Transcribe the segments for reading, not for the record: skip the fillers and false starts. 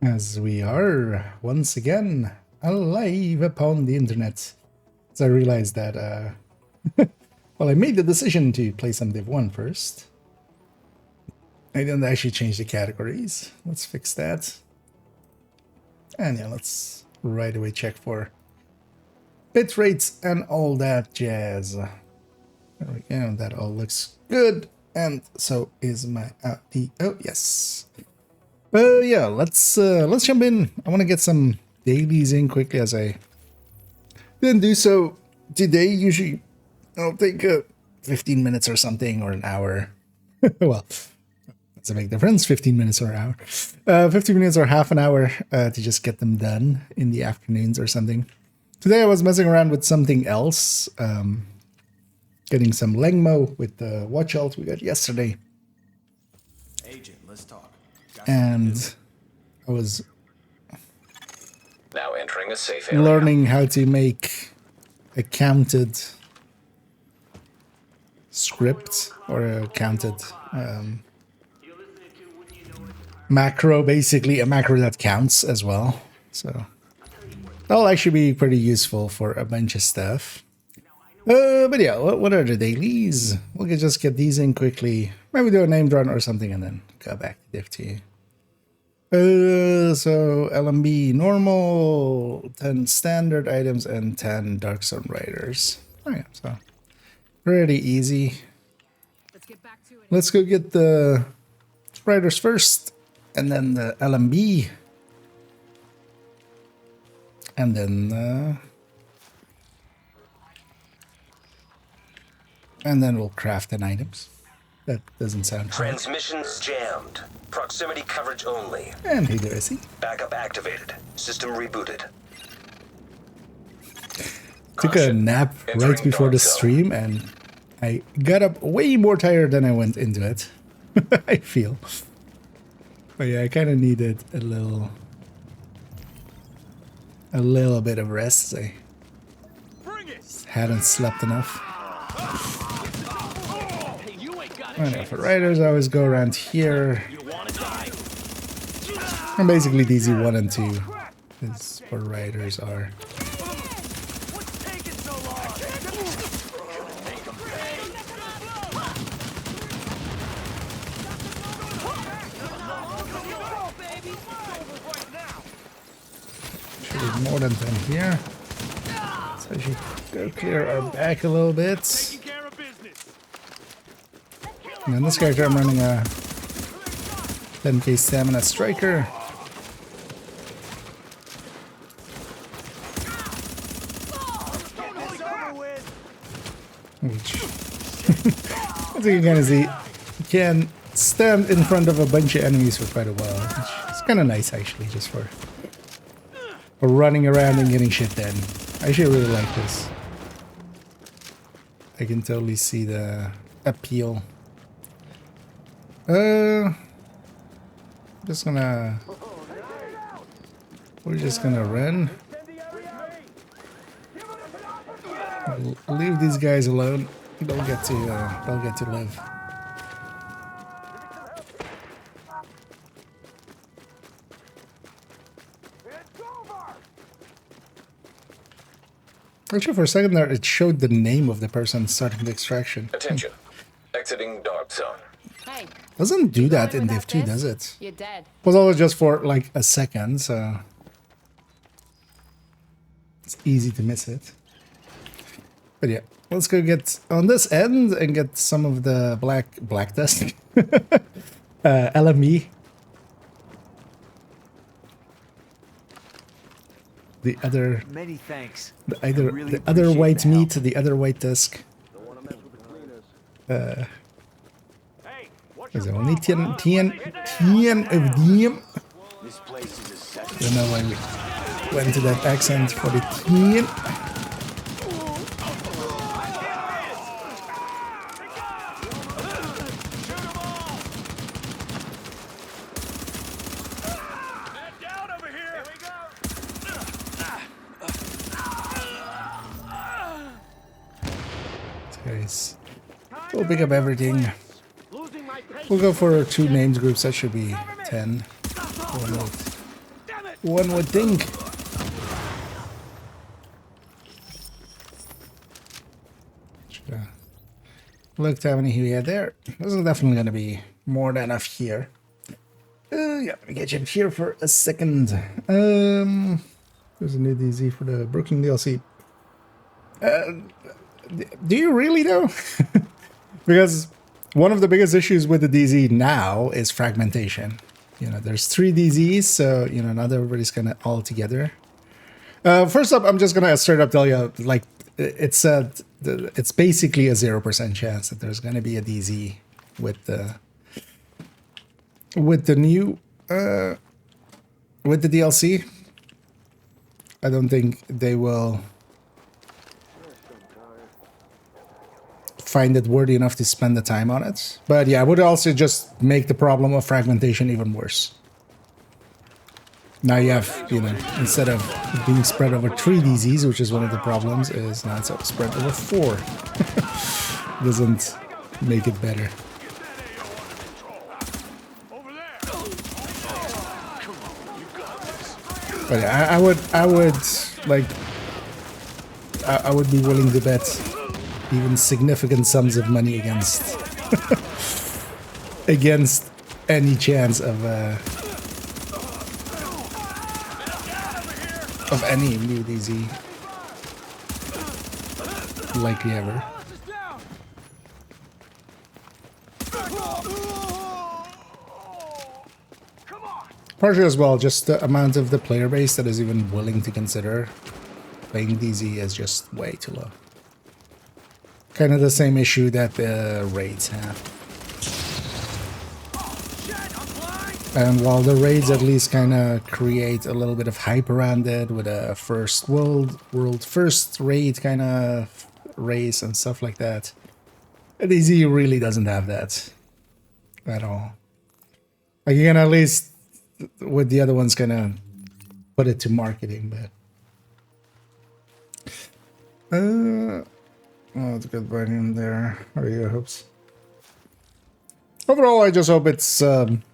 As we are once again alive upon the internet. So I realized that, well, I made the decision to play some Div 1 first. I didn't actually change the categories. Let's fix that. And yeah, let's right away check for bit rates and all that jazz. There we go, that all looks good. And so is my audio. Yes. Yeah, let's jump in. I want to get some dailies in quickly, as I didn't do so today. Usually I'll take 15 minutes or something, or an hour. Well, that's a big difference, 15 minutes or an hour. 15 minutes or half an hour to just get them done in the afternoons or something. Today I was messing around with something else, getting some Lengmo with the watch alt we got yesterday. Agent, let's talk. And I was now entering a safe area. learning how to make a counted script or a counted macro, basically a macro that counts as well. So that'll actually be pretty useful for a bunch of stuff. But yeah, what are the dailies? We can just get these in quickly. Maybe do a named run or something and then go back to Div 2. So LMB normal, 10 standard items, and 10 Dark Zone Riders. Oh yeah, so pretty easy. Let's go get the Riders first, and then the LMB, and then we'll craft an items. That doesn't sound hard. Transmissions jammed. Proximity coverage only. And hey there, is he? Backup activated. System rebooted. Took a nap right before the stream, and I got up way more tired than I went into it. I feel. But yeah, I kind of needed a little bit of rest. I hadn't slept enough. Alright, for riders, I always go around here. And basically DZ1 and 2 is where riders are. Should be more than 10 here. So I should go clear our back a little bit. And in this character, I'm running a 10k stamina striker. Which, as you can kind of see, you can stand in front of a bunch of enemies for quite a while. Which is kind of nice, actually, just for running around and getting shit done. I actually really like this. I can totally see the appeal. We're just gonna run. We'll leave these guys alone. They'll get to live. Actually, for a second there, it showed the name of the person starting the extraction. Attention. Exiting Dark Zone. Hey, Doesn't do that in Div 2, does it? you're dead. It was always just for like a second, so it's easy to miss it. But yeah, let's go get on this end and get some of the black dust. LME. The other Many thanks. the other white meat, the other white disc. There's only 10 of them. This place is a second. Don't know why we went to that accent for the 10. Guys, we'll pick up everything. We'll go for 2 named groups. That should be 10. one would think. Looked how many we had there. This is definitely going to be more than enough here. Yeah, let me get you here for a second. There's a new DZ for the Brooklyn DLC. Do you really though? Because one of the biggest issues with the DZ now is fragmentation. You know, there's 3 DZs, so, you know, not everybody's kind of all together. First up, I'm just going to straight up tell you, like, it's basically a 0% chance that there's going to be a DZ with the new with the DLC. I don't think they will find it worthy enough to spend the time on it. But yeah, I would also just make the problem of fragmentation even worse. Now you have, you know, instead of being spread over 3 DZs, which is one of the problems, is now it's spread over 4. Doesn't make it better. But yeah, I would like, I would be willing to bet even significant sums of money against against any chance of any new DZ likely ever. Partially as well, just the amount of the player base that is even willing to consider playing DZ is just way too low. Kind of the same issue that the raids have. And while the raids at least kind of create a little bit of hype around it with a first world first raid kind of race and stuff like that, DZ really doesn't have that at all. Like, you can at least with the other ones kind of put it to marketing, but oh, it's a good button in there. How are your hopes? Overall, I just hope it's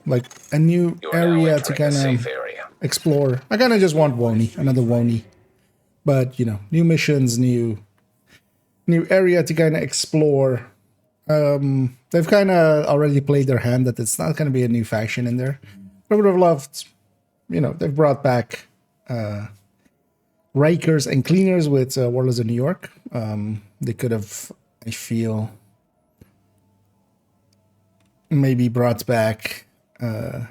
like a new area to kind of explore. I kind of just want Wony, another Wony, but you know, new missions, new area to kind of explore. They've kind of already played their hand that it's not going to be a new faction in there. I would have loved, you know, they've brought back Rikers and Cleaners with Warlords of New York. They could have, I feel, maybe brought back LMB.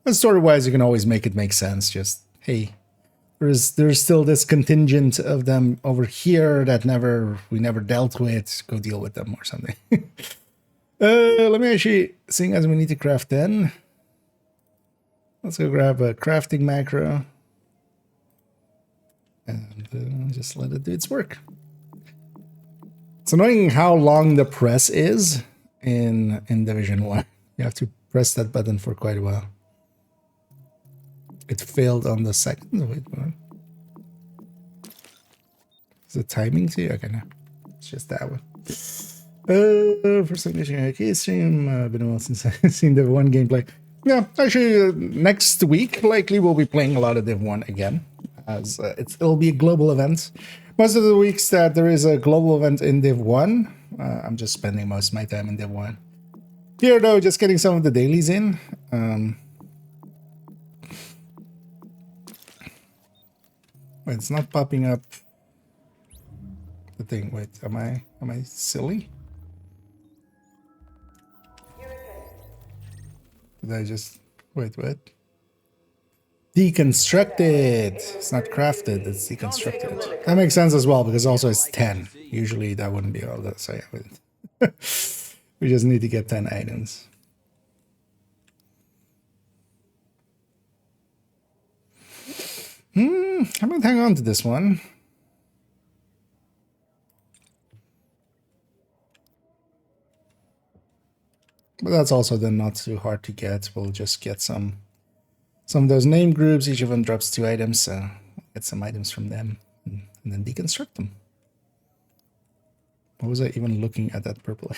And story-wise, you can always make it make sense. Just, hey, there's still this contingent of them over here that we never dealt with. Go deal with them or something. Let me actually, seeing as we need to craft 10, let's go grab a crafting macro and just let it do its work. It's annoying how long the press is in Division 1. You have to press that button for quite a while. It failed on the second. Wait, what? Is it timing too? Okay, no. It's just that one. For some reason, okay, stream. Been a while since I've seen Div 1 gameplay. Yeah, actually, next week likely we'll be playing a lot of Div 1 again, as it'll be a global event. Most of the weeks that there is a global event in Div 1, I'm just spending most of my time in Div 1. Here, though, just getting some of the dailies in. Wait, it's not popping up the thing. Wait, am I silly? Did I just wait? What? Deconstructed. It's not crafted. It's deconstructed. That makes sense as well because also it's 10. Usually that wouldn't be all that. So yeah, we just need to get 10 items. I might hang on to this one. But that's also then not too hard to get. We'll just get some of those name groups. Each of them drops 2 items, so get some items from them and then deconstruct them. What was I even looking at that purple?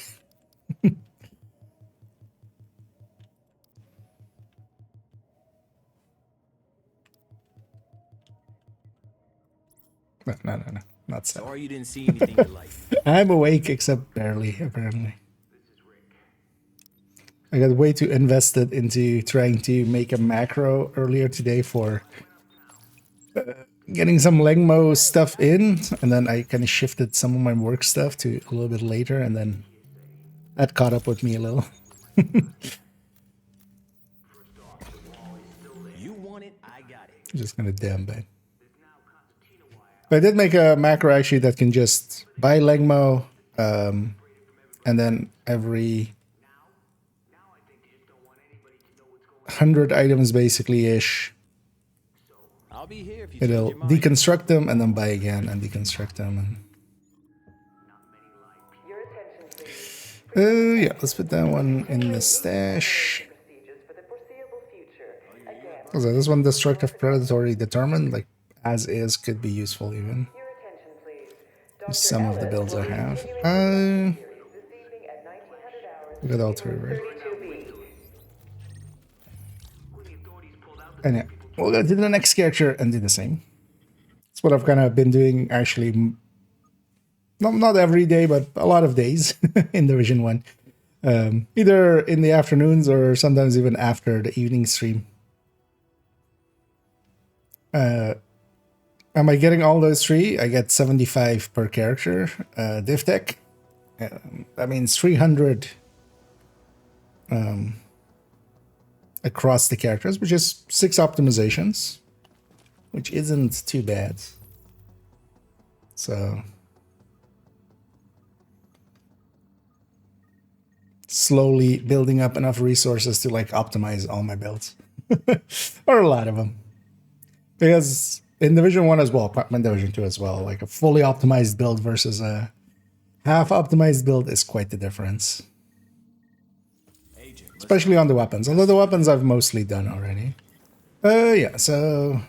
No. Not so. Sorry you didn't see anything you like. I'm awake, except barely, apparently. I got way too invested into trying to make a macro earlier today for getting some Lengmo stuff in, and then I kind of shifted some of my work stuff to a little bit later, and then that caught up with me a little. You want it, I got it. Just gonna damn bad. But I did make a macro actually that can just buy Lengmo, and then every 100 items basically ish, I'll be here if you it'll change your mind. deconstruct them and then buy again and deconstruct them. And yeah, let's put that one in the stash. So this one, destructive, predatory, determined, like as is, could be useful even. Some of the builds I have. We got all three, right? And yeah, we'll go to the next character and do the same. That's what I've kind of been doing actually. Not every day, but a lot of days in Division 1. Either in the afternoons or sometimes even after the evening stream. Am I getting all those three? I get 75 per character. Div Tech. That means 300 across the characters, which is 6 optimizations, which isn't too bad. So slowly building up enough resources to like optimize all my builds, or a lot of them, because in Division 1 as well, in Division 2 as well, like a fully optimized build versus a half optimized build is quite the difference. Especially on the weapons. Although the weapons I've mostly done already. Yeah, so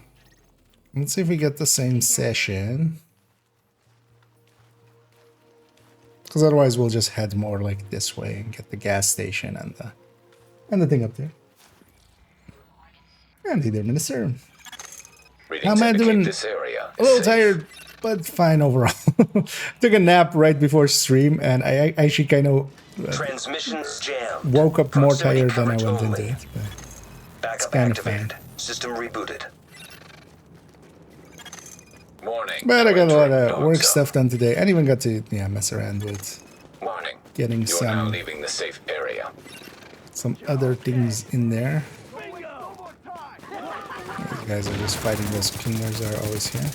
let's see if we get the same session. Because otherwise we'll just head more like this way and get the gas station and the thing up there. And the minister. How am I doing? This area A little tired, but fine overall. Took a nap right before stream, and I actually kind of Transmissions jammed. woke up more Proximity tired than I coverage went only. into it. But Backup kind of activated. fine. System rebooted. Warning. But I got a lot of Dog work zone. stuff done today, and even got to mess around with Warning. getting You are now some leaving the safe area. other things in there. These guys are just fighting. Those cleaners are always here.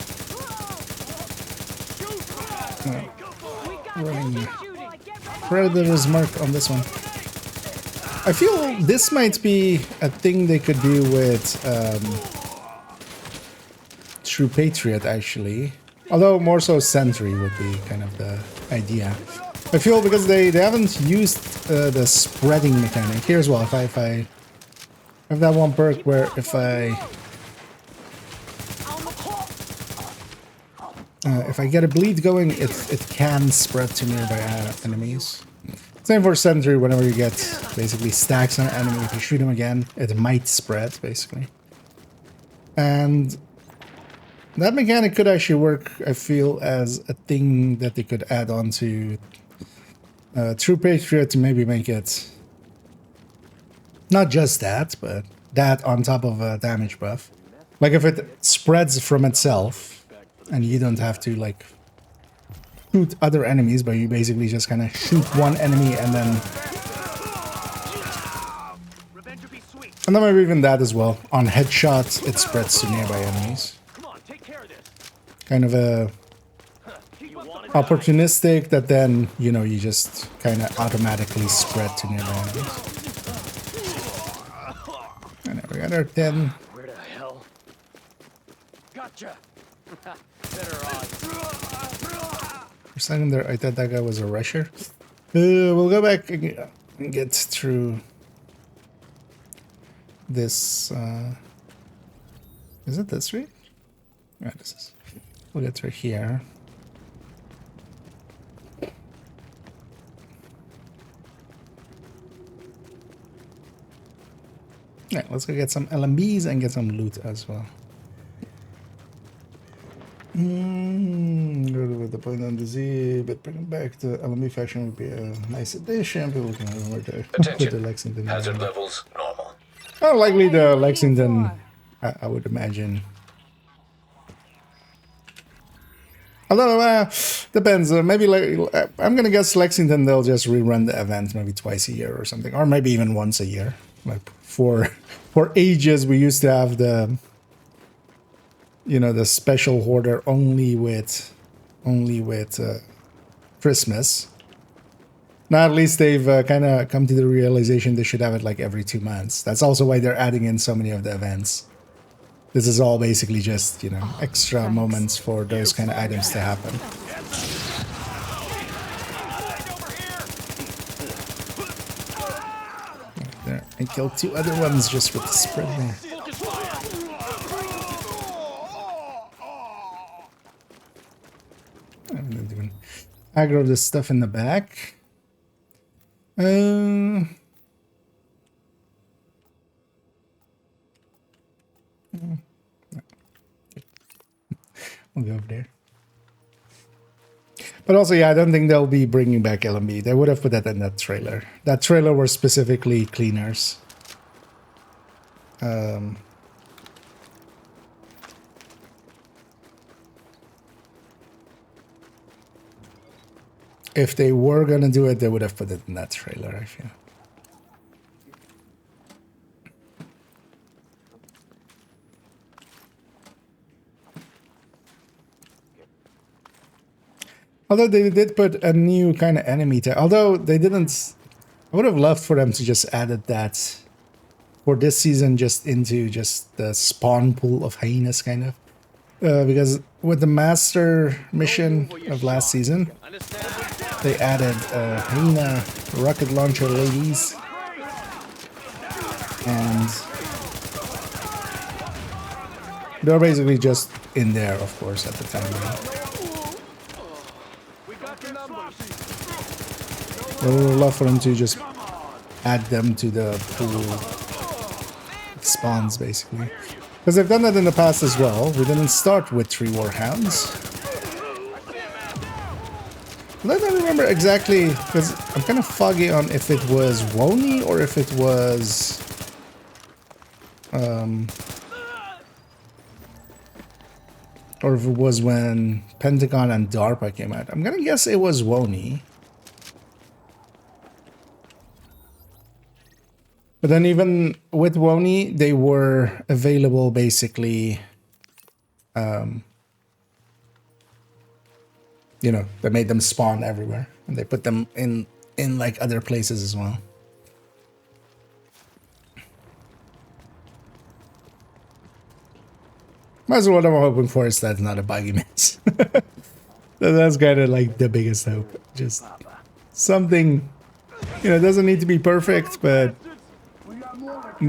Running Predator's mark on this one. I feel this might be a thing they could do with True Patriot, actually. Although more so Sentry would be kind of the idea. I feel because they haven't used the spreading mechanic here as well. If I have that one perk where if I get a bleed going, it can spread to nearby enemies. Same for Sentry. Whenever you get basically stacks on an enemy, if you shoot him again, it might spread basically. And that mechanic could actually work, I feel, as a thing that they could add on to True Patriot to maybe make it not just that, but that on top of a damage buff. Like if it spreads from itself and you don't have to like shoot other enemies, but you basically just kind of shoot one enemy and then maybe even that as well. On headshots, it spreads to nearby enemies. Kind of a opportunistic that then, you know, you just kind of automatically spread to nearby enemies. And there we got our 10. Where the hell? Gotcha. Better odds. For a second there, I thought that guy was a rusher. We'll go back and get through this. Is it this street? Yeah, this is. We'll get through here. Yeah, let's go get some LMBs and get some loot as well. the point on the Z, but bringing back the LMB faction would be a nice addition. People can remember the with the Attention. Lexington. Hazard levels normal. Oh, likely the Lexington, I would imagine. Although, depends. Maybe like I'm gonna guess Lexington they'll just rerun the event maybe twice a year or something, or maybe even once a year. Like for ages we used to have the, you know, the special hoarder only with Christmas. Now at least they've kind of come to the realization they should have it like every 2 months. That's also why they're adding in so many of the events. This is all basically just, you know, extra moments for those kind of items to happen. There, I killed 2 other ones just with the spread there. I'm gonna do an aggro this stuff in the back. We'll go over there. But also, yeah, I don't think they'll be bringing back LMB. They would have put that in that trailer. That trailer were specifically cleaners. If they were gonna do it, they would have put it in that trailer, I feel. Although they did put a new kind of enemy tag. Although they didn't... I would have loved for them to just added that for this season just into just the spawn pool of hyenas, kind of. Because with the master mission of last season, they added hyena rocket launcher ladies. And they're basically just in there, of course, at the time. I would love for them to just add them to the pool of spawns, basically. Because they've done that in the past as well. We didn't start with 3 warhounds. I don't remember exactly, because I'm kind of foggy on if it was Wony or if it was... or if it was when Pentagon and DARPA came out. I'm gonna guess it was Wony. But then even with Wony, they were available basically, you know, they made them spawn everywhere. And they put them in like other places as well. That's what I'm hoping for, is that's not a buggy mess. That's kind of like the biggest hope. Just something, you know, it doesn't need to be perfect, but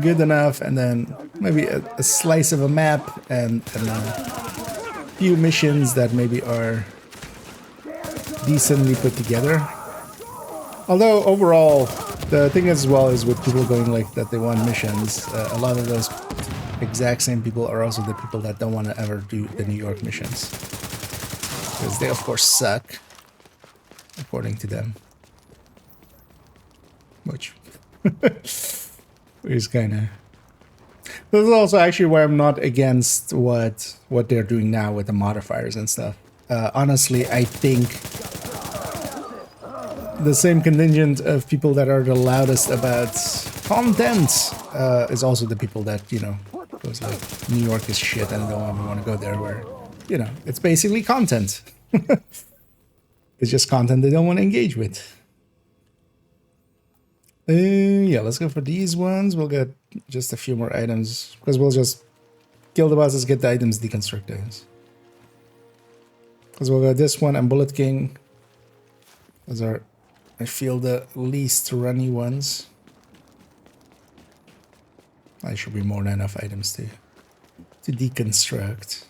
good enough, and then maybe a slice of a map and a few missions that maybe are decently put together. Although overall, the thing as well is with people going like that they want missions, a lot of those exact same people are also the people that don't want to ever do the New York missions. Because they of course suck, according to them. Which... is kind of... This is also actually why I'm not against what they're doing now with the modifiers and stuff. Honestly, I think the same contingent of people that are the loudest about content is also the people that, you know, goes like, New York is shit and I don't ever want to go there, where, you know, it's basically content. It's just content they don't want to engage with. Yeah, let's go for these ones. We'll get just a few more items, because we'll just kill the bosses, get the items, deconstruct those. Because we'll go this one and Bullet King. Those are, I feel, the least runny ones. I should be more than enough items to deconstruct.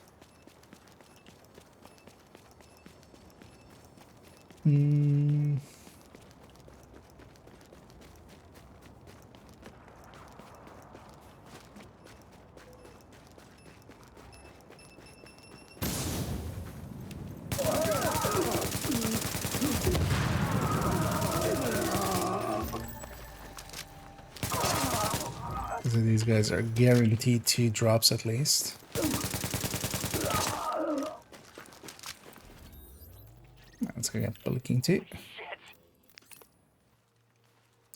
So these guys are guaranteed 2 drops at least. Let's go get looking too.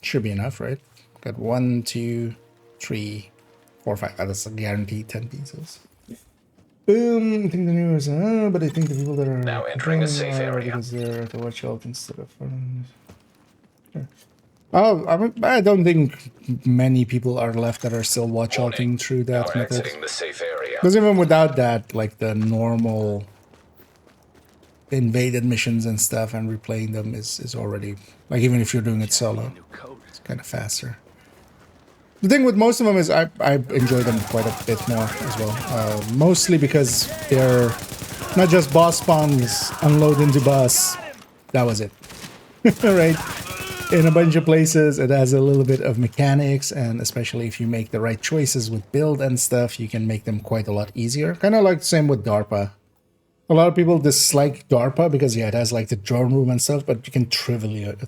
Should be enough, right? Got 1, 2, 3, 4, 5. Oh, that's a guaranteed 10 pieces. Boom! I think the news, but I think the people that are Now entering a safe are area. because they're at the watch out instead of. Sure. Oh, I don't think many people are left that are still watch outing through Now that method. exiting the safe area. Because even without that, like the normal invaded missions and stuff and replaying them is already, like, even if you're doing it solo, it's kind of faster. The thing with most of them is I enjoy them quite a bit more as well. Mostly because they're not just boss spawns, unload into boss. That was it. Right? In a bunch of places, it has a little bit of mechanics, and especially if you make the right choices with build and stuff, you can make them quite a lot easier. Kind of like the same with DARPA. A lot of people dislike DARPA because, yeah, it has like the drone room and stuff, but you can trivialize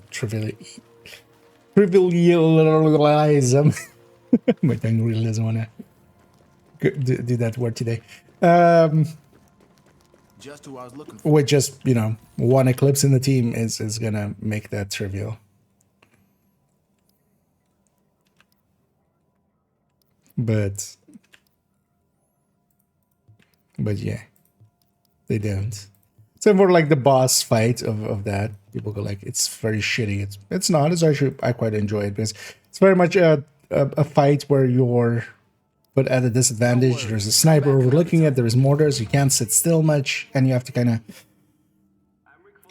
them. My tongue really doesn't want to do that word today. Just who I was looking for. With just, you know, 1 eclipse in the team is gonna make that trivial. But yeah, they don't. So for like the boss fight of that, people go like, it's very shitty. It's not. It's actually, I quite enjoy it because it's very much a fight where you're put at a disadvantage. There's a sniper overlooking it. There's mortars. You can't sit still much, and you have to kind of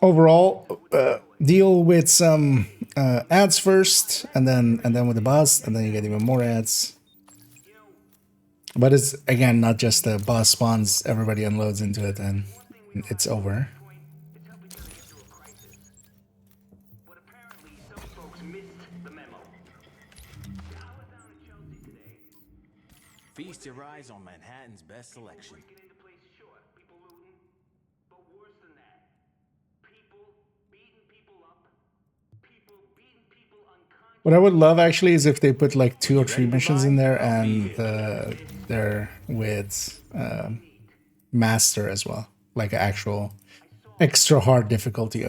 overall deal with some ads first, and then with the boss, and then you get even more ads. But it's, again, not just the boss spawns, everybody unloads into it, and it's over. Feast your eyes on Manhattan's best selection. What I would love actually is if they put like 2 or 3 missions in there, and they're with Master as well, like actual extra hard difficulty.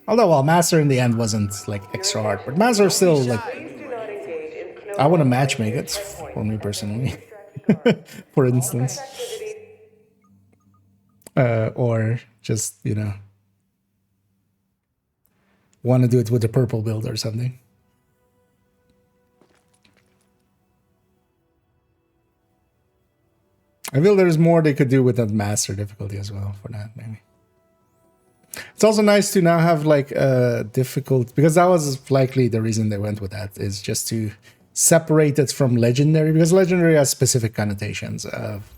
Although, well, Master in the end wasn't like extra hard, but Master still, like, I want to matchmake it for me personally, for instance, or just, you know, want to do it with the purple build or something. I feel there's more they could do with that master difficulty as well for that, maybe. It's also nice to now have like a difficult, because that was likely the reason they went with that, is just to separate it from legendary, because legendary has specific connotations of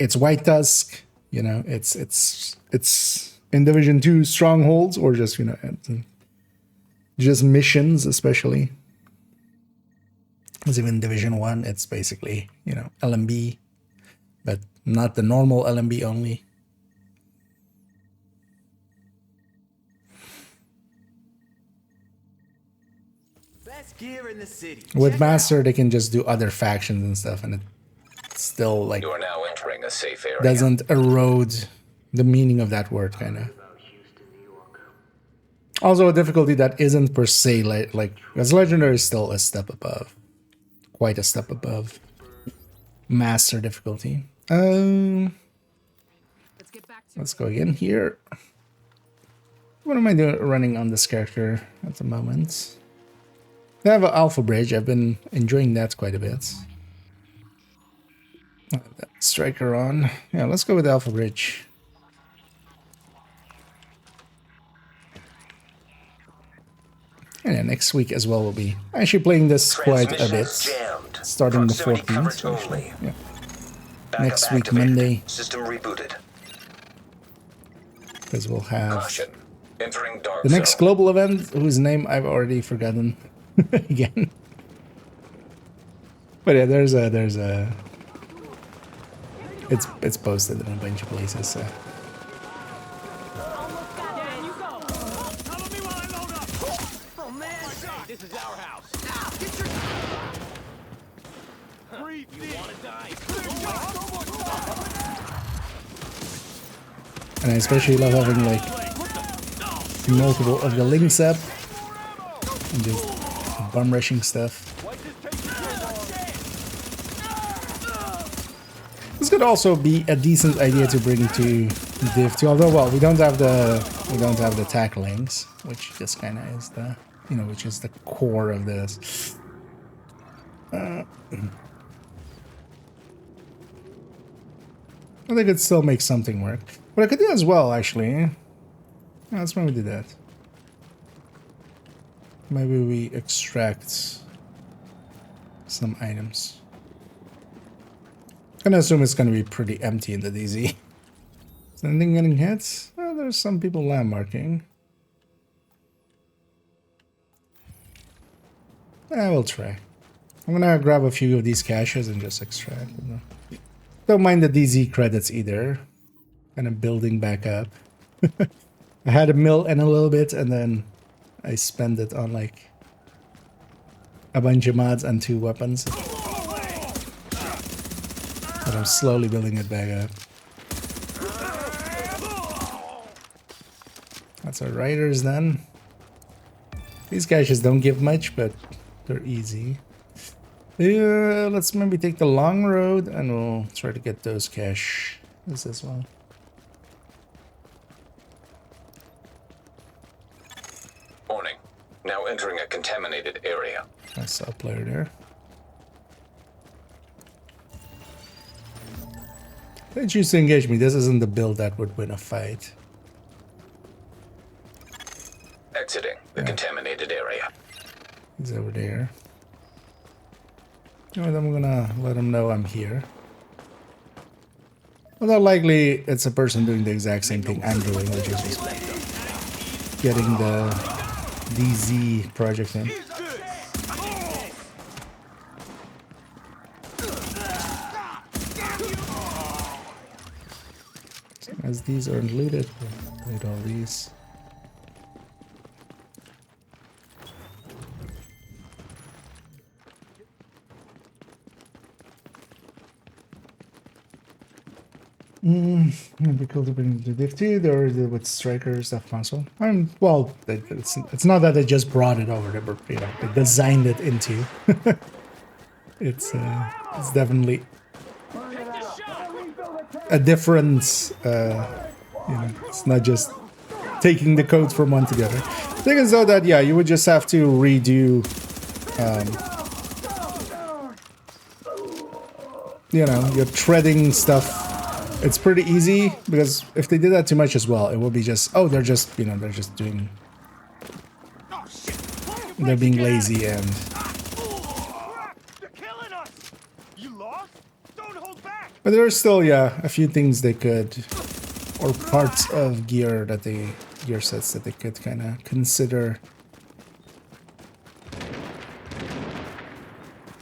it's White Tusk, you know, it's in Division 2 strongholds, or just, you know, just missions, especially. Because even Division 1, it's basically, you know, LMB, but not the normal LMB only. Best gear in the city. With Check Master, they can just do other factions and stuff, and it still, like, You are now entering a safe area. doesn't erode the meaning of that word, kind of. Also, a difficulty that isn't per se like, as legendary is still a step above, quite a step above Master difficulty. Let's go again here. What am I doing running on this character at the moment? I have an Alpha Bridge. I've been enjoying that quite a bit. That striker on. Yeah, let's go with Alpha Bridge. And then next week as well, we'll be actually playing this quite a bit. Jammed. Starting the Proximity 14th. coverage So actually, only. yeah. Backup Next week, activated. Monday. System rebooted. Because we'll have Caution. Entering dark the next zone. global event, whose name I've already forgotten again. But yeah, there's a it's posted in a bunch of places. So. Oh man, this is our house. And I especially love having like multiple of the links up and just bum rushing stuff. This could also be a decent idea to bring to Div 2, although well, we don't have the tack links, which just kind of is the, you know, which is the core of this. I think it still makes something work. What I could do as well, actually, yeah, let's maybe do that. Maybe we extract some items. I'm gonna assume it's gonna be pretty empty in the DZ. Is anything getting hit? Oh, there's some people landmarking. We'll try. I'm gonna grab a few of these caches and just extract them. Don't mind the DZ credits either. Kind of building back up. I had a mill and a little bit, and then I spent it on like a bunch of mods and 2 weapons. But I'm slowly building it back up. That's our riders then. These caches don't give much, but they're easy. Let's maybe take the long road and we'll try to get those caches as well. Warning. Now entering a contaminated area. I saw a player there. They choose to engage me. This isn't the build that would win a fight. Exiting the contaminated area. He's over there. Alright, I'm gonna let him know I'm here. Although likely it's a person doing the exact same thing I'm doing, which is just getting the DZ project in. As these aren't looted, we'll loot all these. It'd be cool to bring the Div 2 or with Striker stuff console. Well, it's not that they just brought it over, they, you know, they designed it into. It's definitely a difference. You know, it's not just taking the codes from one together. The thing is though that yeah, you would just have to redo. You know, your threading stuff. It's pretty easy because if they did that too much as well, it will be just, oh, they're just, you know, they're just doing, they're being lazy and. But there are still, yeah, a few things they could, or parts of gear that they, gear sets that they could kind of consider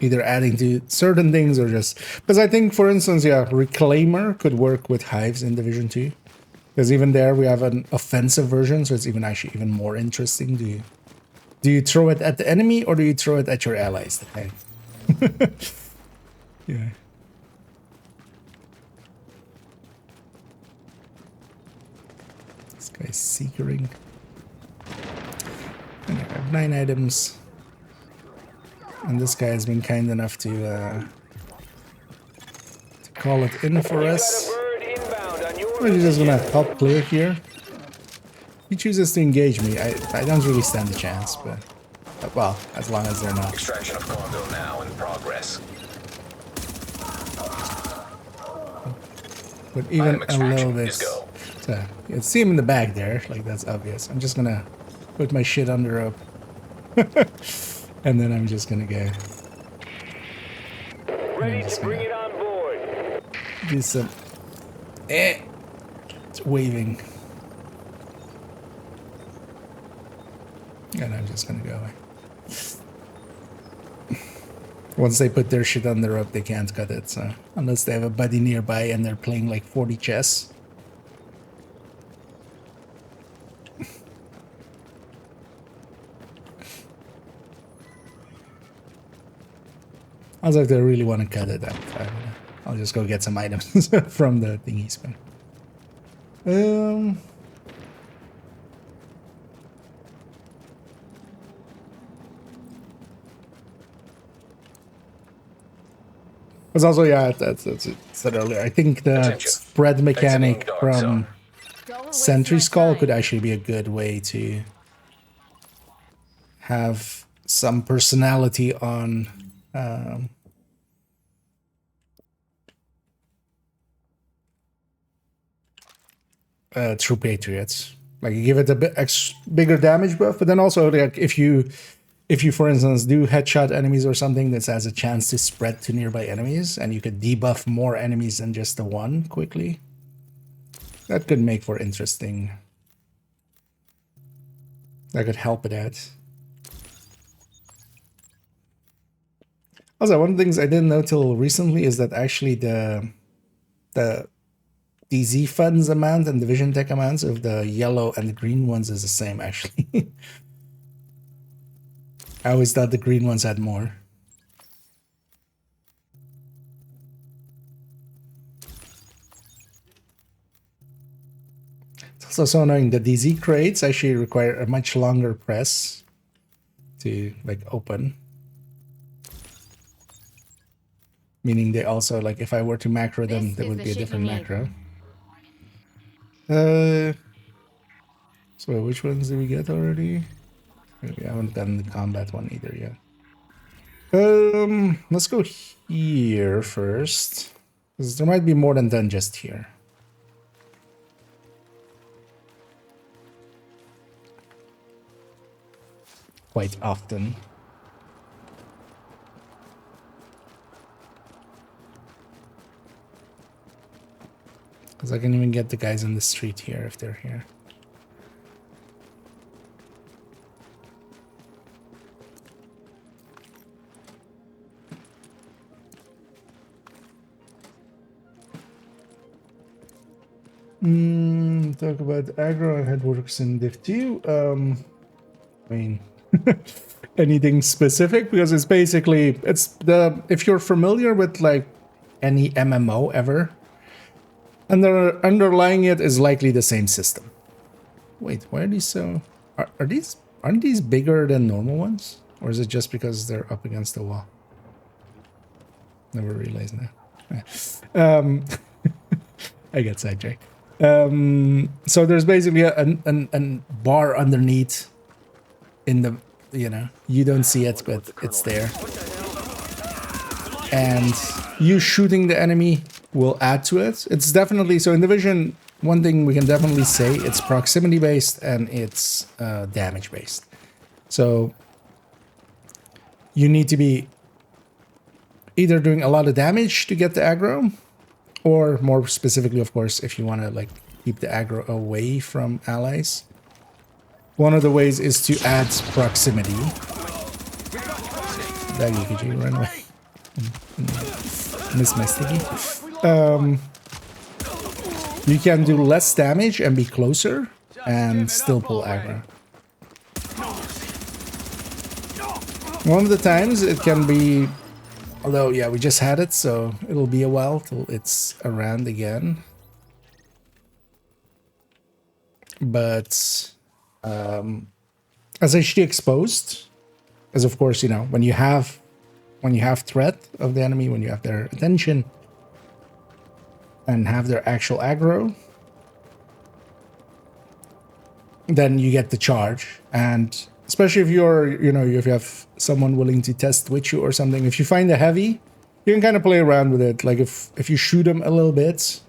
either adding to certain things or just, because I think, for instance, yeah, Reclaimer could work with Hives in Division 2. Because even there we have an offensive version, so it's actually even more interesting. Do you throw it at the enemy or do you throw it at your allies? Okay. Yeah. This guy's seekering. And I have 9 items. And this guy has been kind enough to call it in for us. We're just gonna help clear here. He chooses to engage me. I don't really stand a chance, but well, as long as they're not. Extraction of cargo now in progress. But even a little bit. So you see him in the back there, like that's obvious. I'm just gonna put my shit under rope. And then I'm just gonna go. Ready to bring it on board. Do some. It's waving. And I'm just gonna go away. Once they put their shit on the rope, they can't cut it. So unless they have a buddy nearby and they're playing like 40 chess. Also, if I really want to cut it up, I'll just go get some items from the thingy spin. It's also, yeah, that's said earlier. I think the Attention. spread mechanic Exiting dark from zone. Don't waste Sentry my Skull time. could actually be a good way to have some personality on True Patriots. Like you give it a bit bigger damage buff, but then also like if you for instance do headshot enemies or something, this has a chance to spread to nearby enemies, and you could debuff more enemies than just the one quickly. That could make for interesting. That could help it out. Also, one of the things I didn't know till recently is that actually the DZ funds amount and division tech amounts of the yellow and the green ones is the same, actually. I always thought the green ones had more. It's also so annoying. The DZ crates actually require a much longer press to like open. Meaning they also, like, if I were to macro them, there would be a different macro. So which ones did we get already? We haven't done the combat one either yet. Let's go here first, because there might be more than 10 just here. Quite often. Because I can even get the guys in the street here if they're here. Talk about aggro and headworks in Div 2. I mean, anything specific? Because it's basically, if you're familiar with like any MMO ever, underlying it is likely the same system. Wait, why are these so... Aren't these bigger than normal ones? Or is it just because they're up against the wall? Never realized that. I got sidetracked. So there's basically a bar underneath in the... You know, you don't see it, but it's there. And you shooting the enemy will add to it. It's definitely, so in Division, one thing we can definitely say, it's proximity based and it's damage based. So you need to be either doing a lot of damage to get the aggro, or more specifically, of course, if you want to like keep the aggro away from allies. One of the ways is to add proximity. Daggy, could you run away? Miss my sticky. You can do less damage and be closer and still pull aggro. One of the times it can be, although yeah, we just had it, so it'll be a while till it's around again. But as HD exposed, as of course, you know, when you have threat of the enemy, when you have their attention and have their actual aggro, then you get the charge. And especially if you're, you know, if you have someone willing to test with you or something, if you find a heavy, you can kind of play around with it. Like if you shoot them a little bit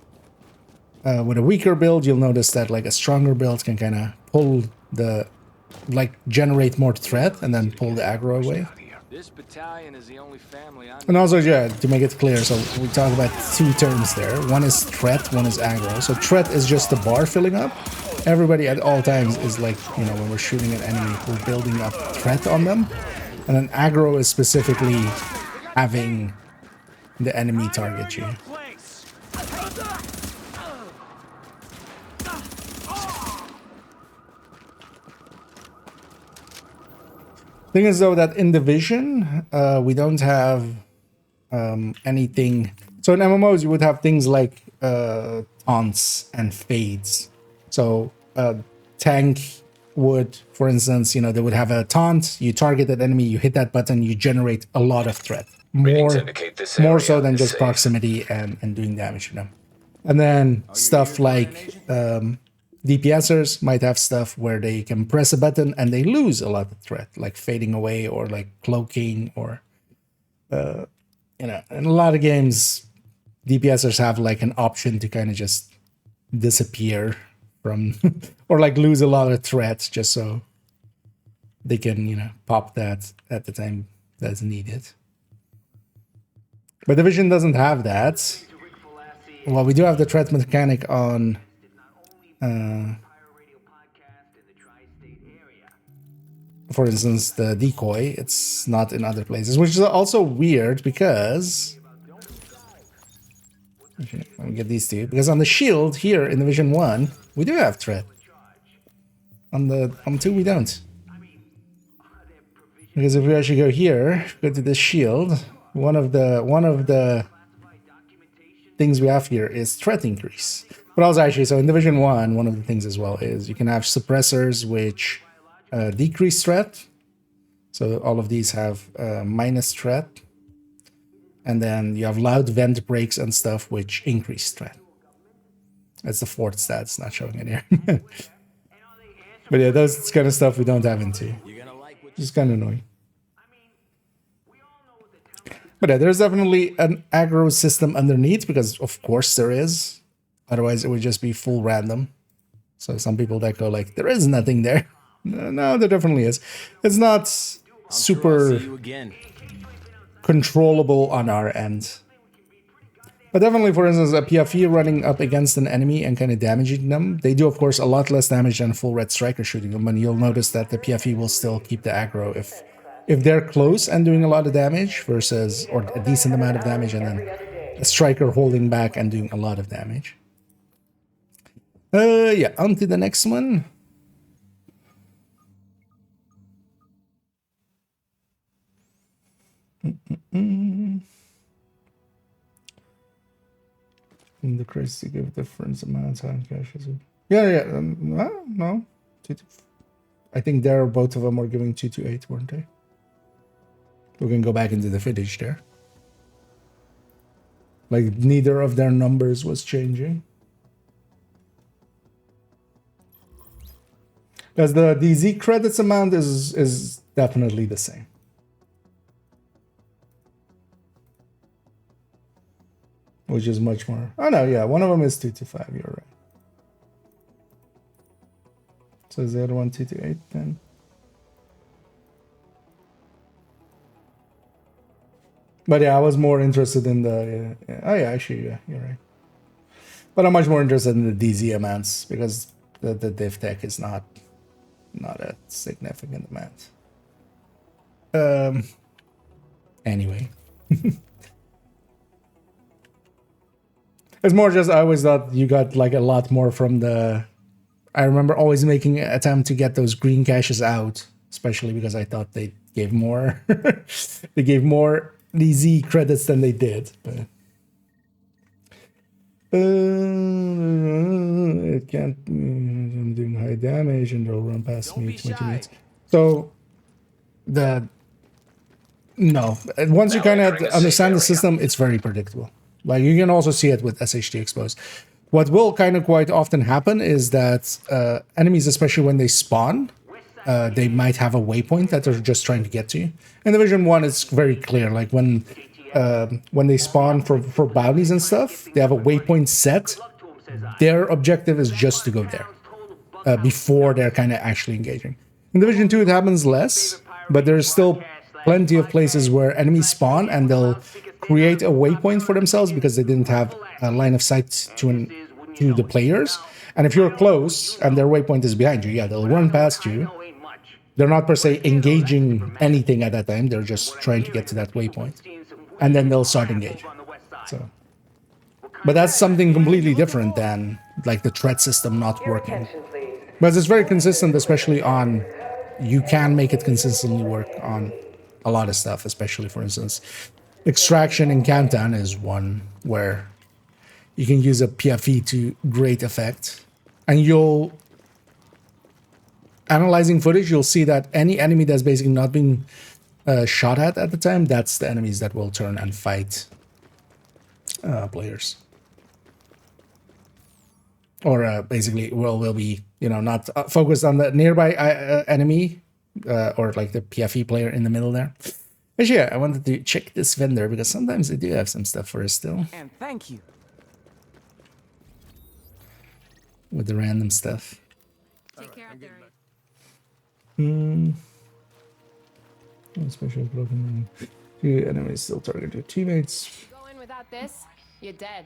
with a weaker build, you'll notice that like a stronger build can kind of pull the, like generate more threat and then pull the aggro away. This battalion is the only family I know. And also, yeah, to make it clear, so we talk about two terms there. One is threat, one is aggro. So threat is just the bar filling up. Everybody at all times is like, you know, when we're shooting an enemy, we're building up threat on them. And then aggro is specifically having the enemy target you. Thing is though that in Division, we don't have anything. So in MMOs, you would have things like taunts and fades. So tank would, for instance, you know, they would have a taunt. You target that enemy, you hit that button, you generate a lot of threat. Readings indicate this More area so than is just safe. proximity and doing damage to them. And then stuff like DPSers might have stuff where they can press a button and they lose a lot of threat, like fading away or like cloaking or, you know, in a lot of games, DPSers have like an option to kind of just disappear from, or like lose a lot of threat just so they can, you know, pop that at the time that's needed. But Division doesn't have that. Well, we do have the threat mechanic on for instance, the decoy. It's not in other places, which is also weird because let me get these two. Because on the shield here in Division 1, we do have threat. On 2 we don't. Because if we actually go here, go to the shield, one of the things we have here is threat increase. But also actually, so in Division 1, one of the things as well is you can have suppressors which decrease threat. So all of these have minus threat. And then you have loud vent breaks and stuff which increase threat. That's the fourth stat, it's not showing it here. But yeah, that's kind of stuff we don't have into. Which is kind of annoying. But yeah, there's definitely an aggro system underneath, because of course there is. Otherwise it would just be full random. So some people that go like, there is nothing there. No, there definitely is. It's not super controllable on our end. But definitely, for instance, a PFE running up against an enemy and kind of damaging them, they do, of course, a lot less damage than a full red striker shooting them. And you'll notice that the PFE will still keep the aggro if they're close and doing a lot of damage versus, or a decent amount of damage, and then a striker holding back and doing a lot of damage. Yeah, on to the next one. In the crazy give difference amount of time caches. Yeah. No. I think there both of them were giving 2 to 8, weren't they? We can go back into the footage there. Like neither of their numbers was changing. Because the DZ credits amount is definitely the same. Which is much more. Oh no, yeah, one of them is 2 to 5, you're right. So is the other one 2 to 8 then? But yeah, I was more interested in the... Oh yeah, actually, yeah, you're right. But I'm much more interested in the DZ amounts, because the div tech is not a significant amount. Anyway. It's more just I always thought you got like a lot more from the... I remember always making an attempt to get those green caches out, especially because I thought they gave more. They gave more DZ credits than they did. But it can't. I'm doing high damage and they'll run past me 20 minutes. So no. Once you kind of understand the system, it's very predictable. Like you can also see it with SHD exposed. What will kind of quite often happen is that enemies, especially when they spawn, they might have a waypoint that they're just trying to get to. In Division 1, it's very clear. Like when they spawn for bounties and stuff, they have a waypoint set. Their objective is just to go there before they're kind of actually engaging. In Division 2, it happens less, but there's still plenty of places where enemies spawn and they'll create a waypoint for themselves because they didn't have a line of sight to the players. And if you're close and their waypoint is behind you, yeah, they'll run past you. They're not per se engaging anything at that time. They're just trying to get to that waypoint. And then they'll start engaging. So, but that's something completely different than like the threat system not working. But it's very consistent, especially on... You can make it consistently work on a lot of stuff, especially, for instance, Extraction and Countdown is one where you can use a PFE to great effect. And you'll... Analyzing footage, you'll see that any enemy that's basically not been shot at the time, that's the enemies that will turn and fight players. Or basically will be, you know, not focused on the nearby enemy or like the PFE player in the middle there. Actually, yeah, I wanted to check this vendor because sometimes they do have some stuff for us still. And thank you. With the random stuff. Take care out there. Especially broken. Two enemies still target your teammates. Go in without this, you're dead.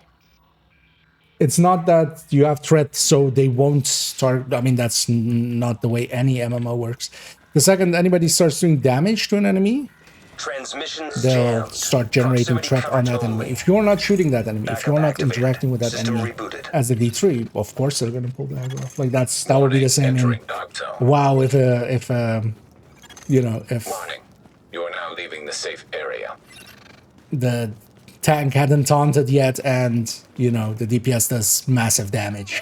It's not that you have threat so they won't start. I mean, that's not the way any MMO works. The second anybody starts doing damage to an enemy, Transmissions they'll jammed. start generating Proximity threat on coverage that enemy. only. If you're not shooting that enemy, if you're not activated. interacting with that System enemy rebooted. as the D3, of course they're gonna pull the aggro off. Like that would be the same in Entering dark zone. WoW if you know, if Warning. You are now leaving the safe area. the tank hadn't taunted yet and, you know, the DPS does massive damage.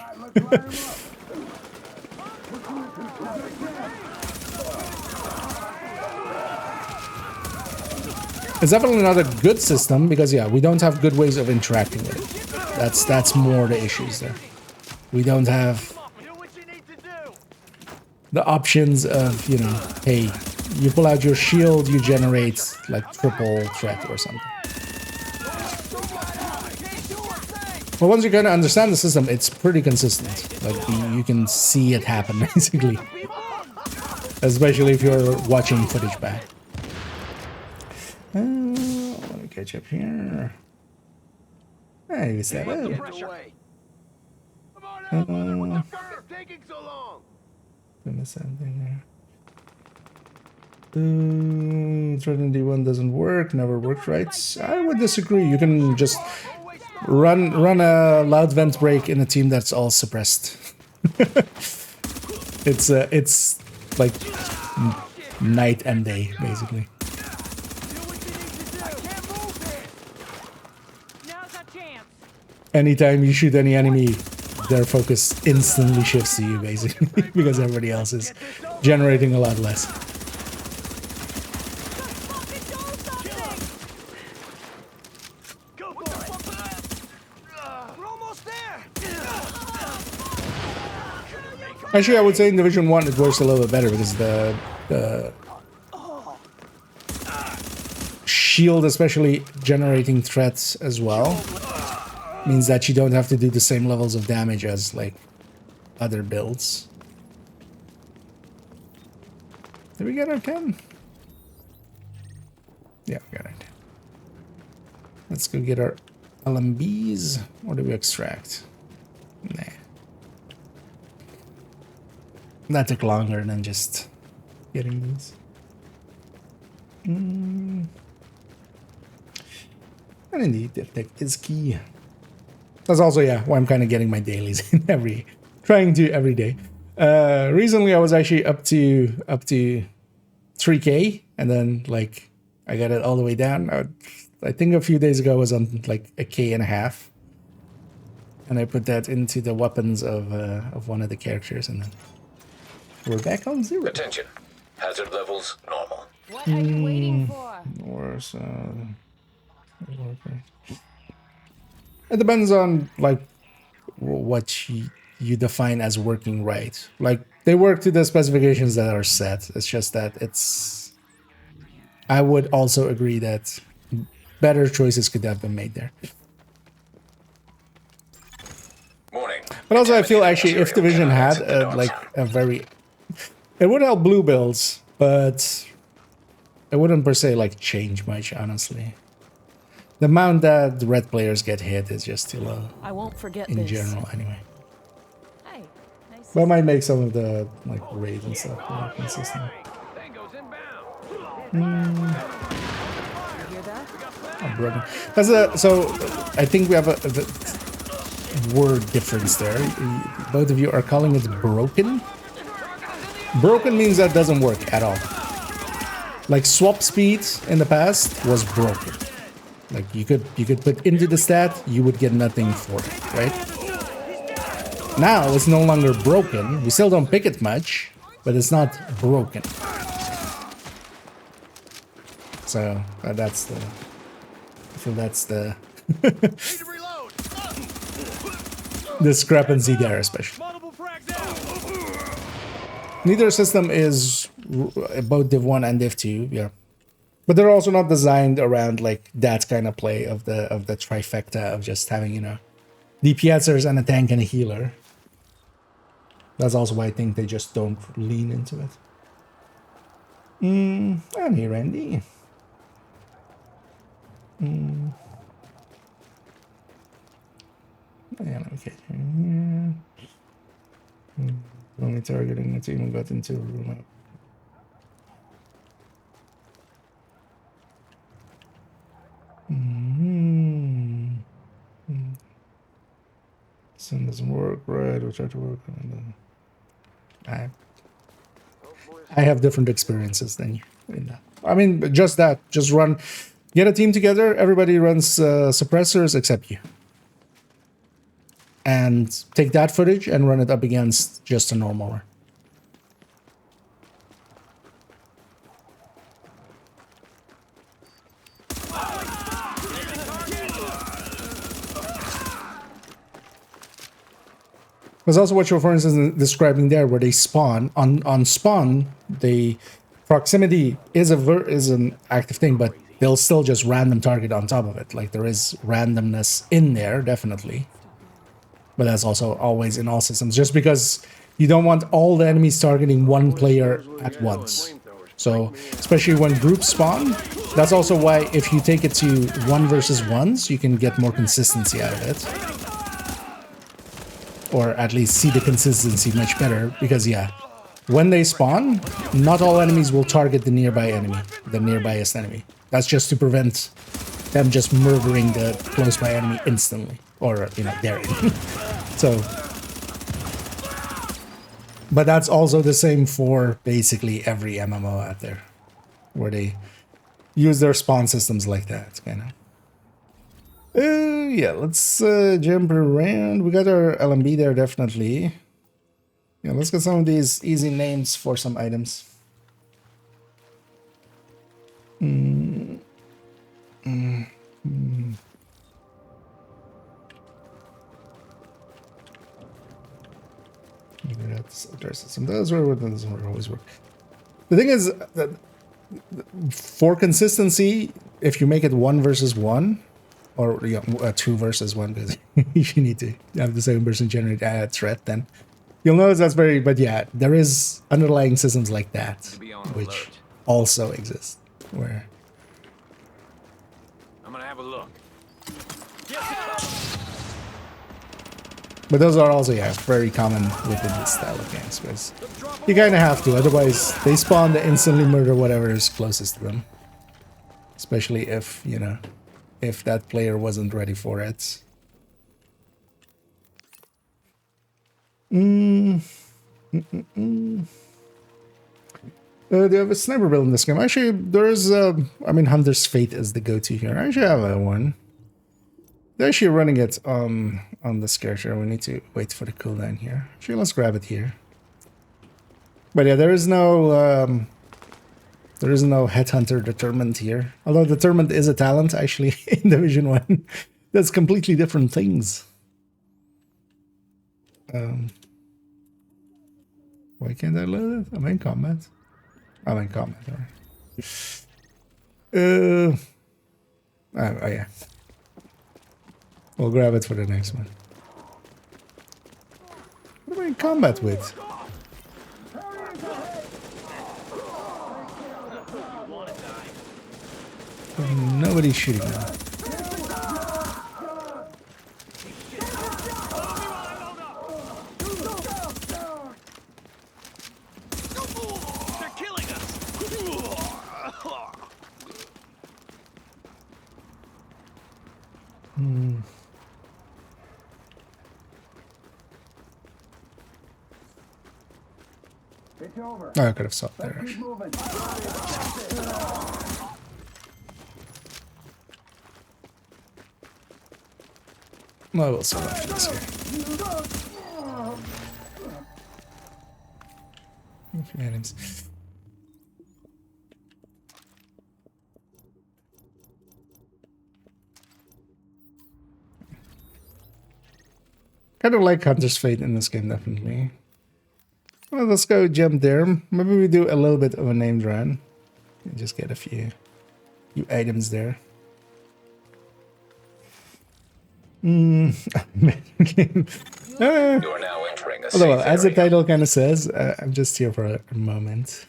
It's definitely not a good system because, yeah, we don't have good ways of interacting with it. That's more the issues there. We don't have the options of, you know, hey, you pull out your shield, you generate like triple threat or something. But once you kind of understand the system, it's pretty consistent. Like you can see it happen basically, especially if you're watching footage back. I want to catch up here. Hey, is that it? Taking so long. Gonna send thing there. Threaten D1 doesn't work. Never worked right. I would disagree. You can just run a loud vent break in a team that's all suppressed. It's like night and day basically. Anytime you shoot any enemy, their focus instantly shifts to you, basically, because everybody else is generating a lot less. Actually, I would say in Division 1 it works a little bit better because the shield, especially generating threats as well, means that you don't have to do the same levels of damage as like other builds. Did we get our 10? Yeah, we got it. Let's go get our LMBs. Or do we extract? Nah. That took longer than just getting these. And indeed, the tech is key. That's also, yeah, why I'm kind of getting my dailies in trying to every day. Recently I was actually up to 3K, and then like I got it all the way down. I think a few days ago I was on like 1.5 K, and I put that into the weapons of one of the characters, and then we're back on 0. Attention. Hazard levels normal. What are you waiting for? Or it depends on like what you define as working right. Like they work to the specifications that are set. It's just that it's. I would also agree that better choices could have been made there. Warning. But also, I feel actually if Division had like a very, it would help blue builds, but it wouldn't per se like change much, honestly. The amount that the red players get hit is just too low. I won't forget In this. general, anyway. Hey, nice. But it might make some of the like raids and stuff more consistent. You hear that? Oh, broken. So I think we have a word difference there. Both of you are calling it broken. Broken means that doesn't work at all. Like swap speed in the past was broken. Like you could put into the stat, you would get nothing for it, right? Now it's no longer broken. We still don't pick it much, but it's not broken. So that's the. I feel that's the discrepancy there, especially. Neither system is both Div 1 and Div 2, yeah. But they're also not designed around like that kind of play of the trifecta of just having, you know, DPSers and a tank and a healer. That's also why I think they just don't lean into it. And here, Randy. Yeah, let me get here. Only targeting the team and got into a room up. Some doesn't work, right? We'll try to work on it. I have different experiences than you. I mean, just that. Just run. Get a team together. Everybody runs suppressors except you. And take that footage and run it up against just a normaler. There's also what you're, for instance, describing there, where they spawn. On spawn, the proximity is an active thing, but they'll still just random target on top of it. Like there is randomness in there, definitely. But that's also always in all systems, just because you don't want all the enemies targeting one player at once. So, especially when groups spawn, that's also why if you take it to 1 versus 1s, you can get more consistency out of it. Or at least see the consistency much better, because yeah, when they spawn, not all enemies will target the nearby enemy, the nearbyest enemy. That's just to prevent them just murdering the close by enemy instantly. Or, you know, there. So, but that's also the same for basically every MMO out there, where they use their spawn systems like that, kind of. Yeah, let's jump around. We got our LMB there, definitely. Yeah, let's get some of these easy names for some items. Some does work, but doesn't always work. The thing is that for consistency, if you make it 1 versus 1, or 2 versus 1, because you need to have the second person generate a threat, then you'll notice that's very. But yeah, there is underlying systems like that, which also exist. Where I'm gonna have a look. But those are also, yeah, very common within this style of games, because you kind of have to, otherwise they spawn to instantly murder whatever is closest to them. Especially if, you know, if that player wasn't ready for it. Do you have a sniper build in this game? Actually, there is, I mean, Hunter's Fate is the go-to here. I actually have one. They're actually running it on this character. We need to wait for the cooldown here. Actually, let's grab it here. But yeah, there is no Headhunter Determined here. Although Determined is a talent, actually, in Division 1. That's completely different things. Why can't I load it? I'm in combat. I'm in combat, alright. Oh yeah. We'll grab it for the next one. What am I in combat with? Nobody's shooting now. They're killing us. Oh, I could have stopped there, actually. No, I will sort after this here. A few items. Kind of like Hunter's Fate in this game, definitely. Well, let's go jump there. Maybe we do a little bit of a named run. And just get a few items there. You are now entering a safe Although, as the area. title kind of says, I'm just here for a moment.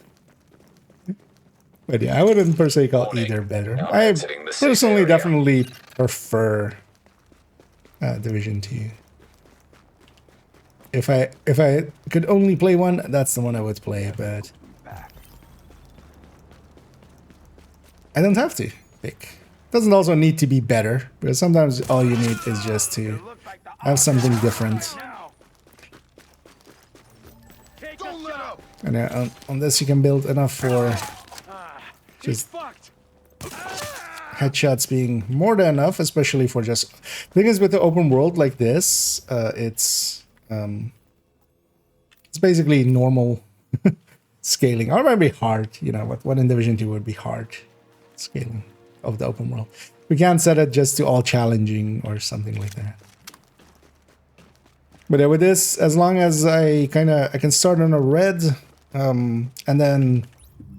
But yeah, I wouldn't per se call either better. Now I exiting the safe personally area. definitely prefer Division 2. If I could only play one, that's the one I would play, but I don't have to pick. Doesn't also need to be better, because sometimes all you need is just to have something different. And on this you can build enough for just headshots being more than enough, especially for just... The thing is, with the open world like this, it's basically normal scaling. Or it might be hard, you know, what in Division 2 would be hard scaling of the open world. We can't set it just to all challenging or something like that. But yeah, with this, as long as I can start on a red, and then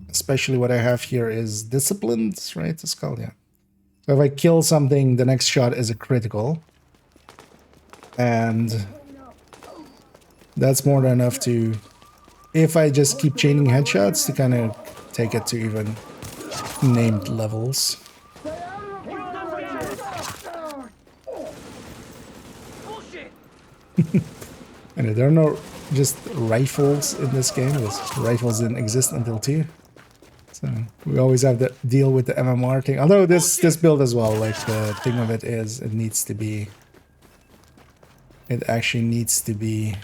especially what I have here is disciplined, right? It's called, yeah. So if I kill something, the next shot is a critical. And that's more than enough to, if I just keep chaining headshots, to kind of take it to even named levels. And there are no just rifles in this game, because rifles didn't exist until 2. So we always have to deal with the MMR thing. Although this build as well, like the thing of it is, it actually needs to be...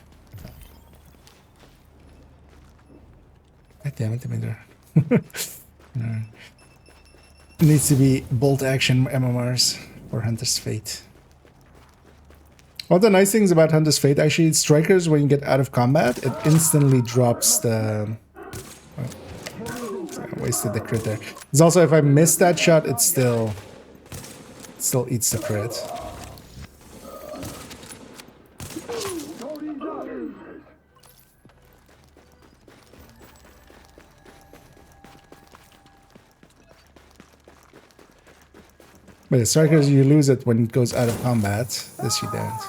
God damn it, it needs to be bolt action MMRs for Hunter's Fate. One of the nice things about Hunter's Fate, actually, strikers, when you get out of combat, it instantly drops the... I wasted the crit there. It's also, if I miss that shot, it still eats the crit. But the strikers, you lose it when it goes out of combat. This you don't.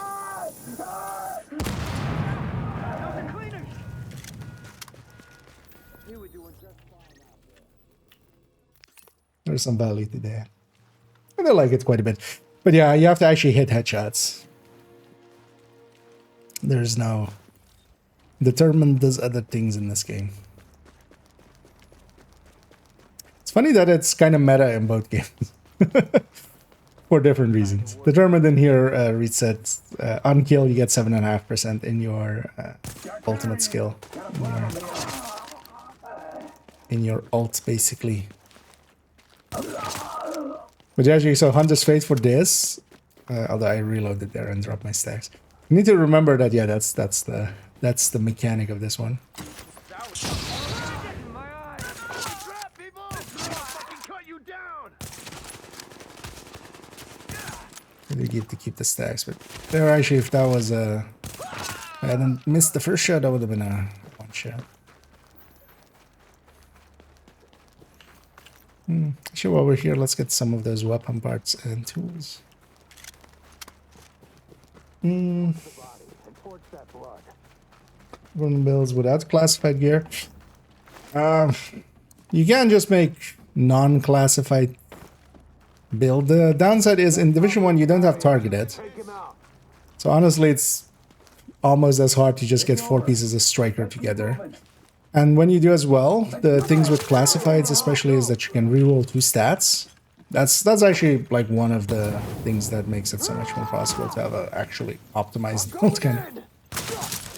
There's some value to that. And I like it quite a bit. But yeah, you have to actually hit headshots. There's no... Determined does other things in this game. It's funny that it's kind of meta in both games. For different reasons. Determined in here resets on kill, you get 7.5% in your ultimate skill. In your ult, basically. But actually, so Hunter's Fate for this, although I reloaded there and dropped my stacks. You need to remember that, yeah, that's the mechanic of this one. You get to keep the stacks, but there actually, if that was I hadn't missed the first shot, that would have been a one shot. Actually, while we're here, let's get some of those weapon parts and tools. Run builds without classified gear. You can just make non-classified build. The downside is in Division 1 you don't have targeted. So honestly it's almost as hard to just get 4 pieces of striker together. And when you do as well, the things with classifieds especially is that you can reroll 2 stats. That's actually like one of the things that makes it so much more possible to have a actually optimized build kind of.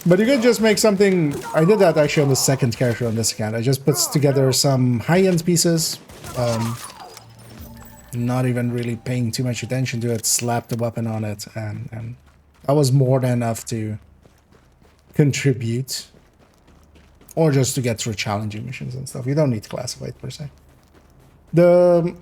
But you can just make something... I did that actually on the second character on this account. I just put together some high-end pieces. not even really paying too much attention to it, slapped a weapon on it, and that was more than enough to contribute. Or just to get through challenging missions and stuff. You don't need classified per se. The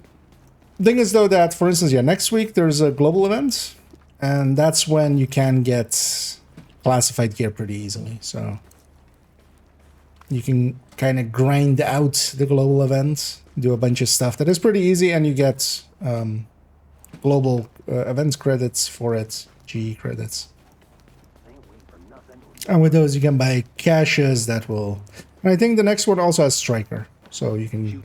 thing is though that, for instance, yeah, next week there's a global event, and that's when you can get classified gear pretty easily. So you can kind of grind out the global event, do a bunch of stuff that is pretty easy, and you get global events credits for it, GE credits. And with those you can buy caches that will... And I think the next one also has Striker, so you can...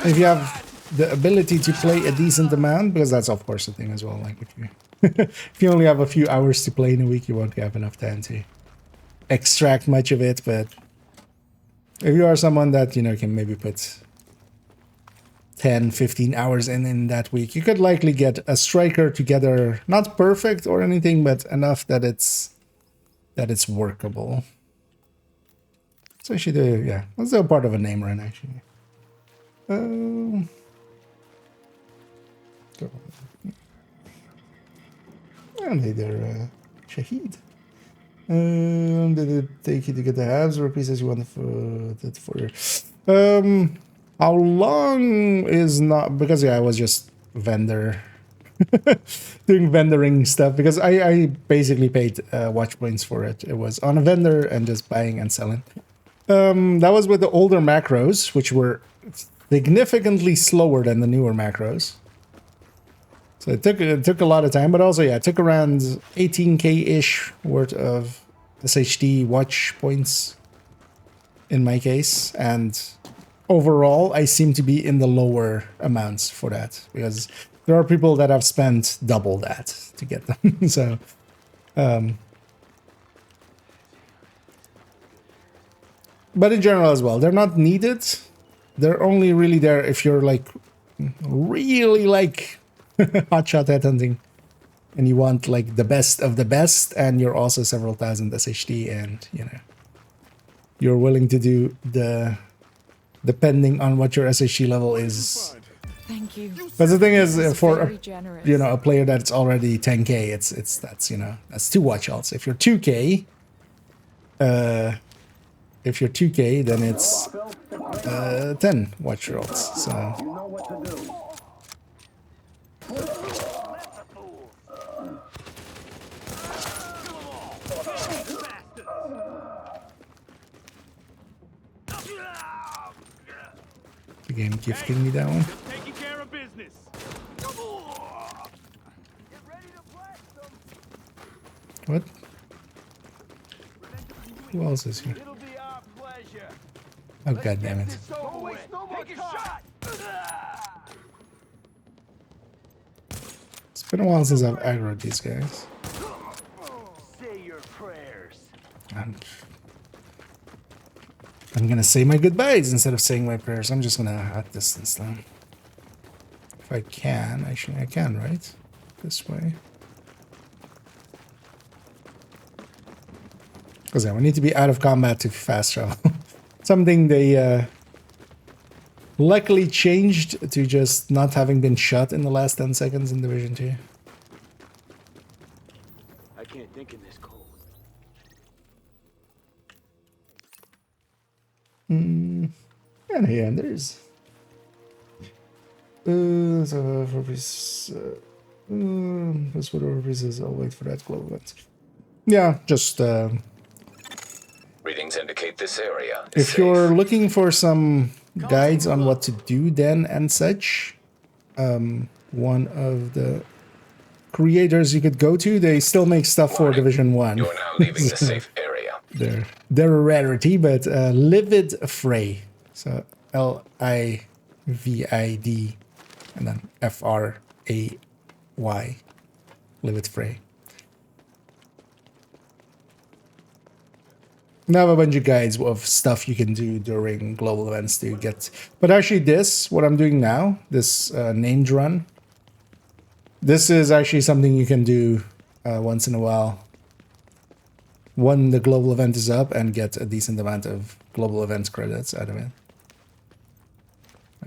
If you have the ability to play a decent amount, because that's of course the thing as well, like if you if you only have a few hours to play in a week, you won't have enough time to extract much of it. But if you are someone that, you know, can maybe put 10-15 hours in that week, you could likely get a Striker together, not perfect or anything, but enough that it's workable. So actually the, yeah, that's a part of a name run actually. And hey there, Shahid. Did it take you to get the halves or pieces you want for your... how long is not... Because yeah, I was just vendor... doing vendoring stuff, because I basically paid watch points for it. It was on a vendor and just buying and selling. That was with the older macros, which were significantly slower than the newer macros. So it took a lot of time, but also, yeah, it took around 18k-ish worth of SHD watch points in my case, and overall, I seem to be in the lower amounts for that, because there are people that have spent double that to get them. So, but in general as well, they're not needed. They're only really there if you're like really like hotshot headhunting and you want like the best of the best, and you're also several thousand SHD, and you know you're willing to do the depending on what your SHD level is. Thank you. But the thing is, for Very generous. you know, a player that's already 10k, that's you know, that's 2 watch alts. If you're 2k, then it's 10 watch alts. So the game gifting me that one. Taking care of business. What? Who else is here? It'll be our pleasure. Oh god damn it. Don't waste no more time. It's been a while since I've aggroed these guys. Say your prayers. I'm gonna say my goodbyes instead of saying my prayers. I'm just gonna at distance them. If I can, actually I can, right? This way. Because yeah, we need to be out of combat to fast travel. Something they luckily changed to just not having been shot in the last 10 seconds in Division 2. I can't think in this cold. And here, and there's... so for this... that's whatever pieces, I'll wait for that global event. Yeah, just... Readings indicate this area is if safe. you're looking for some guides on what to do then and such, one of the creators you could go to, they still make stuff for Division 1. You're now leaving the safe area. They're a rarity, but Livid Fray. So Livid and then Fray. Livid Fray. And I have a bunch of guides of stuff you can do during global events to get... But actually this, what I'm doing now, this named run, this is actually something you can do once in a while when the global event is up and get a decent amount of global events credits out of it.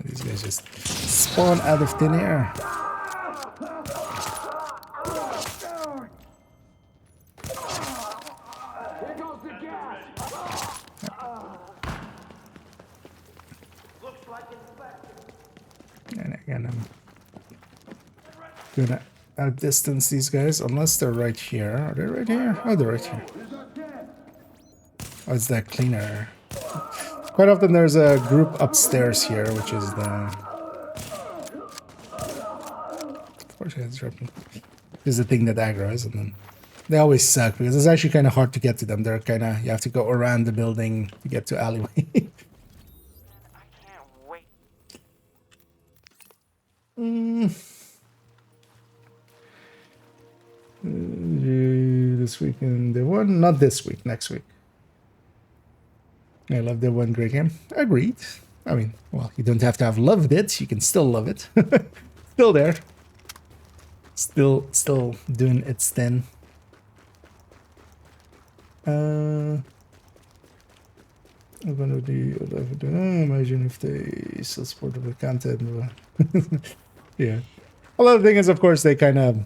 These guys just spawn out of thin air. And again, I'm gonna outdistance these guys unless they're right here. Are they right here? Oh, they're right here. Oh, it's that cleaner. Quite often there's a group upstairs here, which is the... Of course, it's dropping. Is the thing that aggroes, and then they always suck because it's actually kind of hard to get to them. They're kind of, you have to go around the building to get to alleyway. I can't wait. This weekend, the one, not this week, next week. I love the one great game. Agreed. I mean, well, you don't have to have loved it. You can still love it. Still there. Still doing its thing. I'm gonna do. Imagine if they still supported the content. Yeah. Well, the thing is, of course, they kind of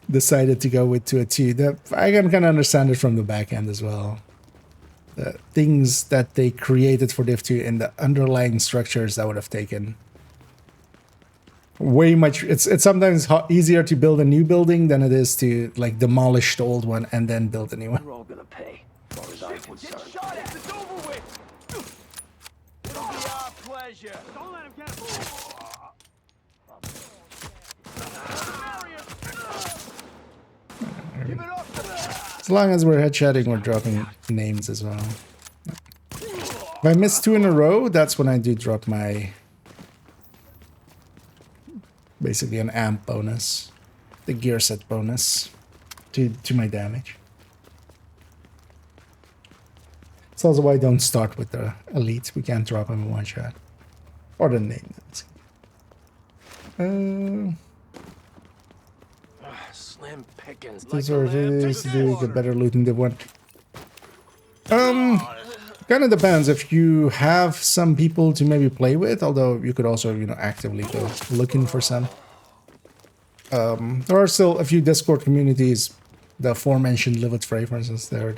decided to go with 2 that I can kind of understand it from the back end as well. The things that they created for Div 2 and the underlying structures that would have taken way much. It's sometimes easier to build a new building than it is to like demolish the old one and then build a new one. We're all gonna pay, as far as I'm concerned. Get shot at! It's over with! It'll be our pleasure! Don't let him get Give it up! As long as we're headshotting, we're dropping names as well. If I miss 2 in a row, that's when I do drop my... basically an amp bonus. The gear set bonus to my damage. It's also why I don't start with the elite. We can't drop them in one shot. Or the name. Slim pickings. These are ways to do get better loot in the one. Kind of depends if you have some people to maybe play with, although you could also, you know, actively go looking for some. There are still a few Discord communities. The aforementioned Live It Frey, for instance, their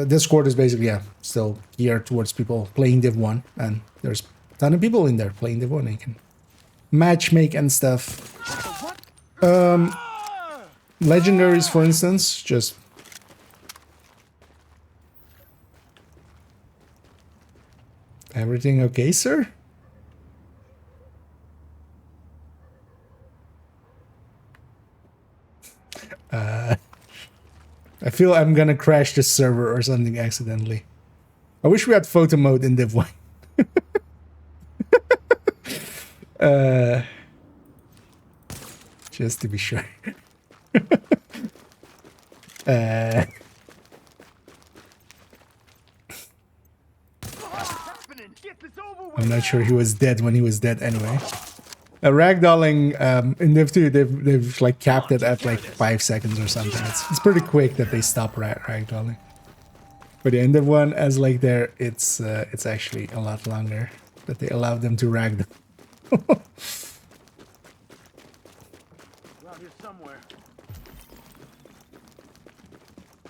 Discord is basically, yeah, still geared towards people playing Div 1, and there's a ton of people in there playing Div 1. And you can matchmake and stuff. Legendaries, for instance, just... Everything okay, sir? I feel I'm gonna crash the server or something accidentally. I wish we had photo mode in Div 1. Just to be sure. I'm not sure he was dead when he was dead anyway. Ragdolling in Div 2, they've like capped it at like 5 seconds or something. It's pretty quick that they stop ragdolling. But the end of one, as like there, it's actually a lot longer that they allow them to ragdoll. Around here somewhere.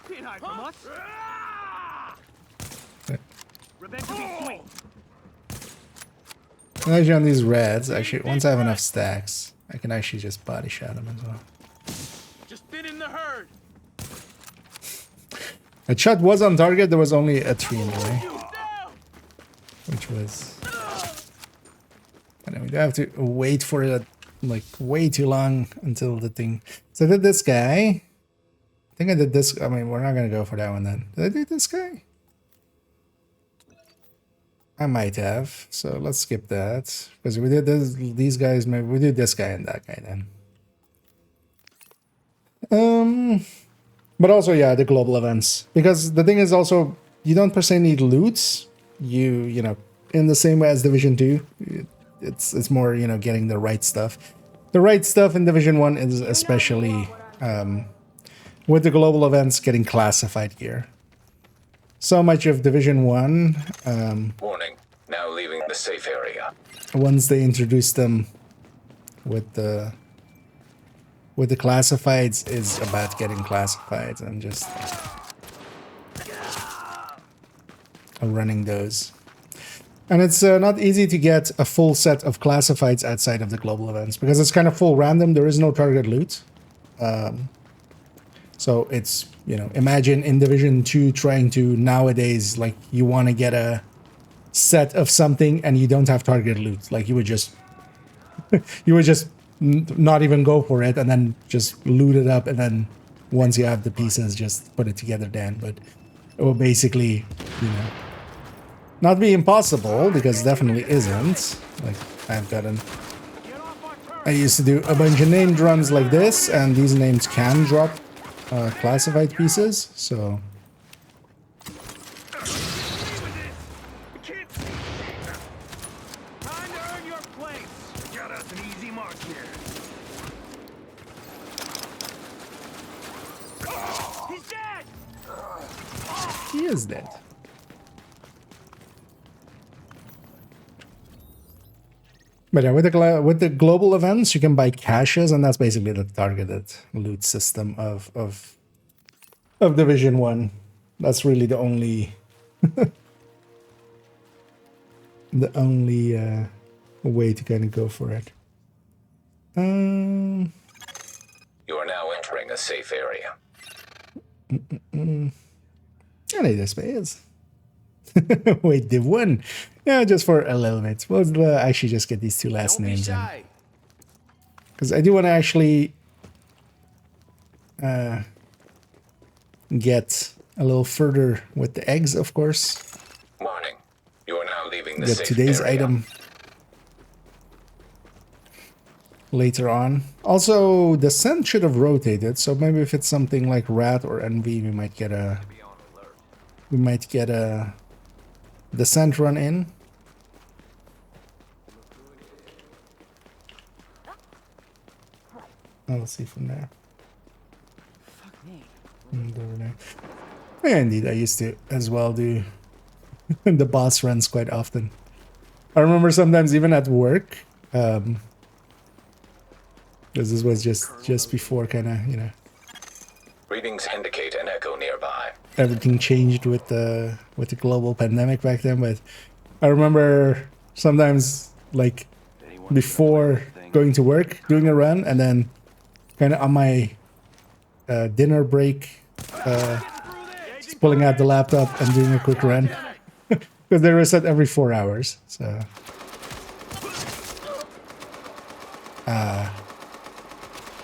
Can't hide from us. Revenge will be sweet. Actually, on these reds, actually, once I have enough stacks, I can actually just body shot them as well. Just fit in the herd. A shot was on target, there was only a 3 in the way. Which was... And then we have to wait for it, like, way too long until the thing... So I did this guy. I think I did this... I mean, we're not gonna go for that one then. Did I do this guy? I might have, so let's skip that. Because we did these guys, maybe we did this guy and that guy then. But also, yeah, the global events. Because the thing is also, you don't per se need loots. You know, in the same way as Division 2, it's more, you know, getting the right stuff. The right stuff in Division 1 is especially, with the global events, getting classified gear. so much of Division 1, Warning. Now leaving the safe area. once they introduced them with the classifieds, is about getting classifieds and just running those. And it's not easy to get a full set of classifieds outside of the global events because it's kind of full random. There is no target loot. So it's, you know, imagine in Division 2 trying to nowadays, like, you want to get a set of something and you don't have target loot. Like, you would just not even go for it and then just loot it up, and then once you have the pieces, just put it together then. But it will basically, you know, not be impossible, because it definitely isn't. Like, I used to do a bunch of named runs like this, and these names can drop classified pieces, so... Time to earn your place. Got us an easy mark here. He's dead. He is dead. But yeah, with the global events, you can buy caches, and that's basically the targeted loot system of Division 1. That's really the only the only way to kind of go for it. You are now entering a safe area. I need the space. Wait, Div 1. Yeah, just for a little bit. We'll actually just get these two last Don't be names in. shy. Because I do want to actually get a little further with the eggs, of course. Warning. You are now leaving the Get safe today's area. item later on. Also, the scent should have rotated, so maybe if it's something like Rat or Envy, we might get a descent run in. Oh, let's see from there. Fuck me. Over there. Yeah, indeed, I used to as well do the boss runs quite often. I remember sometimes even at work, because this was just before kind of, you know, Readings indicate an echo nearby. everything changed with the global pandemic back then. But I remember sometimes, like, before going to work, doing a run, and then kind of on my dinner break, just pulling out the laptop and doing a quick run, because they reset every 4 hours. So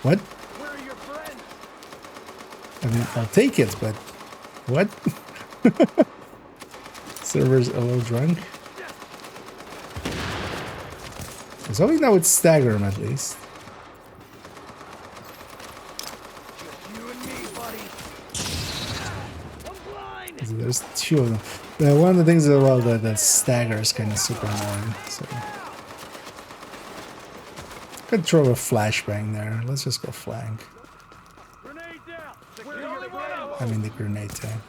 what? Where are your friends? I mean, I'll take it, but what? Server's a little drunk. So we know it's stagger him at least. You and me, buddy. I'm blind. So there's two of them. One of the things as well that stagger is kind of super annoying. So could throw a flashbang there. Let's just go flank. Grenade down. Where are your friends? I mean the grenade tank.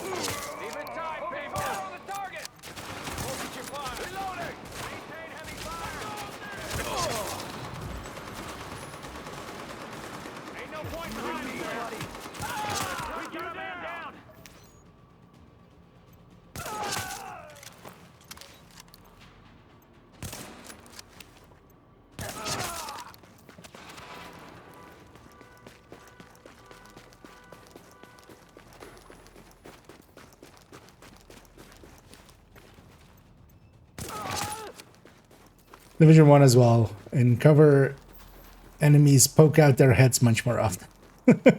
Leave it tight, people. On the target. Focus your fire. Reloading. Maintain heavy fire. Ain't no point behind me, buddy. We got a man down. Division 1 as well. In cover, enemies poke out their heads much more often. They're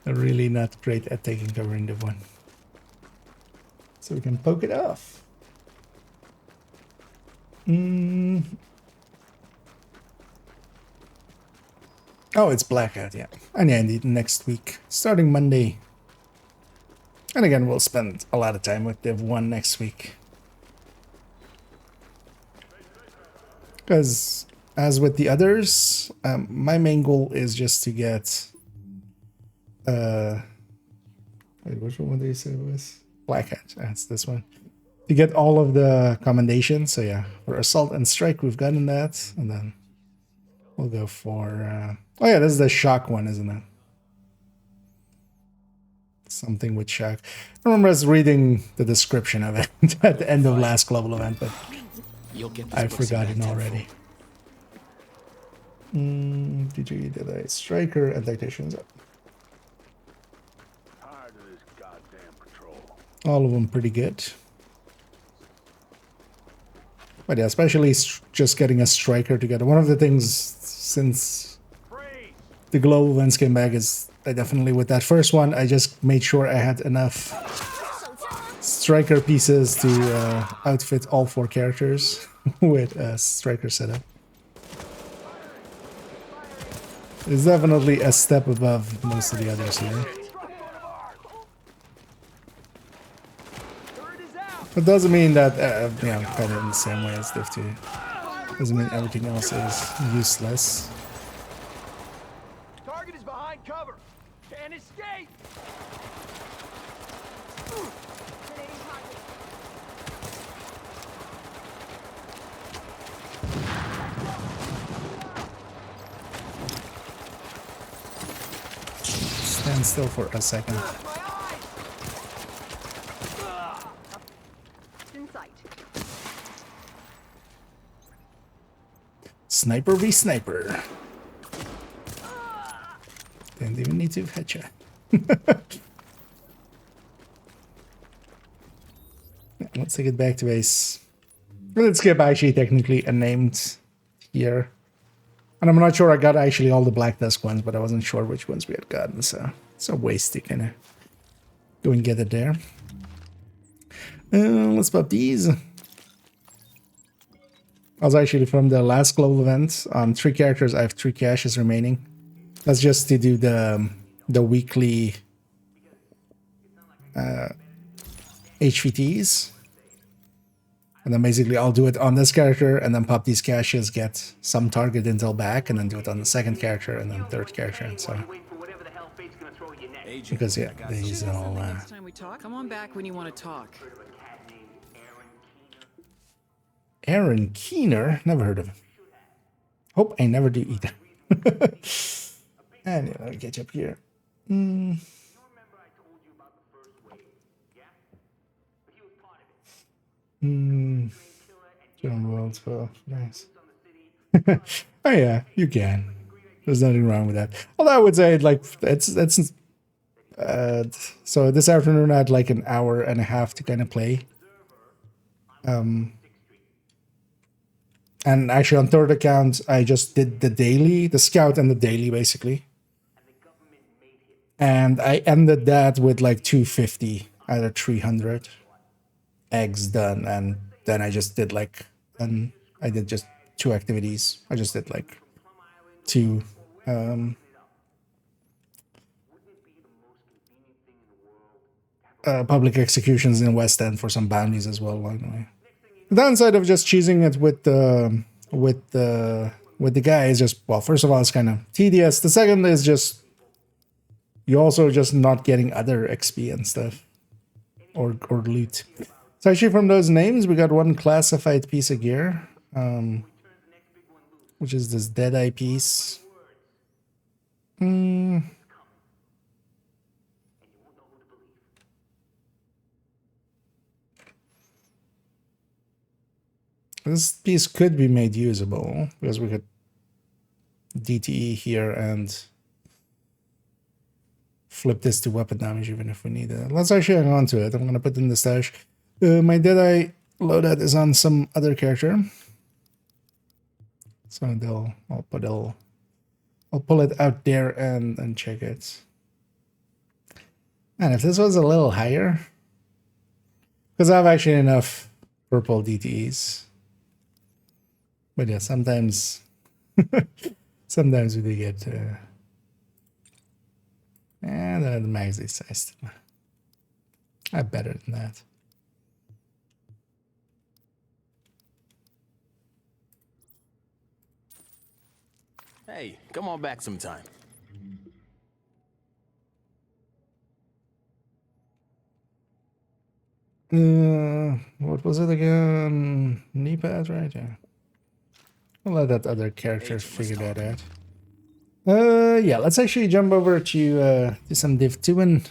really not great at taking cover in Div 1. So we can poke it off. Oh, it's Blackout, yeah. And yeah, indeed, next week, starting Monday. And again, we'll spend a lot of time with Div 1 next week. Because, as with the others, my main goal is just to get Wait, which one did you say it was? Black Hat. That's this one. To get all of the commendations. So yeah, for Assault and Strike, we've gotten that. And then we'll go for... oh yeah, this is the Shock one, isn't it? Something with Shock. I remember us reading the description of it at the end of last global event, but I've forgotten already. DG did a Striker and Tacticians. Tired of this goddamn patrol. All of them pretty good. But yeah, especially just getting a Striker together. One of the things since the global events came back is I definitely, with that first one, I just made sure I had enough Striker pieces to outfit all 4 characters with a Striker setup. It's definitely a step above most of the others here. It doesn't mean that, yeah, I'm kind of in the same way as Div 2. Doesn't mean everything else is useless. Target is behind cover. Can't escape. Stand still for a second. In sight. Sniper v sniper. Didn't even need to headshot. Let's take it back to base. Let's skip actually technically unnamed here. And I'm not sure I got actually all the Black Dusk ones, but I wasn't sure which ones we had gotten, so it's a waste to kind of go and get it there. Let's pop these. I was actually from the last global event. On 3 characters, I have 3 caches remaining. That's just to do the weekly HVTs. And then basically I'll do it on this character and then pop these caches, get some target intel back, and then do it on the second character and then third character and so on. Because yeah, these are all... Next time we talk, come on back when you want to talk. Aaron Keener? Never heard of him. Hope I never do either. And let me get you up here. John World 12. Nice. Oh yeah, you can. There's nothing wrong with that. Although I would say like it's so this afternoon I had like an hour and a half to kind of play. And actually on third account I just did the daily, the scout and the daily basically. And I ended that with like 250 out of 300 eggs done, and then I just did like, and I did just 2 activities. I just did like 2 public executions in West End for some bounties as well along the way. The downside of just choosing it with the guy is just, well, first of all, it's kind of tedious. The second is just you're also just not getting other XP and stuff or loot. So actually from those names, we got 1 classified piece of gear, which is this Deadeye piece. This piece could be made usable because we could DTE here and flip this to weapon damage even if we need it. Let's actually hang on to it. I'm going to put it in the stash. My Deadeye loadout is on some other character. So I'll pull it out there and check it. And if this was a little higher, because I have actually enough purple DTEs. But yeah, sometimes sometimes we do get and the max is sized. I'm better than that. Hey, come on back sometime. What was it again? Knee pad, right? Yeah. I'll let that other character figure that out. Yeah, let's actually jump over to some Div 2 in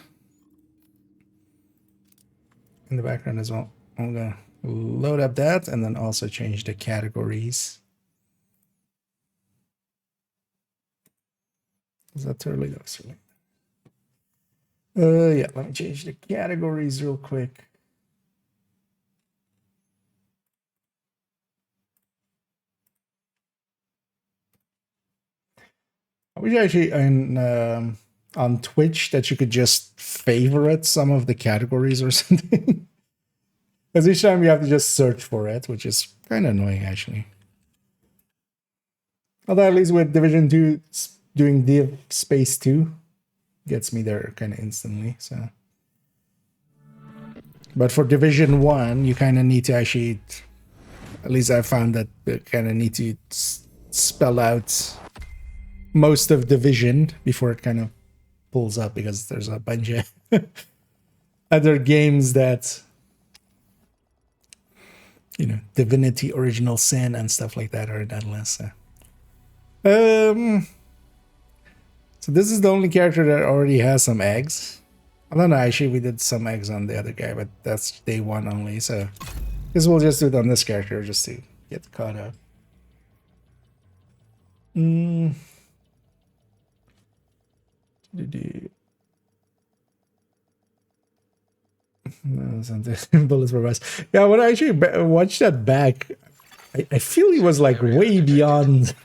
the background as well. I'm gonna load up that and then also change the categories. Is that too early? That's early. Yeah, let me change the categories real quick. I wish actually on Twitch that you could just favorite some of the categories or something. Because each time you have to just search for it, which is kind of annoying actually. Although at least with Division 2 doing Div Space 2 gets me there kind of instantly. So, but for Division 1, you kind of need to actually, at least I found that you kind of need to spell out most of Division before it kind of pulls up, because there's a bunch of other games that, you know, Divinity, Original Sin, and stuff like that are in that list. So this is the only character that already has some eggs. I don't know, actually we did some eggs on the other guy, but that's day 1 only, so I guess we'll just do it on this character just to get caught up. No, bullets for us. Yeah, when I actually watched that back, I feel he was like way beyond.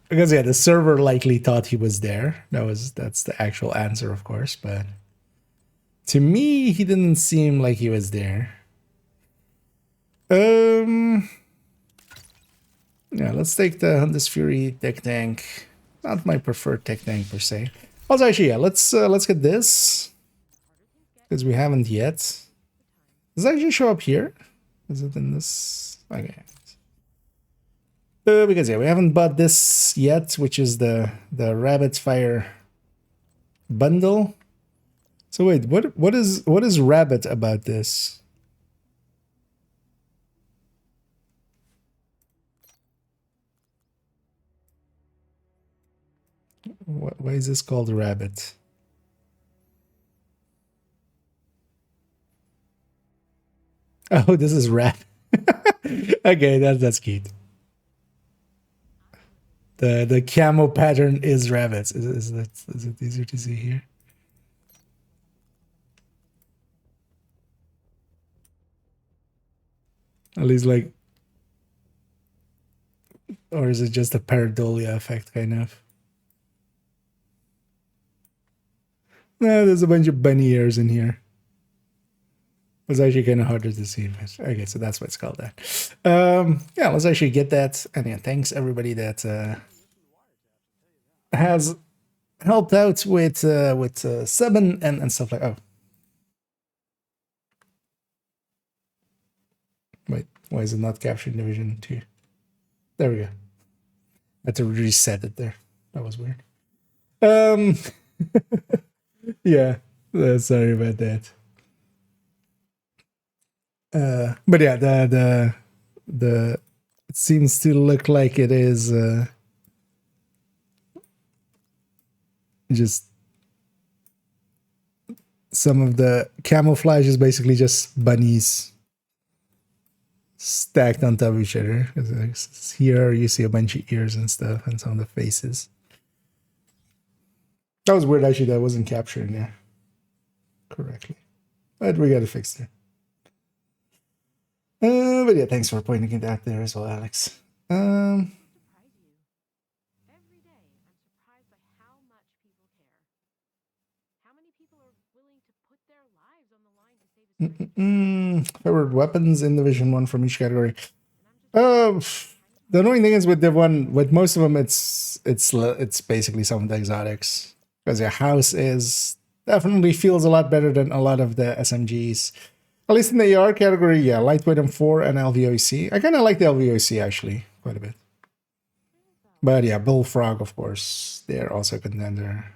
Because yeah, the server likely thought he was there. That's the actual answer, of course, but to me, he didn't seem like he was there. Yeah, let's take the Hunter's Fury tech tank. Not my preferred tech tank per se. Also, actually, yeah, let's get this, because we haven't yet. Does it actually show up here? Is it in this? Okay. Because yeah, we haven't bought this yet, which is the Rabbit Fire bundle. So wait, what is Rabbit about this? Why is this called Rabbit? Oh, this is Rabbit. Okay, that's cute. The camo pattern is rabbits. Is it easier to see here? At least like, or is it just a pareidolia effect kind of? No, there's a bunch of bunny ears in here. It's actually kind of harder to see, but okay, so that's why it's called that. Yeah, let's actually get that. And yeah, thanks everybody that has helped out with subbing and stuff like. Oh, wait, why is it not capturing Division 2? There we go. I had to reset it there. That was weird. Yeah, sorry about that. But yeah, the it seems to look like it is just some of the camouflage is basically just bunnies stacked on top of each other. Here you see a bunch of ears and stuff and some of the faces. That was weird actually, that wasn't capturing there correctly. But we gotta fix it. But yeah, thanks for pointing it out there as well, Alex. Favorite weapons in Division 1 from each category. The annoying thing is with Div 1, with most of them, it's basically some of the exotics. Because your house definitely feels a lot better than a lot of the SMGs. At least in the AR category, yeah, Lightweight M4 and LVOC. I kind of like the LVOC actually, quite a bit. But yeah, Bullfrog, of course, they're also a contender.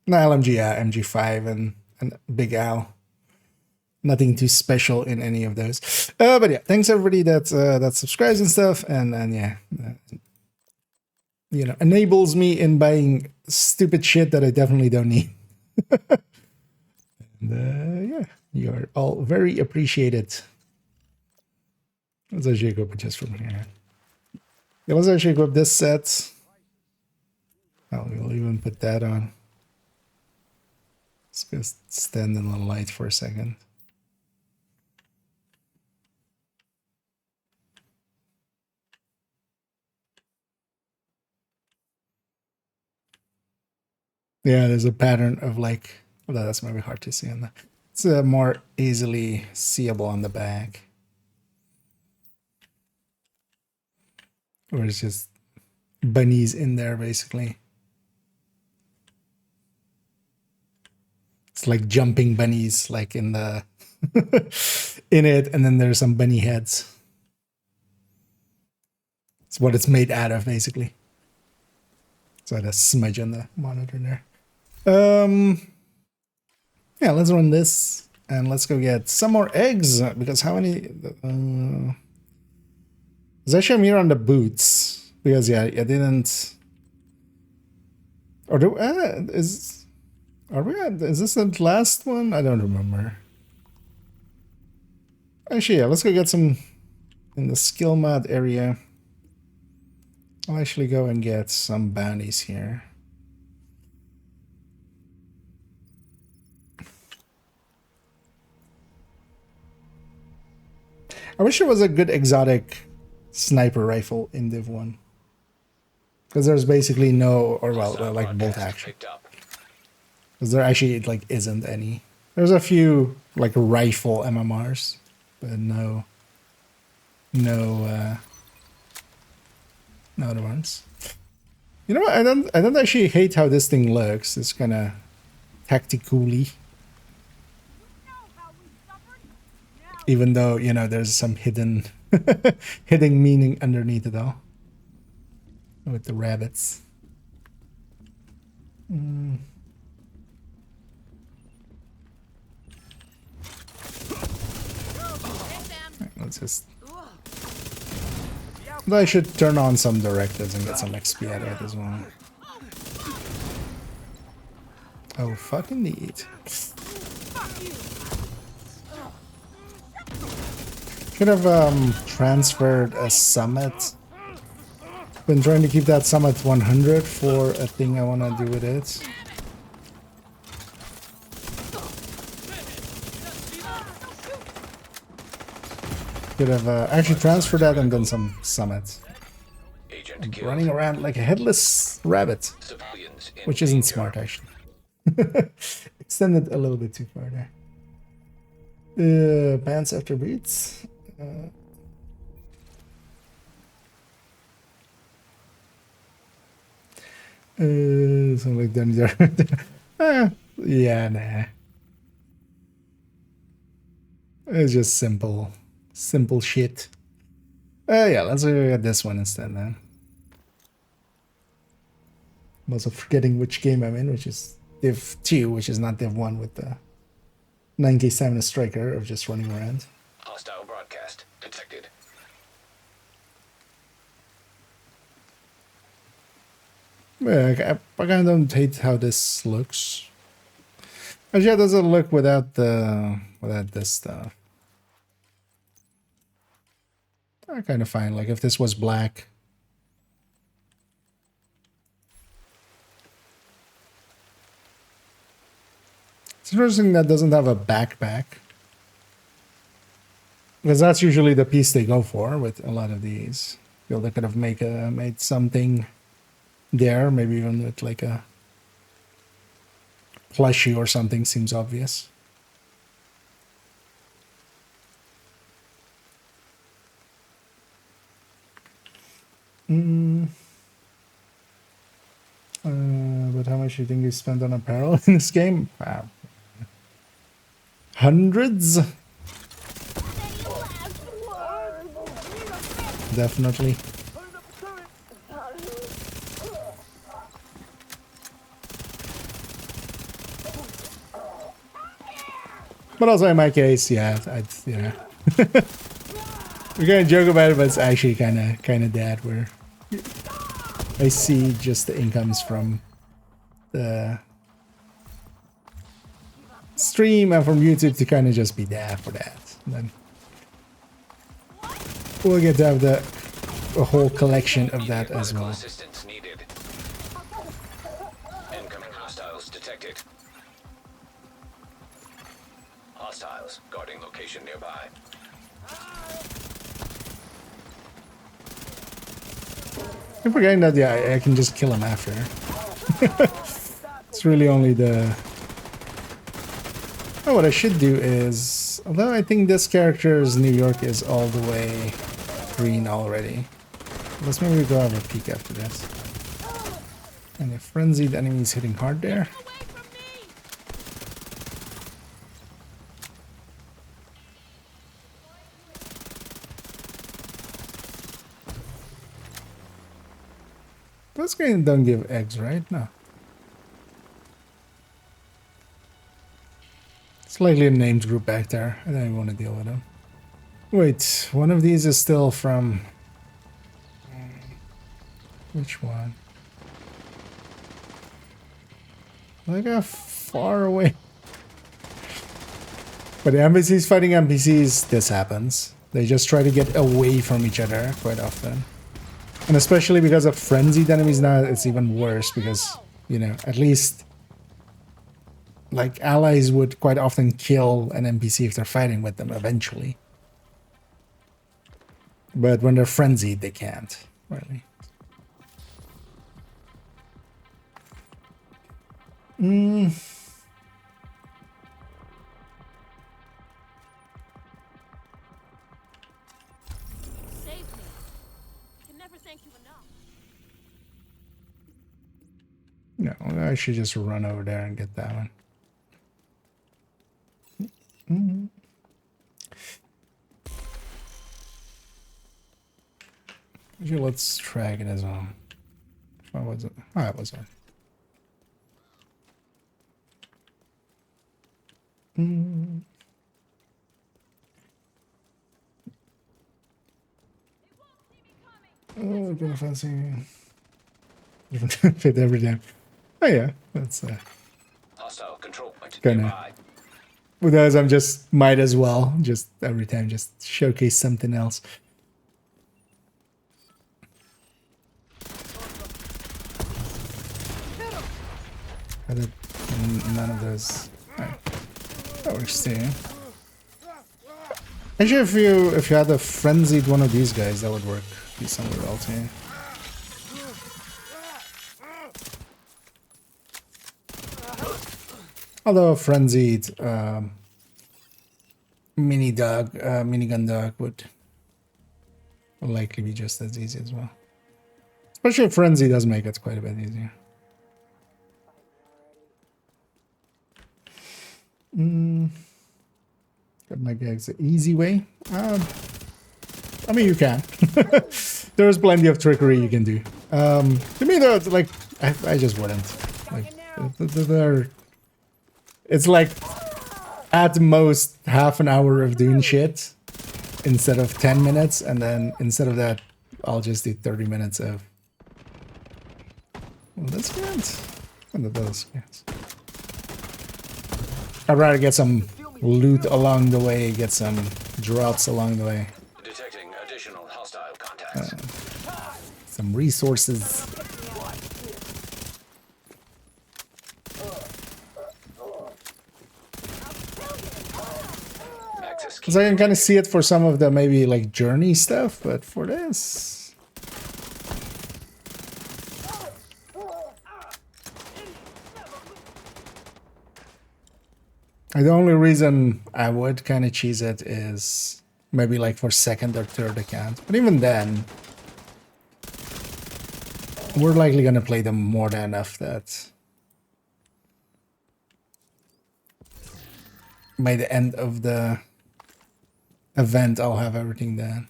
No, LMG, yeah, MG5 and Big Al. Nothing too special in any of those. But yeah, thanks everybody that subscribes and stuff, and yeah, you know, enables me in buying stupid shit that I definitely don't need. And yeah, you're all very appreciated. Let's actually go just from here. Yeah, let's actually go up this set. Oh, we'll even put that on. Let's just stand in the light for a second. Yeah, there's a pattern of like, well, that's maybe hard to see on the. It's more easily seeable on the back. Or it's just bunnies in there, basically. It's like jumping bunnies, like in the in it, and then there's some bunny heads. It's what it's made out of, basically. So I had a smudge on the monitor there. Yeah, let's run this and let's go get some more eggs, because how many? There's actually a mirror on the boots, because yeah, I didn't. Or do is this the last one? I don't remember. Actually, yeah, let's go get some in the skill mod area. I'll actually go and get some bounties here. I wish there was a good exotic sniper rifle in Div 1. Because there's basically no, or well, like bolt action. Because there actually like isn't any. There's a few like rifle MMRs, but no other ones. You know what? I don't actually hate how this thing looks. It's kind of tactically. Even though, you know, there's some hidden hidden meaning underneath it all. With the rabbits. Right, let's just... I should turn on some directives and get some XP out of it as well. Oh, fucking neat. Could have transferred a summit. Been trying to keep that summit 100 for a thing I want to do with it. Could have actually transferred that and done some summits. Running around like a headless rabbit, which isn't smart actually. Extended a little bit too far there. Pants after boots. Something like that. Yeah, nah. It's just simple shit. Yeah, let's go get this one instead then. I'm also forgetting which game I'm in, which is Div 2, which is not Div 1 with the 9K7 striker of just running around. Hostile broadcast detected. Yeah, I kind of don't hate how this looks. Actually, how does it look without this stuff? I kind of find like if this was black. It's interesting that doesn't have a backpack. Because that's usually the piece they go for with a lot of these. Feel they could have made something there, maybe even with like a plushie or something seems obvious. But how much do you think you spent on apparel in this game? Wow. Hundreds? Definitely. But also in my case, yeah, we're gonna joke about it, but it's actually kind of that where I see just the incomes from the stream and from YouTube to kind of just be there for that. And then we'll get to have a whole collection of that as Medical well. assistance needed. Incoming hostiles detected. Hostiles guarding location nearby. I'm forgetting that, yeah, I can just kill him after. It's really only the... Oh, what I should do is... Although I think this character's New York is all the way green already. Let's maybe go have a peek after this. And a frenzied enemies hitting hard there. This game don't give eggs, right? No. It's likely a named group back there. I don't even want to deal with them. Wait, one of these is still from... Which one? Like a far away. But the NPCs fighting NPCs, this happens. They just try to get away from each other quite often. And especially because of frenzied enemies now, it's even worse because, you know, at least like allies would quite often kill an NPC if they're fighting with them eventually. But when they're frenzied, they can't, really. No, I should just run over there and get that one. Actually, let's track it as well. What was it? Oh, it was on. Oh, gonna fancy. Fit every time. Oh yeah, that's Hostile control point Gonna- nearby. with those I'm just might as well just every time just showcase something else. None of those. Right. That works too. Actually, if you had a frenzied one of these guys, that would work decently well too. Although a frenzied minigun dog would likely be just as easy as well. Especially if frenzy does make it quite a bit easier. Got my gags the easy way. I mean, you can. There's plenty of trickery you can do. To me, though, it's like I just wouldn't. Like, it's like at most half an hour of doing shit instead of 10 minutes, and then instead of that, I'll just do 30 minutes of. Well, that's good. One of those. Yes. I'd rather get some loot along the way, get some drops along the way. Detecting additional hostile contacts. Some resources. Access key. Because I can kind of see it for some of the maybe like journey stuff, but for this... The only reason I would kind of cheese it is maybe like for second or third account. But even then, we're likely going to play them more than enough that by the end of the event, I'll have everything done.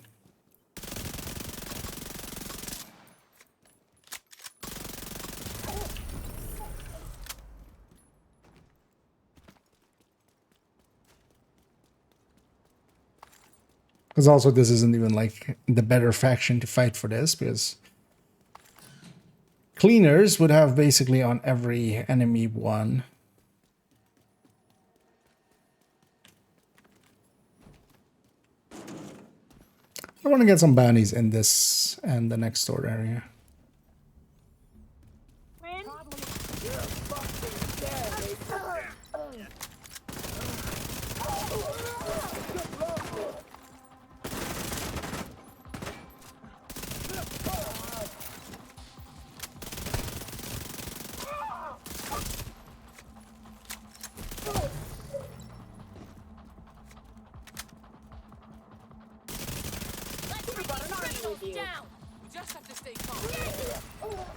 Because also this isn't even like the better faction to fight for this, because cleaners would have basically on every enemy one. I want to get some bounties in this and the next door area.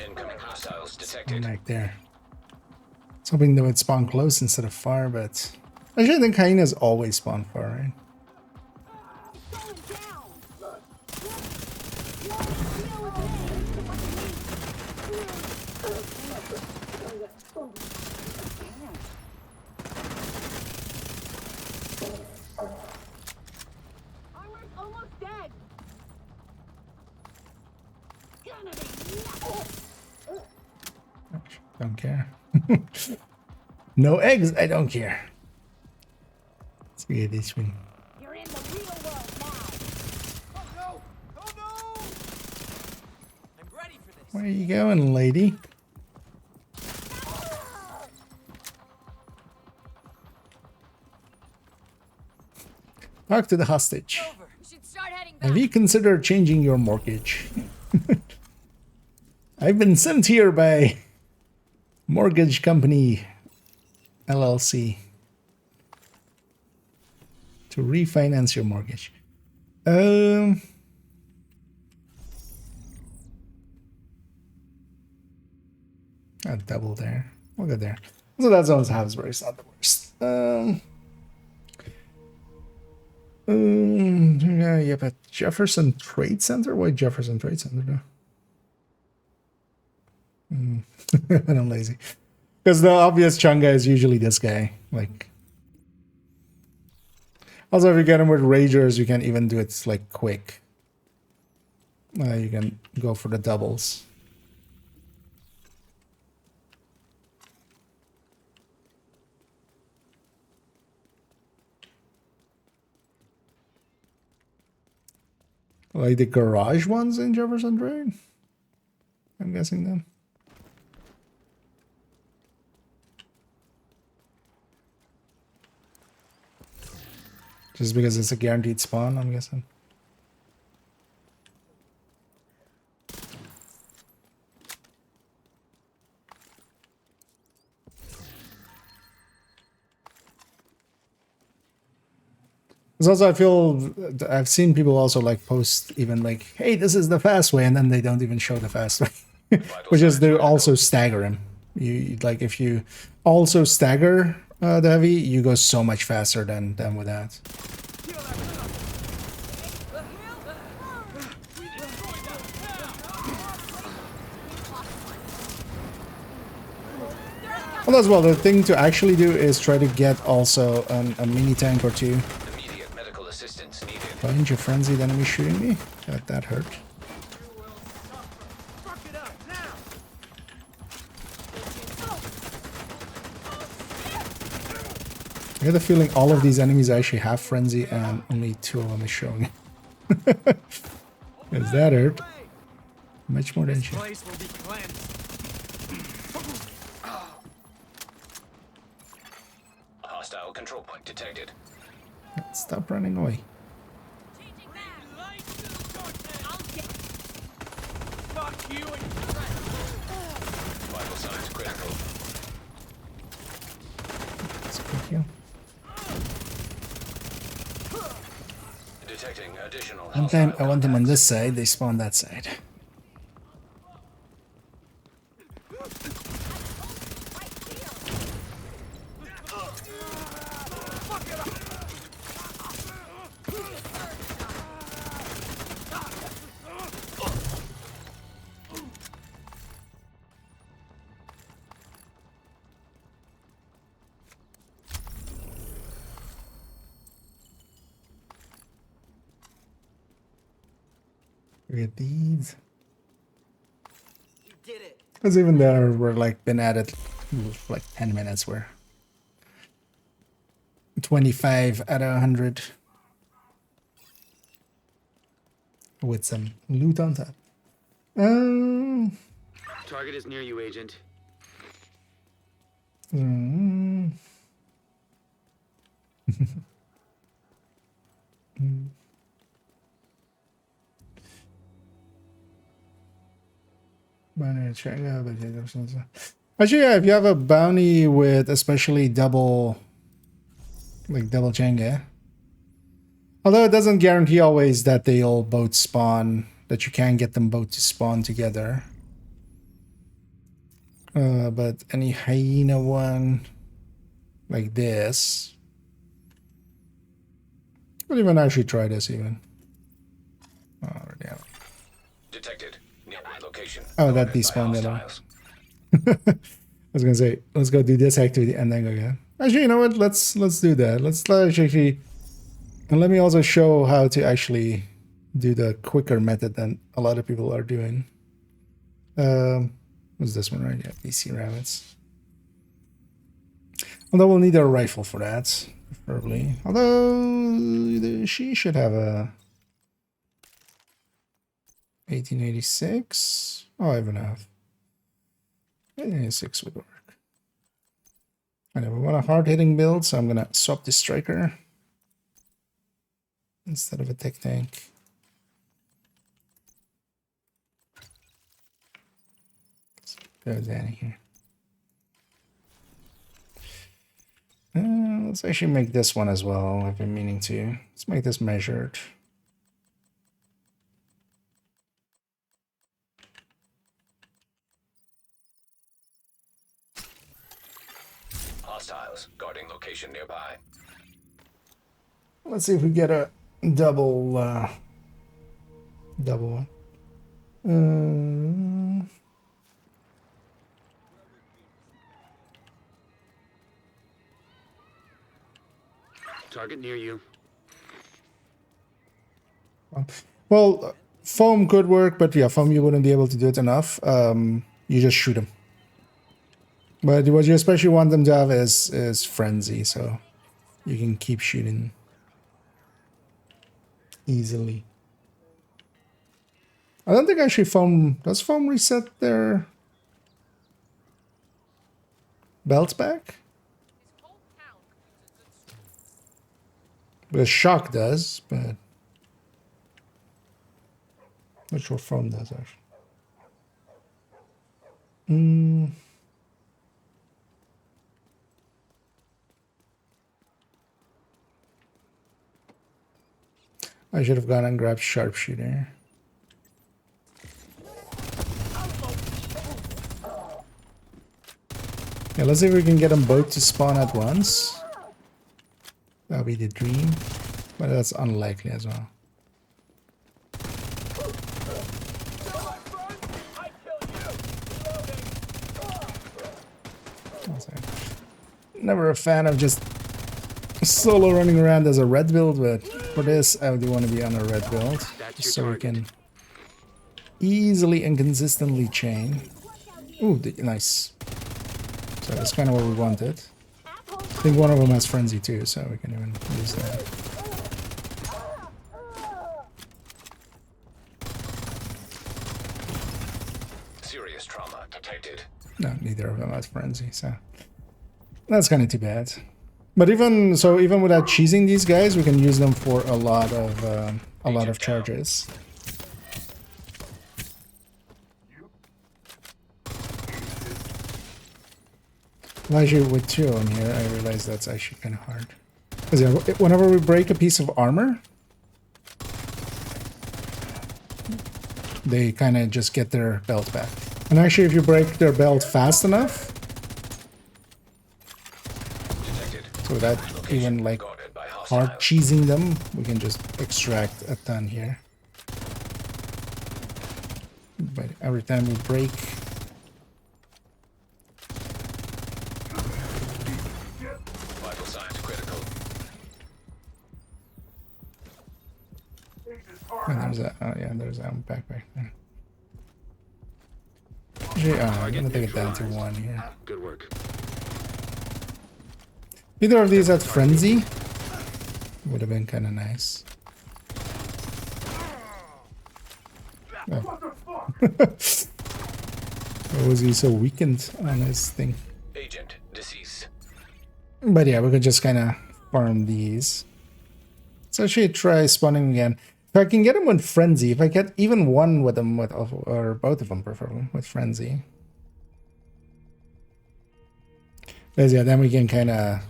Incoming hostiles detected. Back there. I was hoping they would spawn close instead of far, but actually I think hyenas always spawn far, right? Almost dead. Don't care. No eggs, I don't care. Let's get this one. You're in the real world now. Oh no! Oh no! I'm ready for this. Where are you going, lady? Talk to the hostage. We should start heading back. Have you considered changing your mortgage? I've been sent here by Mortgage Company LLC to refinance your mortgage. A double there. We'll go there. So that's almost Habsburg. It's not the worst. Yeah, but Jefferson Trade Center? Why Jefferson Trade Center though? I'm lazy. Because the obvious Chunga is usually this guy. Like, also if you get him with Ragers, you can even do it like quick. You can go for the doubles. Like the garage ones in Jefferson Trade? I'm guessing then. Just because it's a guaranteed spawn, I'm guessing. It's also, I feel, I've seen people also like post even like, hey, this is the fast way, and then they don't even show the fast way. Which is they also stagger him. You like if you also stagger the heavy, you go so much faster than without. Well, as well, the thing to actually do is try to get also a mini tank or two. Immediate medical assistance needed. Find your frenzied enemy shooting me? That hurt. I get the feeling all of these enemies actually have frenzy and only 2 of them is showing. Because that hurt. Much more than shit. Place will be cleansed. Hostile control point detected. Stop running away. Fuck you and Vital signs critical. That's a quick kill. Detecting additional. One time hostile I want them on contacts. this side, they spawn that side. Look at these. You did it. Because even there, we're like been at it for like 10 minutes. We're 25 out of 100 with some loot on top. Target is near you, Agent. Actually, yeah, if you have a bounty with especially double, like double Jenga, although it doesn't guarantee always that they'll both spawn, that you can get them both to spawn together. But any hyena one like this, I'll even actually try this even. Oh, damn. Detected. Nearby location. Oh, that Guarded by despawned it all. hostiles. I was gonna say, let's go do this activity and then go again. Actually, you know what? Let's do that. Let's actually, and let me also show how to actually do the quicker method than a lot of people are doing. What's this one right? Yeah, BC rabbits. Although we'll need a rifle for that, preferably. Although she should have a 1886. Oh, I have enough. 1886 would work. I know we want a hard-hitting build, so I'm gonna swap the striker instead of a tech tank. Let's go down here. Let's actually make this one as well. I've been meaning to. Let's make this measured. Hostiles. Guarding location nearby. Let's see if we get a double one. Target near you. Well, foam could work, but yeah, foam you wouldn't be able to do it enough. You just shoot them. But what you especially want them to have is frenzy, so you can keep shooting easily. I don't think actually foam does foam reset their belts back? The shock does, but not sure foam does actually. I should have gone and grabbed sharpshooter. Yeah, let's see if we can get them both to spawn at once. That'll be the dream, but that's unlikely as well. Never a fan of just solo running around as a red build, but for this I do want to be on a red build, just so we can easily and consistently chain. Ooh, nice. So that's kind of what we wanted. I think one of them has frenzy too, so we can even use that. Serious trauma detected. No, neither of them has frenzy, so that's kind of too bad. But even so, even without cheesing these guys, we can use them for a lot of charges. Actually, with two on here, I realize that's actually kind of hard. Because yeah, whenever we break a piece of armor, they kind of just get their belt back. And actually, if you break their belt fast enough, so without even like hard cheesing them, we can just extract a ton here. But every time we break, Vital signs critical. And there's a there's a backpack there. Actually, I'm gonna take it down to 1 here. Good work. Either of these had frenzy would have been kind of nice. Oh. Why was he so weakened on his thing? Agent deceased. But yeah, we could just kind of farm these. Let's actually try spawning again. If I can get him with frenzy, if I get even one with them, or both of them preferably with frenzy. Because yeah, then we can kind of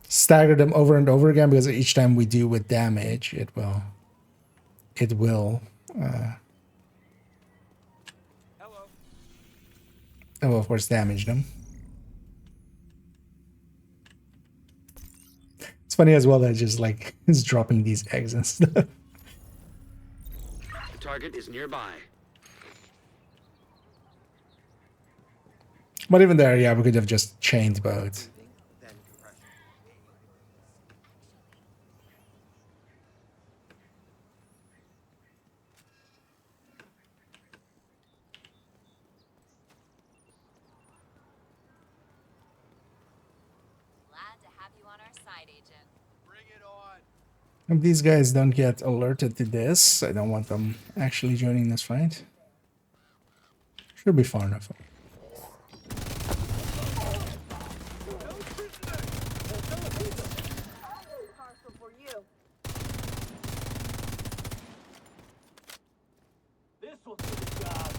stagger them over and over again, because each time we do with damage, it will of course damage them. It's funny as well that just like is dropping these eggs and stuff. The target is nearby. But even there, yeah, we could have just chained both. Glad to have you on our side, Agent. Bring it on. If these guys don't get alerted to this, I don't want them actually joining this fight. Should be far enough. Parcel for you. This will do the job.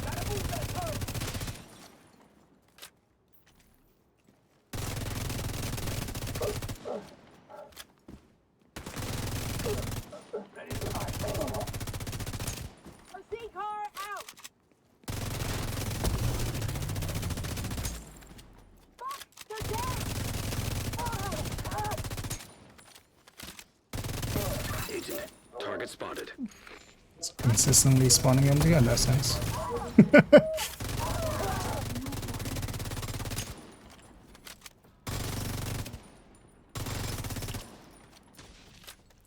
Gotta move that turret. A sea car out. Fuck, they're dead. Agent, target spotted. It's consistently spawning them together, that's nice.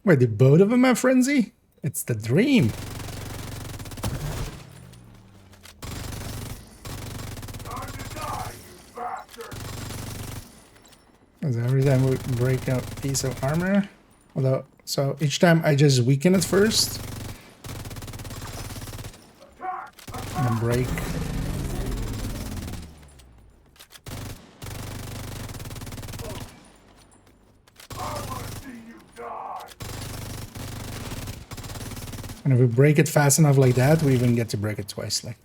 Wait, did both of them have frenzy? It's the dream. Because every time we break a piece of armor, although, so each time I just weaken it first, and break. And if we break it fast enough like that, we even get to break it twice. Like,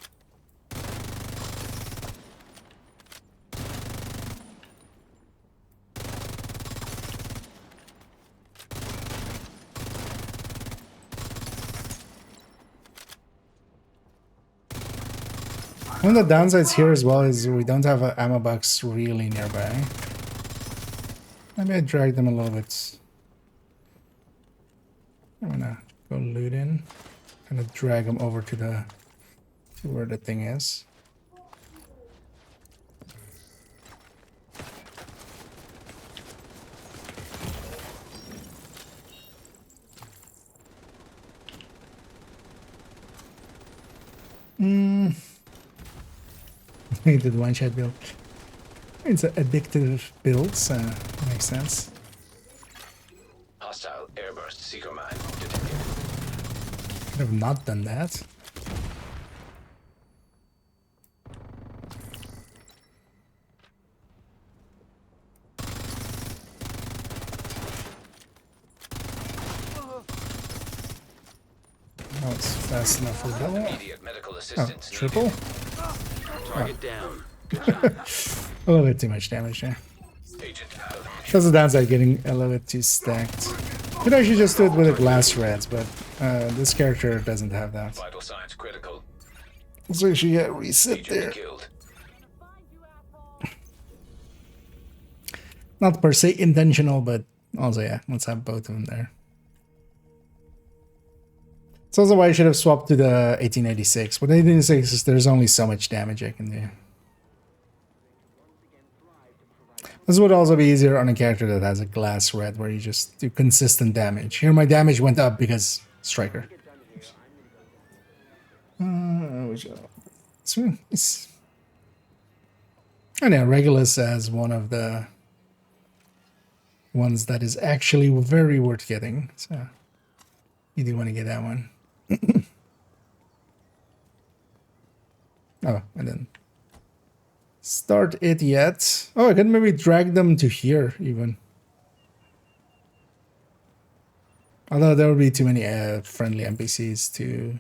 one of the downsides here as well is we don't have an ammo box really nearby. Maybe I drag them a little bit. I'm gonna go loot in. Gonna drag them over to where the thing is. I did one shot build. It's an addictive build, so makes sense. Hostile airburst seeker mine detected. Could have not done that. Oh, it's fast enough for double. Immediate medical Oh, assistance triple? Target down. Good job. A little bit too much damage there. needed. Agent out. That's the downside, getting a little bit too stacked. Could actually just do it with a glass reds, but this character doesn't have that. Vital signs critical. So she get reset Agent there. killed. Not per se intentional, but also, yeah, let's have both of them there. It's also why I should have swapped to the 1886. With 1886, there's only so much damage I can do. This would also be easier on a character that has a glass red, where you just do consistent damage. Here, my damage went up because striker. It's really nice. And yeah, Regulus as one of the ones that is actually very worth getting. So you do want to get that one. Oh, and then start it yet. Oh, I could maybe drag them to here even. Although there would be too many friendly NPCs to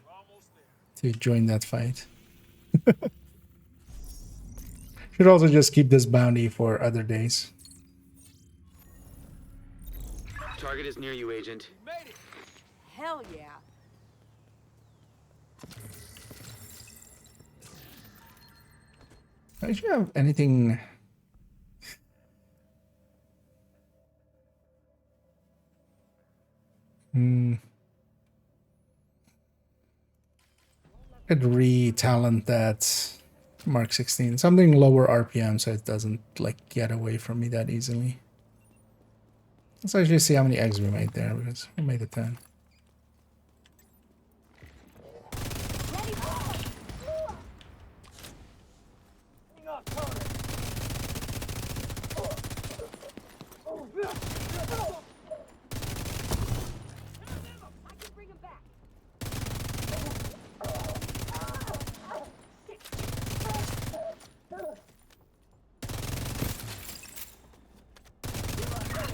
join that fight. Should also just keep this bounty for other days. Target is near you, Agent. Hell yeah. I should have anything. Could re-talent that Mark 16. Something lower RPM so it doesn't like get away from me that easily. Let's actually see how many eggs we made there, because we made a 10.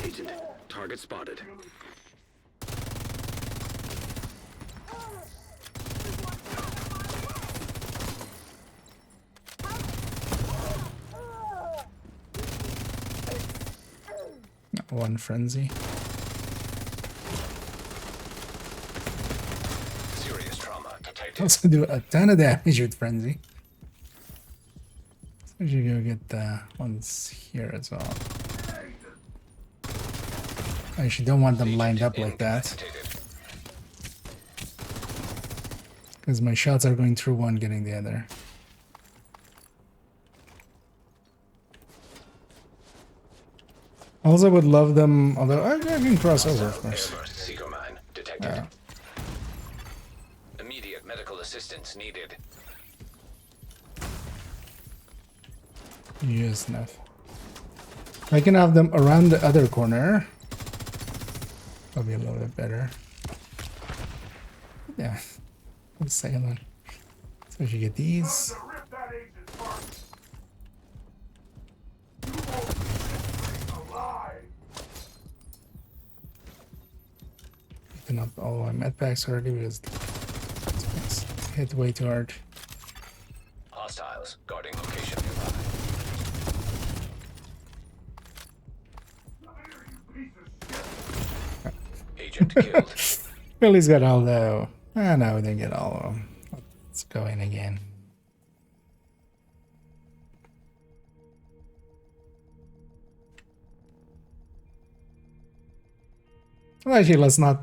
Agent, target spotted. One frenzy. Serious trauma detected. Also do a ton of damage with frenzy. So we should go get the ones here as well. I actually don't want them lined up like that, Incapacitated. because my shots are going through one, getting the other. Also would love them, although I can cross over, of course. Airburst seeker mine detected. Immediate medical assistance needed. Yes, enough. I can have them around the other corner. Probably a little bit better. Yeah. The second one. So you get these. Picking up all my med packs already because it's hit way too hard. Hostiles guarding location nearby. Agent killed. Well, he's got all the. Ah, no, we didn't get all of them. Let's go in again. Well, actually, let's not.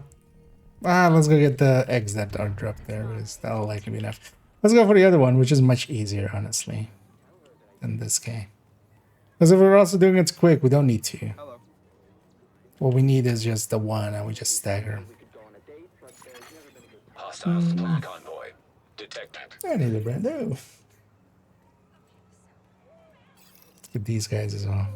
Let's go get the eggs that are dropped there, because that'll likely be enough. Let's go for the other one, which is much easier, honestly, than this guy. Because if we're also doing it quick, we don't need to. What we need is just the one, and we just stagger. Hostile supply convoy detected. I need a brand new. Let's get these guys as well.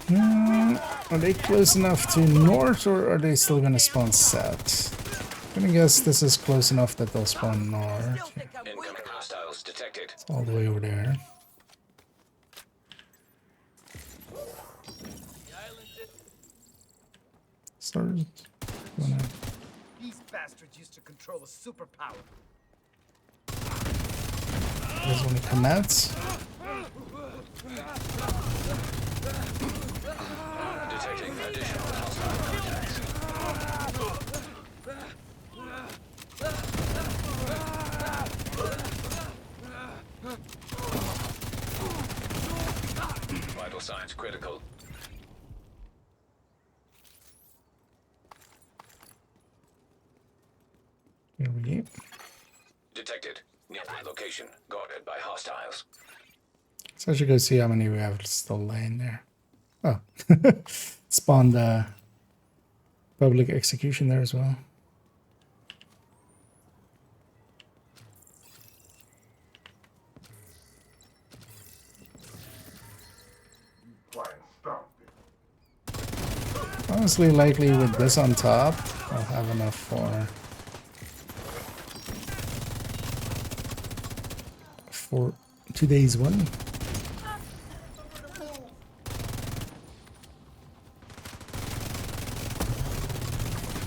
Are they close enough to north, or are they still gonna spawn south? I'm gonna guess this is close enough that they'll spawn north. Incoming hostiles detected. It's all the way over there. Start. These bastards used to control a superpower. Guys wanna come out? Detecting additional hostile contacts. Vital signs critical. Here we go. Detected. Nearby location guarded by hostiles. So I should go see how many we have still laying there. Oh, spawned the public execution there as well. Honestly, likely with this on top, I'll have enough for today's one.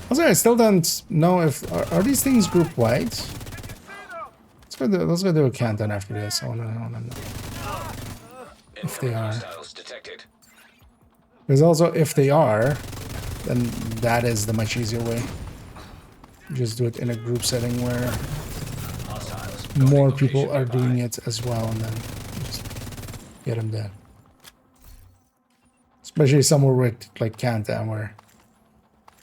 Also, I still don't know if are these things group wide. Let's go do a countdown after this. I wanna know if they are. Hostiles detected. Because also, if they are, then that is the much easier way. Just do it in a group setting where more people are doing it as well, and then just get them dead. Especially somewhere with like countdown, where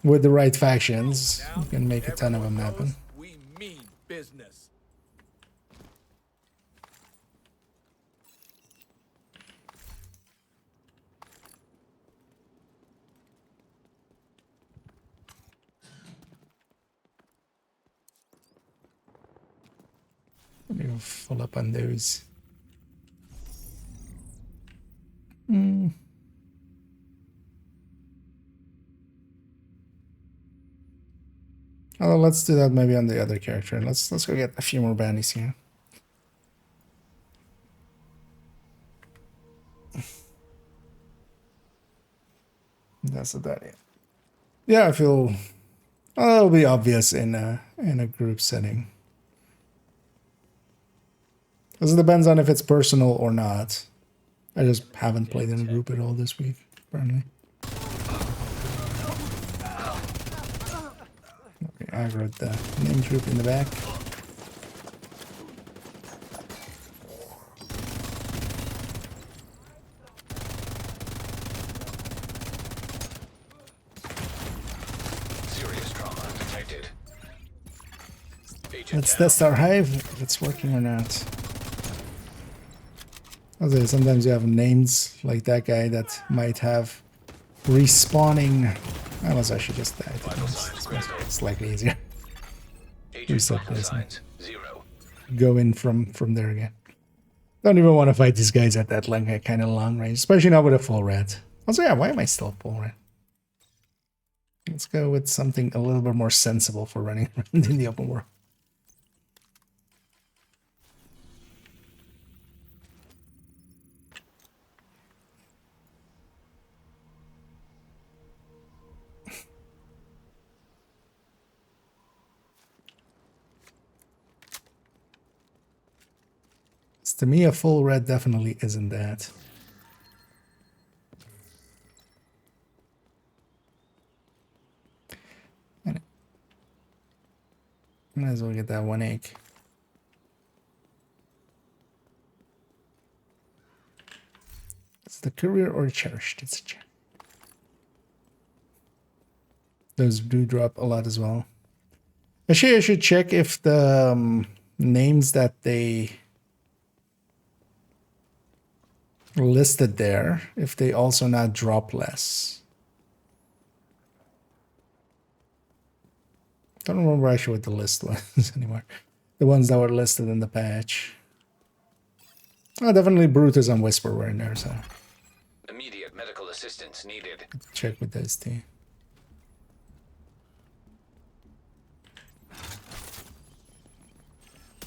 with the right factions, you can make a ton of them happen. We mean business. Let me go full up on those. Oh, let's do that maybe on the other character. Let's go get a few more bandies here. That's about it. Yeah, I feel it'll be obvious in a group setting. Because it depends on if it's personal or not. I just haven't played in a group at all this week, apparently. Okay, I wrote the name group in the back. Serious trauma detected. Let's test our hive, if it's working or not. Also, sometimes you have names like that guy that might have respawning. Unless I should just die. It's slightly easier. Reset this and Zero. go in from there again. Don't even want to fight these guys at that kind of long range, especially not with a full red. Also, yeah, why am I still full red? Let's go with something a little bit more sensible for running around in the open world. To me, a full red definitely isn't that. Might as well get that one egg. It's the courier or cherished. It's a check. Those do drop a lot as well. Actually, I should check if the names that they listed there, if they also not drop less. Don't remember actually what the list was anymore. The ones that were listed in the patch. Oh, definitely Brutus and Whisper were in there, so Immediate medical assistance needed. check with those two.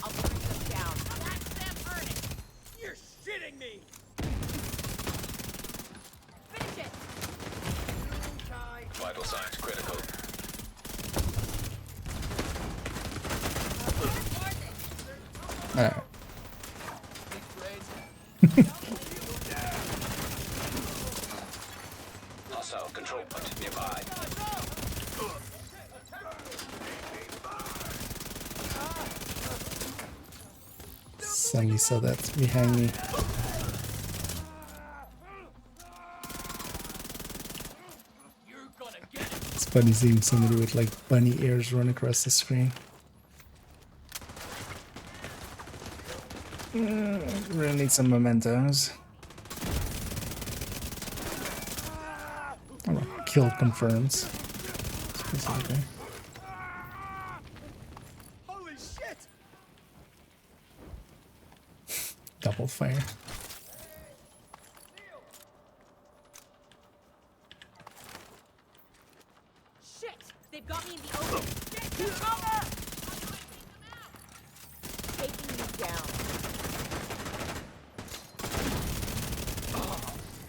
I'll bring them down. That's them burning. You're shitting me. Finish it. Vital signs critical. Alright. Hostile control point nearby. Suddenly saw that behind me. It's funny seeing somebody with like bunny ears run across the screen. Really need some mementos. Oh, kill confirms. Specifically. Holy shit! Double fire. Shit! They've got me in the open. Get cover! Taking you down.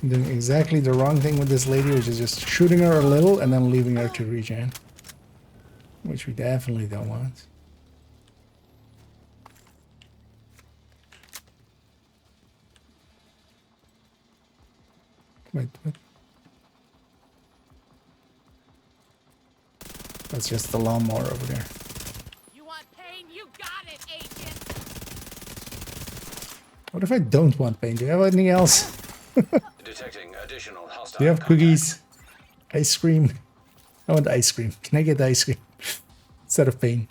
Doing exactly the wrong thing with this lady, which is just shooting her a little and then leaving her to regen. Which we definitely don't want. Wait, what? That's just the lawnmower over there. You want pain? You got it, agent! What if I don't want pain? Do you have anything else? Detecting additional hostile Do you have contact. cookies? Ice cream? I want ice cream. Can I get ice cream? Instead of pain.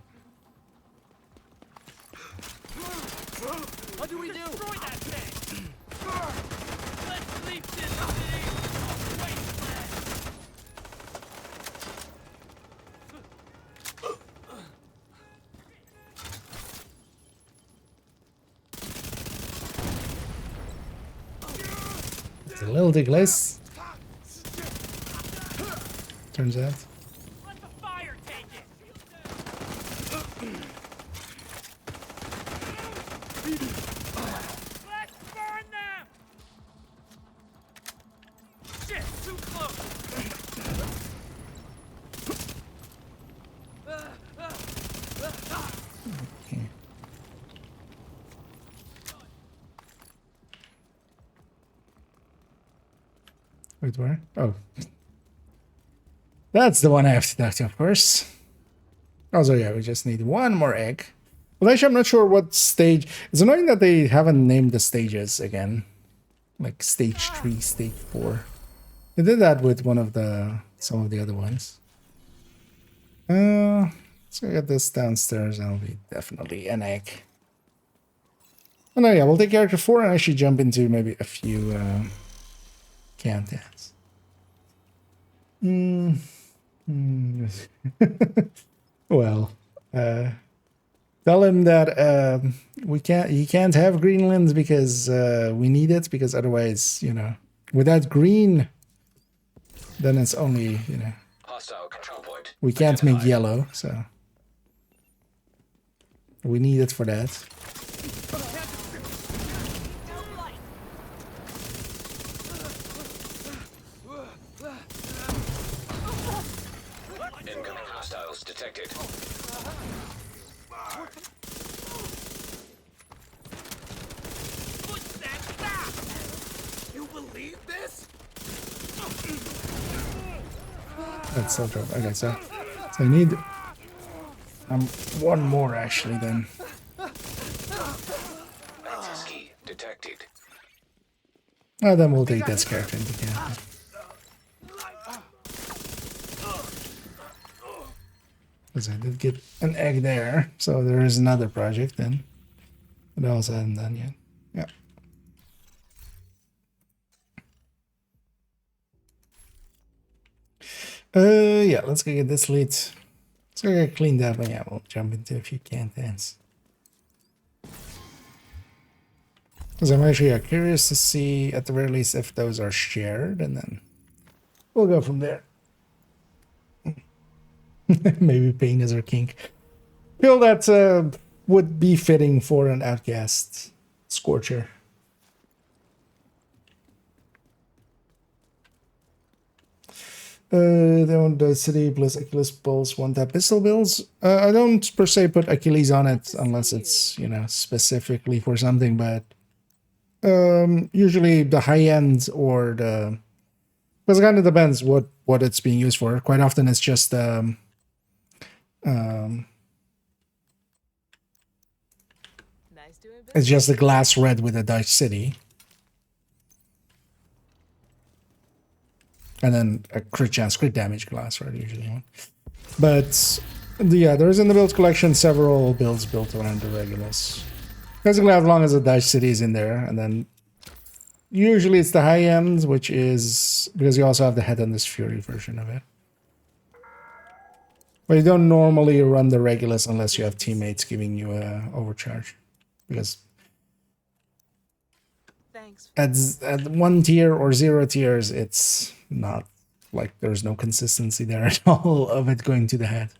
What do we do? Destroy that thing! Let's leave this city a wasteland! It's a little ticklish. Turns out. Let the fire take it! Let's burn them! Shit, too close! Okay. Wait, where? Oh. That's the one I have to talk to, of course. Also, yeah, we just need one more egg. Well, actually, I'm not sure what stage. It's annoying that they haven't named the stages again. Like stage 3, stage 4. They did that with one of some of the other ones. Let's go get this downstairs. That'll be definitely an egg. Oh no, yeah, we'll take character 4 and actually jump into maybe a few countdowns. Well, tell him that he can't have Greenland because we need it, because otherwise, you know, without green, then it's only, you know, Hostile control point. we can't make identified. yellow, so we need it for that. Incoming hostiles detected. Push that back! You believe this? That's so dope. Okay, so I need one more actually then. Access key detected. Oh, then we'll take this character into account. Because I did get an egg there, so there is another project then. But I also haven't done yet. Yeah. Yeah, let's go get this lead. Let's go get cleaned up, and yeah, we'll jump into a few countdowns. Because I'm actually curious to see, at the very least, if those are shared, and then we'll go from there. Maybe pain is our kink. Feel that would be fitting for an outcast Scorcher. They want the city plus Achilles pulls, one tap pistol builds. I don't per se put Achilles on it unless it's, you know, specifically for something, but usually the high end or the, because it kind of depends what it's being used for. Quite often it's just it's just the glass red with a Dutch city. And then a crit chance, crit damage glass red usually one. But yeah, there's in the build collection several builds built around the Regulus. Basically, as long as the Dash City is in there, and then usually it's the high end, which is because you also have the Headless Fury version of it. But you don't normally run the Regulus unless you have teammates giving you a overcharge, because at 1 tier or 0 tiers, it's not like there's no consistency there at all of it going to the head.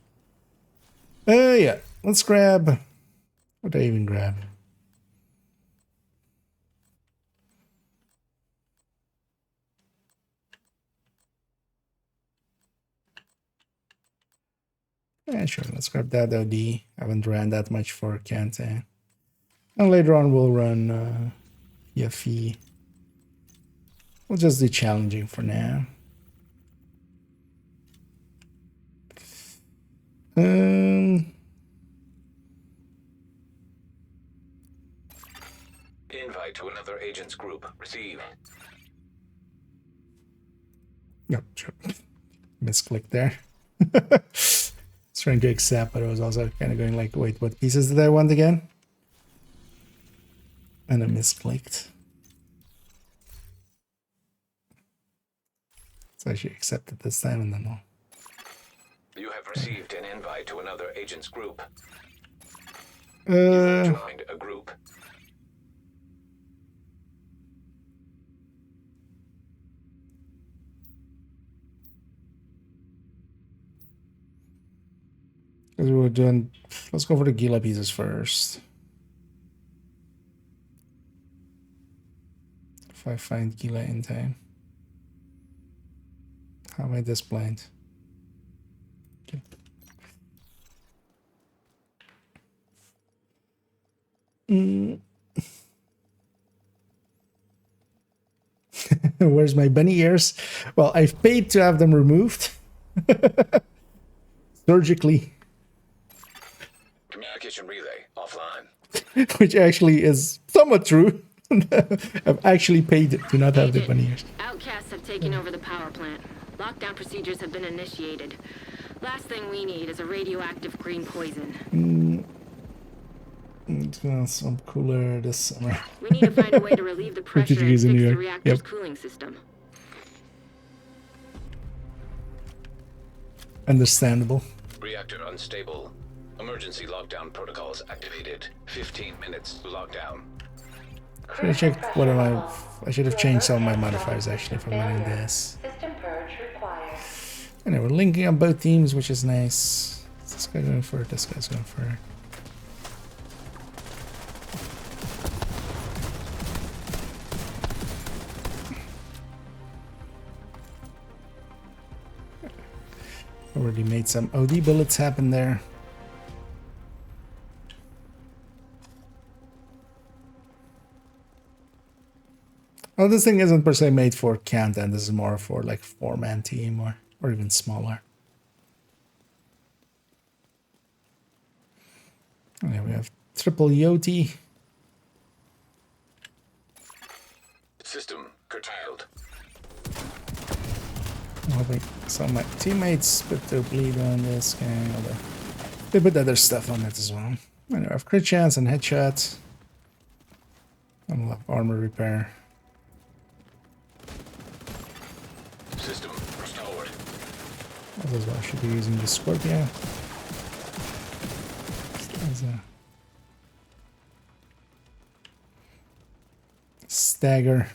Yeah, let's grab. What did I even grab? Yeah, sure. Let's grab that OD. I haven't ran that much for Kante. And later on, we'll run Yafi. We'll just do challenging for now. Invite to another agent's group. Receive. Yep, sure. Misclicked there. Trying to accept, but I was also kind of going like, wait, what pieces did I want again? And I misclicked. So I should accept it this time and then I'll... You have received an invite to another agent's group. You have joined a group. Because we were doing... Let's go for the Gila pieces first. If I find Gila in time. How am I this blind? Okay. Where's my bunny ears? Well, I've paid to have them removed. Surgically. Communication relay offline. Which actually is somewhat true. I've actually paid to not have the bunny ears. Outcasts have taken over the power plant. Lockdown procedures have been initiated. Last thing we need is a radioactive green poison. It's gonna some cooler this summer. We need to find a way to relieve the pressure and fix the reactor's cooling system. Understandable. Reactor unstable. Emergency lockdown protocols activated. 15 minutes to lockdown. Should have checked what am I should have changed some of my modifiers actually for running this. System purge required. Anyway, we're linking up both teams, which is nice. Is this guy going for it? This guy's going for it. Already made some OD bullets happen there. Well, this thing isn't per se made for Kantan. This is more for like 4-man team or even smaller. Okay, we have triple Yoti. System curtailed. I'm hoping some of my teammates put their bleed on this guy. They put other stuff on it as well. Anyway, I have crit chance and headshot. And we'll have armor repair. System restored. As well, I should be using the Scorpio. As a stagger.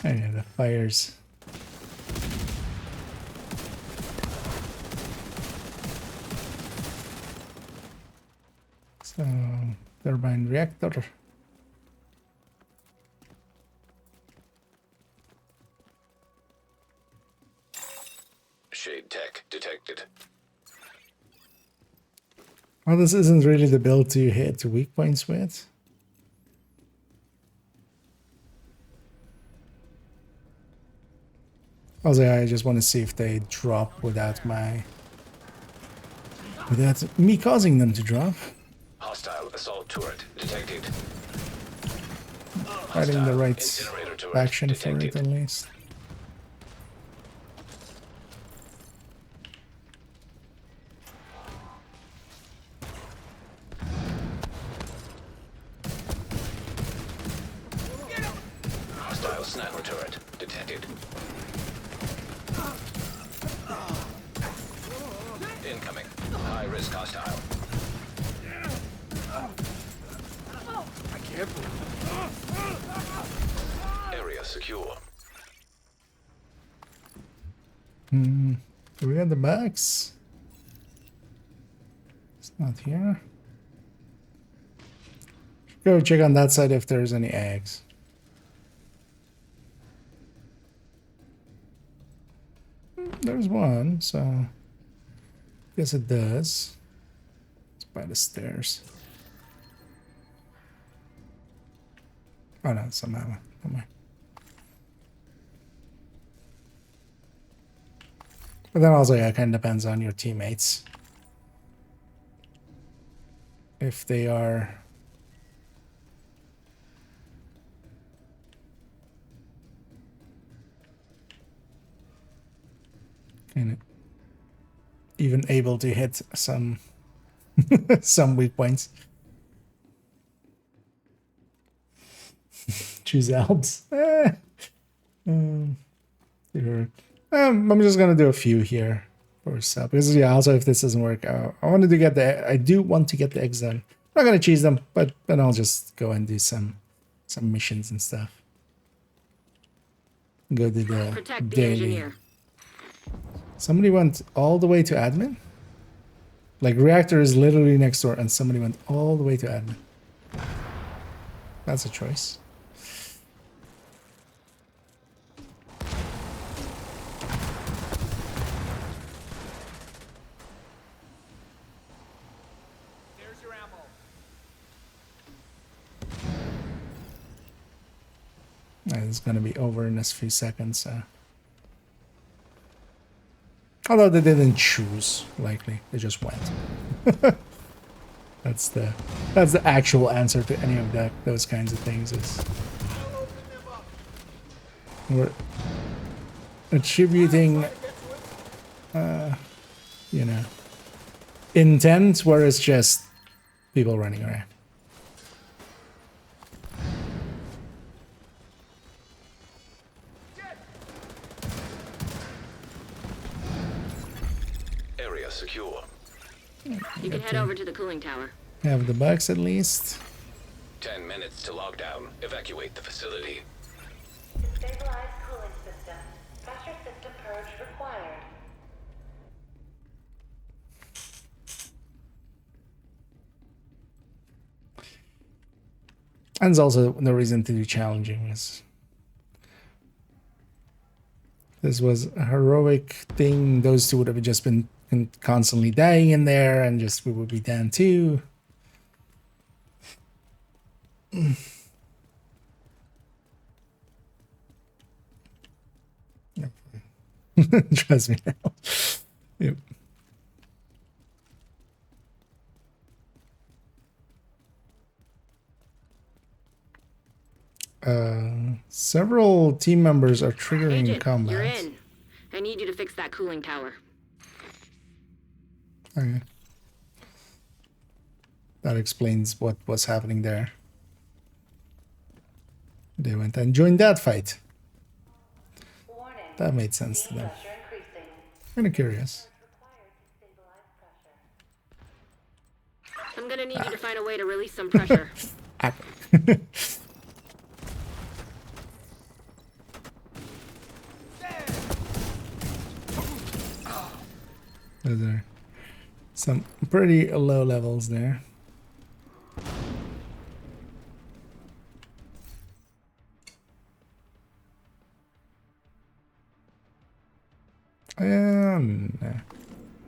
And the fires. So, turbine reactor. Shade tech detected. Well, this isn't really the build to hit weak points with. Also, I just want to see if they drop without me causing them to drop. Hostile assault turret detected. Finding the right Incinerator turret faction for it detected. at least. Sniper turret detected. Incoming. High risk hostile. Area secure. Do we got the box? It's not here. Go check on that side if there's any eggs. There's one, so guess it does. It's by the stairs. Oh no, somehow. Never mind. But then also, yeah, it kind of depends on your teammates. If they are kind of even able to hit some some weak points. Choose Alps. I'm just gonna do a few here for stuff because yeah. Also, if this doesn't work, I wanted to get the. I do want to get the eggs done. I'm not gonna cheese them, but then I'll just go and do some missions and stuff. Go to the Protect the daily. engineer. Somebody went all the way to admin. Like reactor is literally next door, and somebody went all the way to admin. That's a choice. There's your ammo. It's gonna be over in a few seconds. Although they didn't choose, likely they just went. That's the actual answer to any of those kinds of things. Is we're attributing, you know, intent, where it's just people running around. Area secure. You can head over to the cooling tower. Have the bugs at least. 10 minutes to lockdown. Evacuate the facility. Stabilized cooling system. Pressure system purge required. And there's also no reason to do challenging. This was a heroic thing. Those two would have just been constantly dying in there, and just we would be down too. Trust me now. Yep. Several team members are triggering Agent, combat. you're in. I need you to fix that cooling tower. Okay. That explains what was happening there. They went and joined that fight. Warning. That made sense to them. Pressure increasing. Kind of curious. I'm gonna need you to find a way to release some pressure. Those are some pretty low levels there. I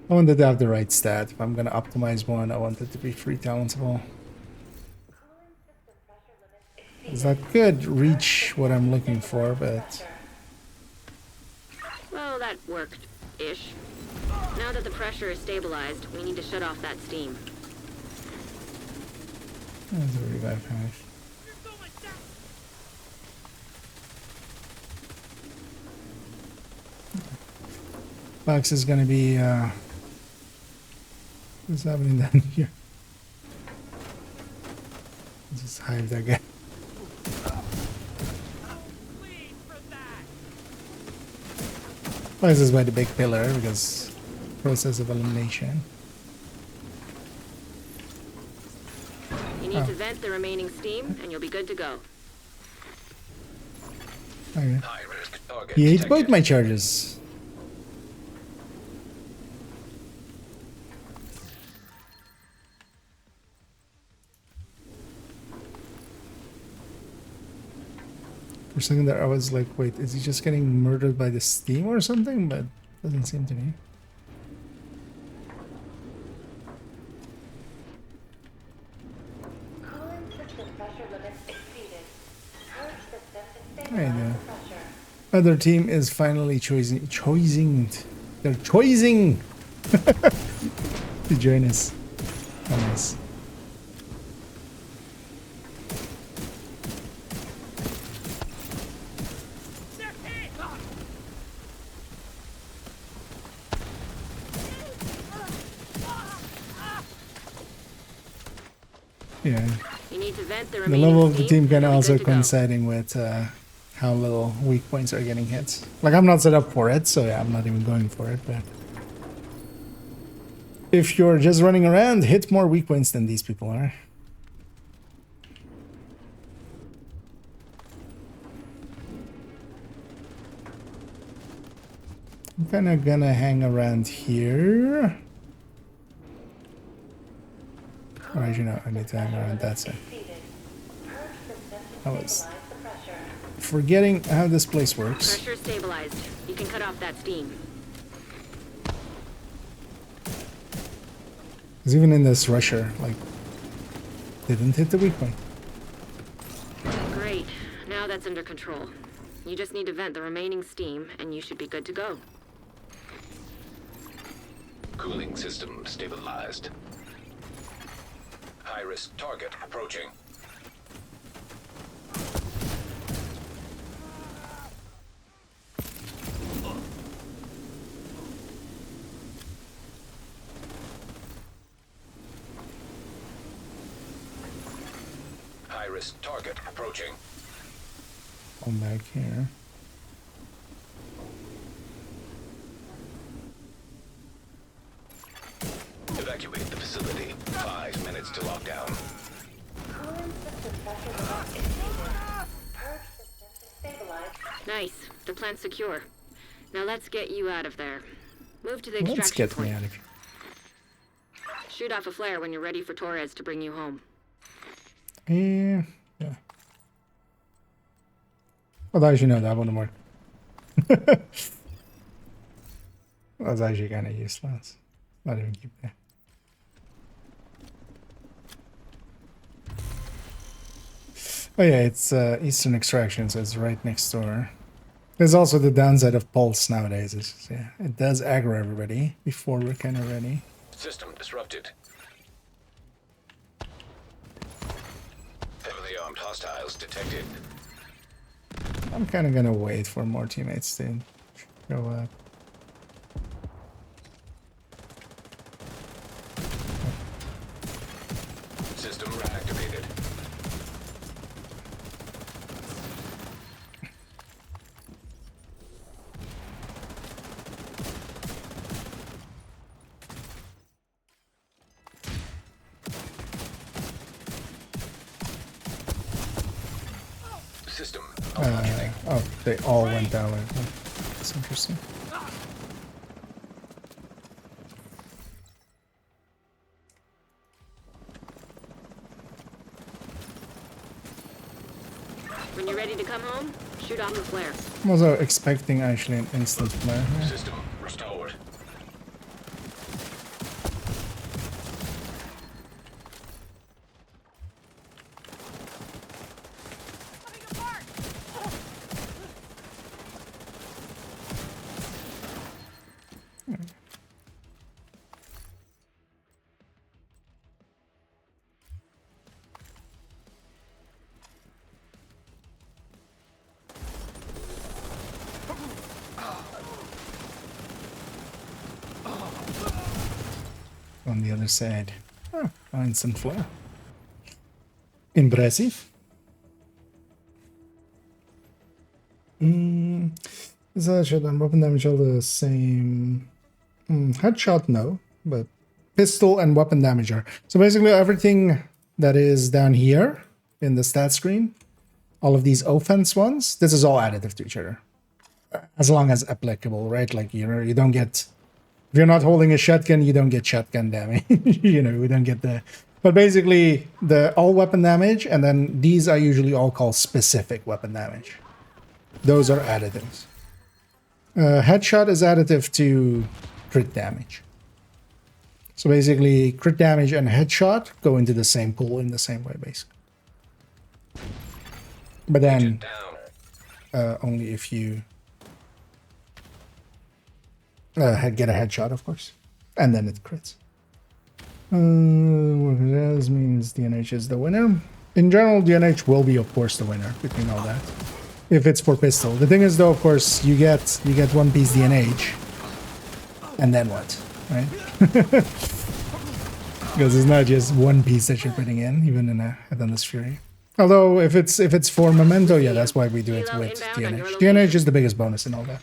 wanted to have the right stat. If I'm gonna optimize one, I want it to be free talentable. Is that could reach what I'm looking for, but Well, that worked-ish. Now that the pressure is stabilized, we need to shut off that steam. that's a revive finish. Box is gonna be what's happening down here? Just hive that guy. This is by the big pillar because process of elimination. You need to vent the remaining steam, and you'll be good to go. Okay. High risk target He ate detected. both my charges. For a second there I was like, wait, is he just getting murdered by the steam or something? But doesn't seem to me. Coolant system pressure limits exceeded. Purge system to Hey stabilize there. the pressure. Other team is finally they're choosing to join us. Oh, nice. Yeah, You need to vent the the remaining level of the steam, team and can you'll be also good to go. coinciding with how little weak points are getting hit. Like, I'm not set up for it, so yeah, I'm not even going for it, but if you're just running around, hit more weak points than these people are. I'm kind of gonna hang around here. Or as you know, I need to hang around that side. Exceeded. Purge system to I was stabilize the pressure. forgetting how this place works. Pressure stabilized. You can cut off that steam. Because even in this rusher, like, didn't hit the weak point. Great. Now that's under control. You just need to vent the remaining steam, and you should be good to go. Cooling system stabilized. High risk target approaching. High risk target approaching. Come back here. Evacuate the facility. 5 minutes to lockdown. Coolant system pressure limits exceeded. Purge system to stabilize. Nice. The plant's secure. Now let's get you out of there. Move to the Let's extraction get me point. out of here. Shoot off a flare when you're ready for Torres to bring you home. Yeah. Although, as you know, that wouldn't work. That's actually kind of useless. Not even keep that. Oh yeah, it's Eastern Extraction, so it's right next door. There's also the downside of Pulse nowadays. Is, yeah, it does aggro everybody before we're kind of ready. System disrupted. Heavily armed hostiles detected. I'm kind of gonna wait for more teammates to show up. System reactivated. System malfunctioning. Oh, they all went down. That's interesting. When you're ready to come home, shoot off a flare. I'm also expecting actually an instant flare here. System restored. On the other side. Oh, instant flare. Impressive. Is headshot and weapon damage all the same? Headshot, no, but pistol and weapon damage are. So basically everything that is down here in the stat screen, all of these offense ones, this is all additive to each other. As long as applicable, right? Like, you don't get... If you're not holding a shotgun, you don't get shotgun damage. You know, we don't get the... But basically, the all weapon damage, and then these are usually all called specific weapon damage. Those are additives. Headshot is additive to crit damage. So basically, crit damage and headshot go into the same pool in the same way, basically. But then, only if you get a headshot, of course. And then it crits. What it does means DNH is the winner. In general, DNH will be, of course, the winner, between all that. If it's for pistol. The thing is, though, of course, you get one piece DNH. And then what? Right? Because it's not just one piece that you're putting in, even in a Headless Fury. Although, if it's for Memento, yeah, that's why we do it with DNH. DNH is the biggest bonus in all that.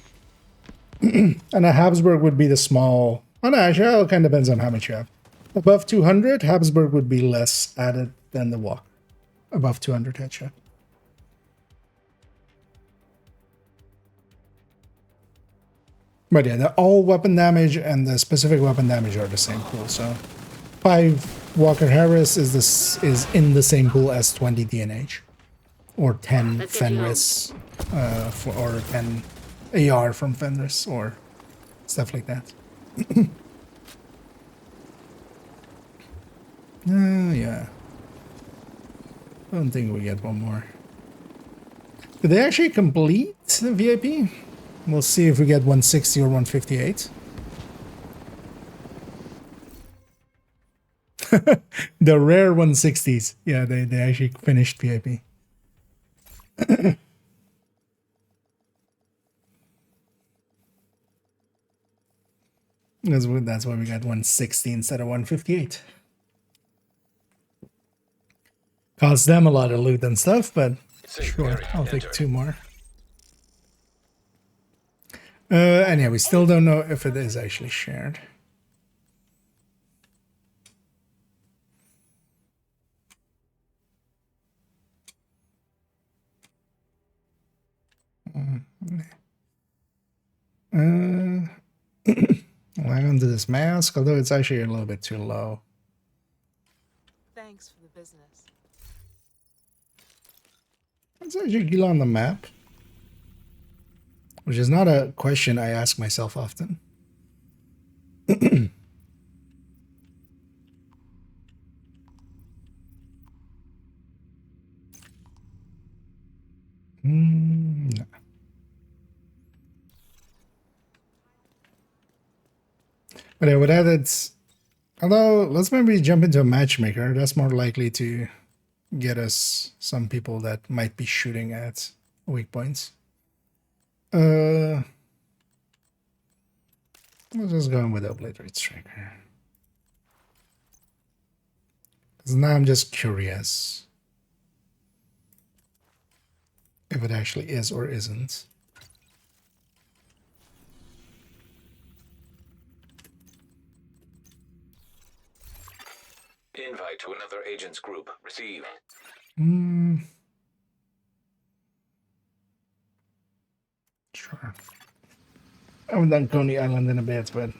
And a Habsburg would be the small... Oh, no, actually, it all kind of depends on how much you have. Above 200, Habsburg would be less added than the walk. Above 200 headshot. But yeah, the all weapon damage and the specific weapon damage are the same pool. So 5 Walker Harris is in the same pool as 20 DNH. Or 10 Fenris, or 10 AR from Fenris, or stuff like that. Yeah. I don't think we get one more. Did they actually complete the VIP? We'll see if we get 160 or 158. The rare 160s. Yeah, they actually finished VIP. That's why we got 160 instead of 158. Costs them a lot of loot and stuff, but sure, I'll take 2 more. Anyway, we still don't know if it is actually shared. Lag onto this mask, although it's actually a little bit too low. Thanks for the business. It's actually on the map. Which is not a question I ask myself often. No. But with that, it's... Although, let's maybe jump into a matchmaker. That's more likely to get us some people that might be shooting at weak points. Let's just go with Obliterate Striker. Because now I'm just curious if it actually is or isn't. Invite to another agent's group received. Sure. I haven't done Coney Island in a bit, but...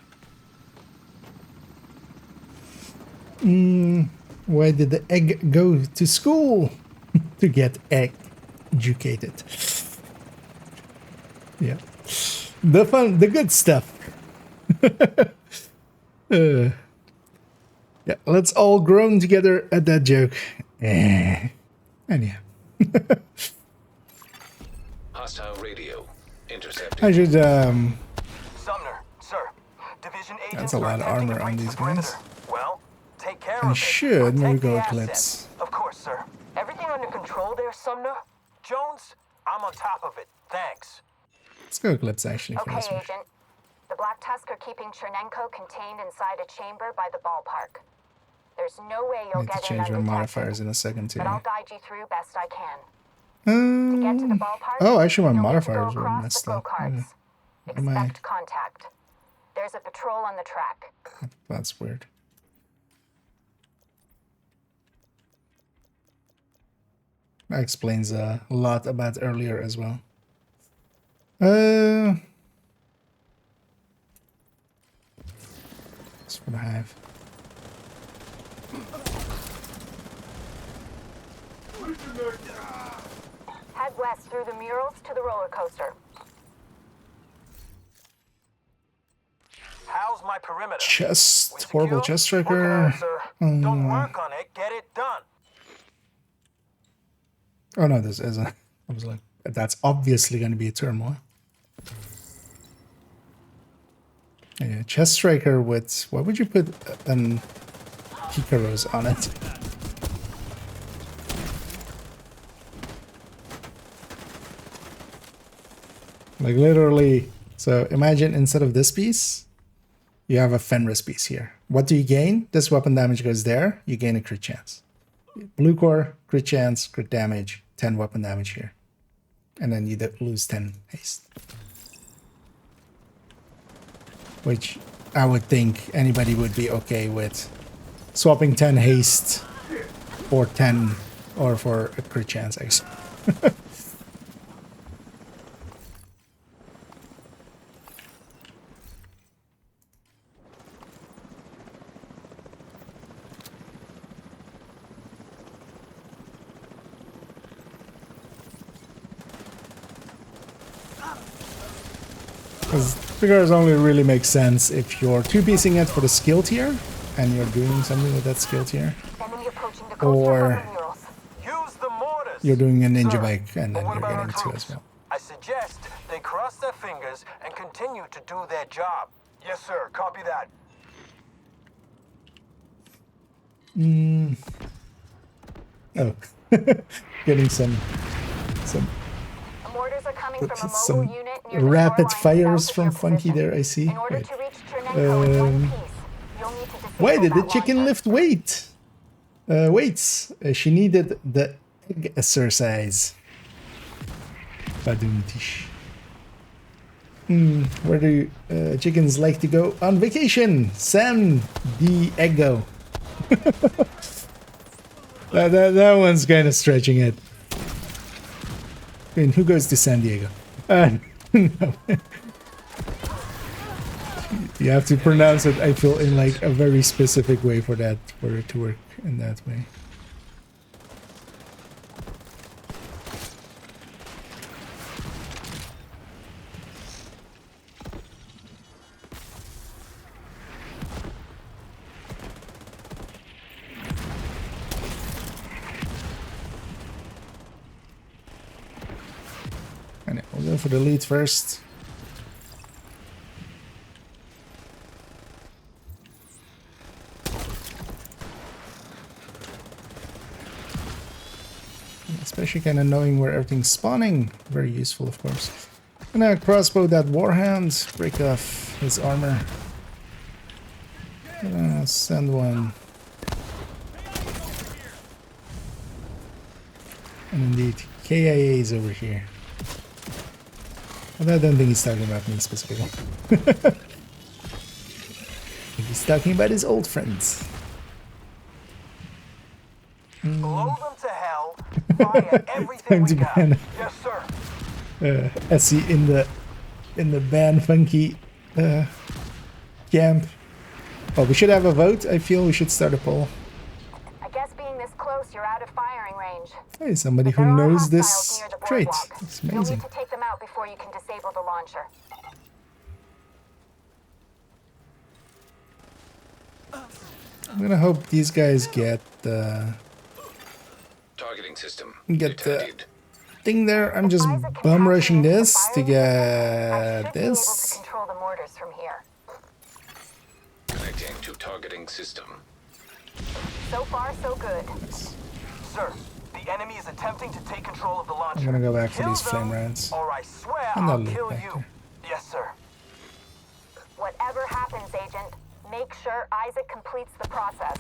Why did the egg go to school? To get educated. Yeah. The fun, the good stuff. Yeah, let's all groan together at that joke. And yeah. Hostile radio intercepted. I should, Sumner, sir. Division agents that's a lot of are attempting armor to on breach these the guys. perimeter. Well, take care I of it. should maybe Protect go the Eclipse. assets. Of course, sir. Everything under control there, Sumner? Jones, I'm on top of it. Thanks. Let's go Eclipse actually for Okay, this one. Agent. The Black Tusk are keeping Chernenko contained inside a chamber by the ballpark. There's no way you'll Need to get in change my undetected, modifiers in a second too. but I'll guide you through best I can. To get to the ballpark, oh, actually my you'll need to modifiers go were across messed the up. go-karts. Am I? Expect contact. There's a patrol on the track. That's weird. That explains a lot about earlier as well. That's what I have. Head west through the murals to the roller coaster. How's my perimeter? Chest, horrible chest striker. Don't work on it, get it done. Oh no, this isn't. I was like, that's obviously going to be a turmoil. Yeah, chest striker with, what would you put an Hikaros on it? Like literally, so imagine instead of this piece, you have a Fenris piece here. What do you gain? This weapon damage goes there, you gain a crit chance. Blue core, crit chance, crit damage, 10 weapon damage here. And then you lose 10 haste. Which I would think anybody would be okay with. Swapping 10 haste for 10 or for a crit chance, I guess. Because figures only really make sense if you're two-piecing it for the skill tier and you're doing something with that skill tier. Or you're doing a ninja bike and then you're getting two as well. I suggest they cross their fingers and continue to do their job. Yes, sir. Copy that. Oh. Getting some Mortars are coming from a mobile some unit near the rapid shoreline fires south of from your Funky position. there, I see. In order Wait. to reach Chernenko in one piece, you'll need to disable Why did the that chicken launcher. lift weights? She needed the egg exercise. Badumtish. Where do chickens like to go on vacation? San Diego. that one's kind of stretching it. I mean, who goes to San Diego? No. You have to pronounce it, I feel, in like a very specific way for it to work in that way. And we'll go for the lead first. Especially kind of knowing where everything's spawning. Very useful, of course. And now crossbow that warhound, break off his armor. Send one. And indeed, KIA is over here. But I don't think he's talking about me specifically. He's talking about his old friends. Blow them to hell. Fire everything we got. Yes, sir. Essie in the ban Funky camp. Oh, we should have a vote. I feel we should start a poll. I guess being this close, you're out of firing range. Hey, somebody who There are knows this hostiles near the trait. boardwalk. It's You'll amazing. need to take them out before you can disable the launcher. I'm gonna hope these guys get the Targeting system get the detected. thing there. I'm just bum rushing this to I get should be able to this. control the mortars from here. Connecting to targeting system. So far, so good. Sir, the enemy is attempting to take control of the launcher. I'm gonna go back for Kill these flame them, rounds. or I swear And I'll I'll leave kill back you. there. Yes, sir. Whatever happens, Agent, make sure Isaac completes the process.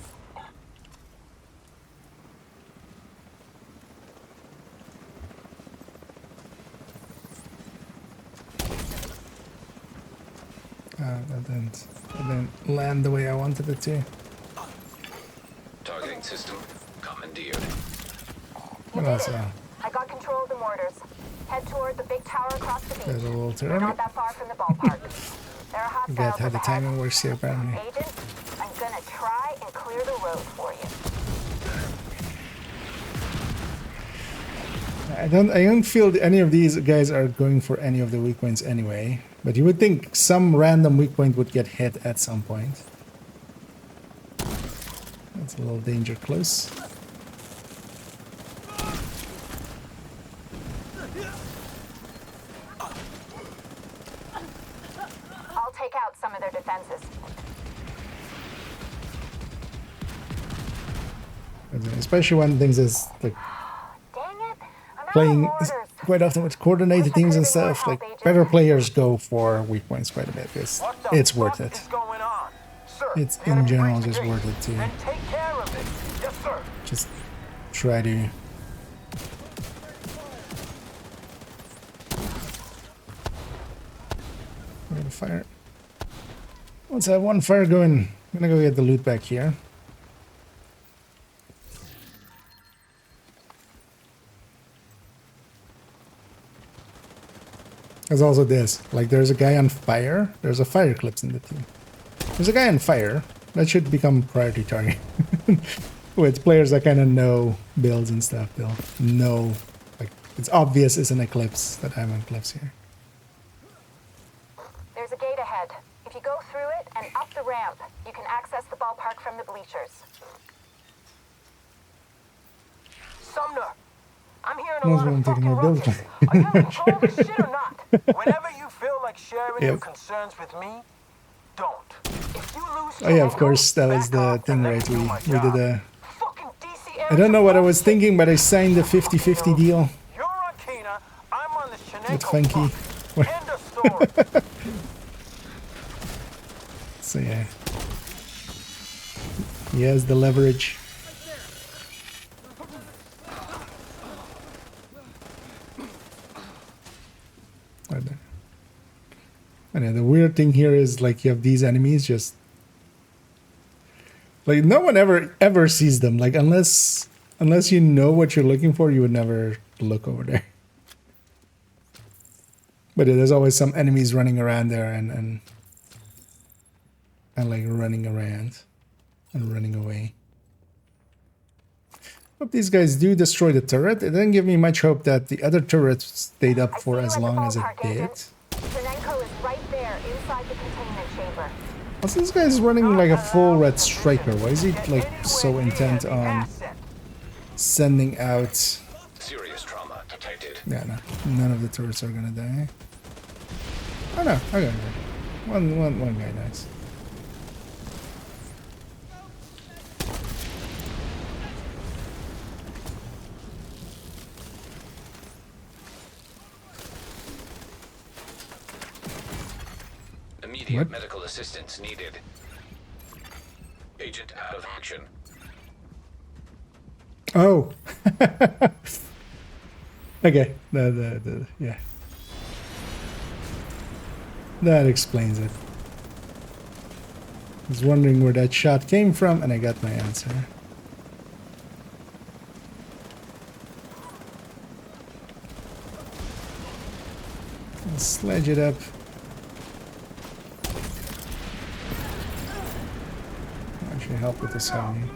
That didn't land the way I wanted it to. Targeting system commandeered. You What did else? it. I got control of the mortars. Head toward the big tower across the beach. There's a little We're turret. not that far from the ballpark. There are hostiles Forget how up the ahead. timing works here, apparently. Agent, I'm gonna try and clear the road for you. I don't feel that any of these guys are going for any of the weak points anyway. But you would think some random weak point would get hit at some point. That's a little danger close. I'll take out some of their defenses. Especially when things is like Dang it! I'm out playing of mortars. quite often with coordinated teams and stuff. Like better players go for weak points quite a bit because What the it's fuck worth it. is going on? Sir, It's the in enemy general breached the just gate. worth it to Then take care of it. Yes, sir. just try to. We're gonna fire. Once I have one fire going, I'm gonna go get the loot back here. There's also this, like there's a guy on fire. There's a fire clips in the team. There's a guy on fire. That should become priority target. With players that kind of know builds and stuff, they'll know, like, it's obvious it's an eclipse that I'm on clips here. There's a gate ahead. If you go through it and up the ramp, you can access the ballpark from the bleachers. Sumner, I'm hearing a Knows lot when I'm of taking fucking my build. ruckus. Are you in control of this shit or not? Whenever you feel like sharing your Yep. concerns with me, don't. If you lose Oh yeah, of Toronto, course, that was back the off thing, and let right? me do We my did job. a... Fucking DC I don't know what I was thinking, but I signed the 50-50 deal You're on Kena, I'm on this with Chinenko Funky. fuck. End of story. So yeah. He has the leverage. Right there. And yeah, the weird thing here is like you have these enemies just like no one ever sees them. Like unless you know what you're looking for, you would never look over there. But yeah, there's always some enemies running around there and like running around and running away. Hope these guys do destroy the turret. It didn't give me much hope that the other turret stayed up for as long as it did. Chinenko is right there inside the containment chamber. Also, this guy's running like a full red striker. Why is he like so intent on sending out? Serious trauma detected. Yeah, no, none of the turrets are gonna die. Oh no, okay, one guy dies. Immediate What? medical assistance needed. Agent out of action. Oh. Okay. Yeah. That explains it. I was wondering where that shot came from, and I got my answer. Let's sledge it up. Actually, help with this home.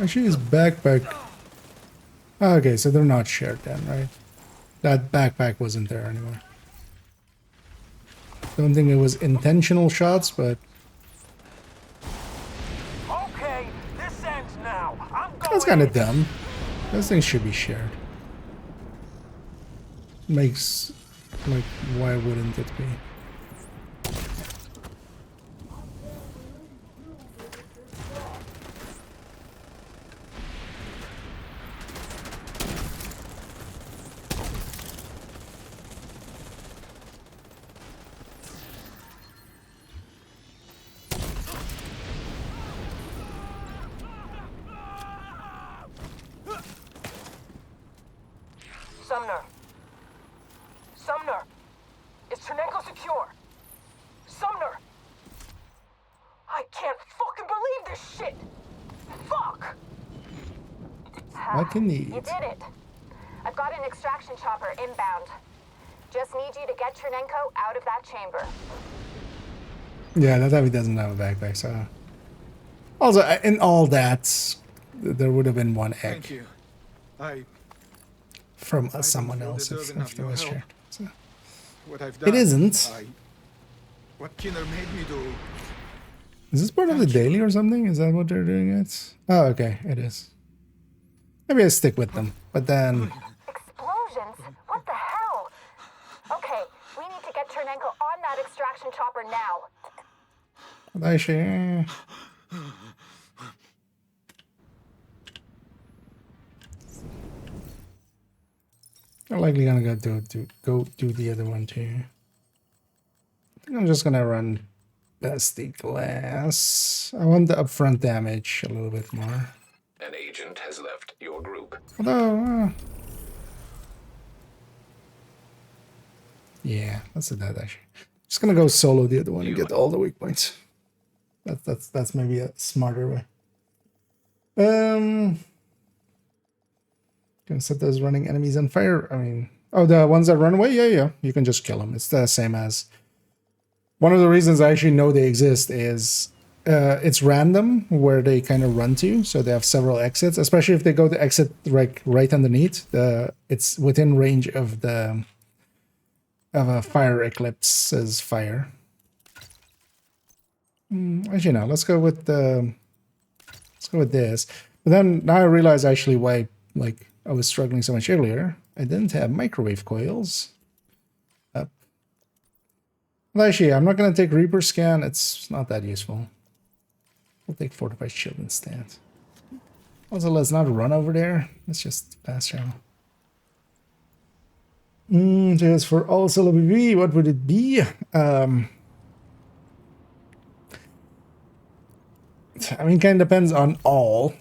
Actually, his backpack. Okay, so they're not shared then, right? That backpack wasn't there anymore. Don't think it was intentional shots, but Okay, this ends now. I'm going. that's kind of dumb. Those things should be shared. Makes, like, why wouldn't it be? Sumner. Sumner. Is What you need? You did it. I've got an extraction chopper inbound. Just need you to get Chernenko out of that chamber. Yeah, that heavy doesn't have a backpack, so... Also, in all that, there would have been one egg. Thank you. I From don't someone feel else deserving if of there your was help. here. So, what I've done. it isn't. What Kinner made me do. Is this part of the daily or something? Is that what they're doing it? Oh, okay, it is. Maybe I stick with them, but then... Explosions? What the hell? Okay, we need to get Chernenko on that extraction chopper now. Actually... I'm likely gonna go do the other one too. I think I'm just gonna run past the glass. I want the upfront damage a little bit more. An agent has left your group. Although, yeah, let's do that actually. Just gonna go solo the other one and get all the weak points. That's maybe a smarter way. Gonna set those running enemies on fire. I mean, oh, the ones that run away? Yeah. You can just kill them. It's the same as... One of the reasons I actually know they exist is it's random where they kind of run to. So they have several exits, especially if they go to exit right underneath. It's within range of a fire eclipse's fire. Actually, no. Let's go with this. But then now I realize actually why I was struggling so much earlier. I didn't have microwave coils up. Well, actually, I'm not going to take Reaper Scan. It's not that useful. We'll take Fortified Shield instead. Also, let's not run over there. Let's just fast travel. Just for all solo PvP, what would it be? I mean, kind of depends on all.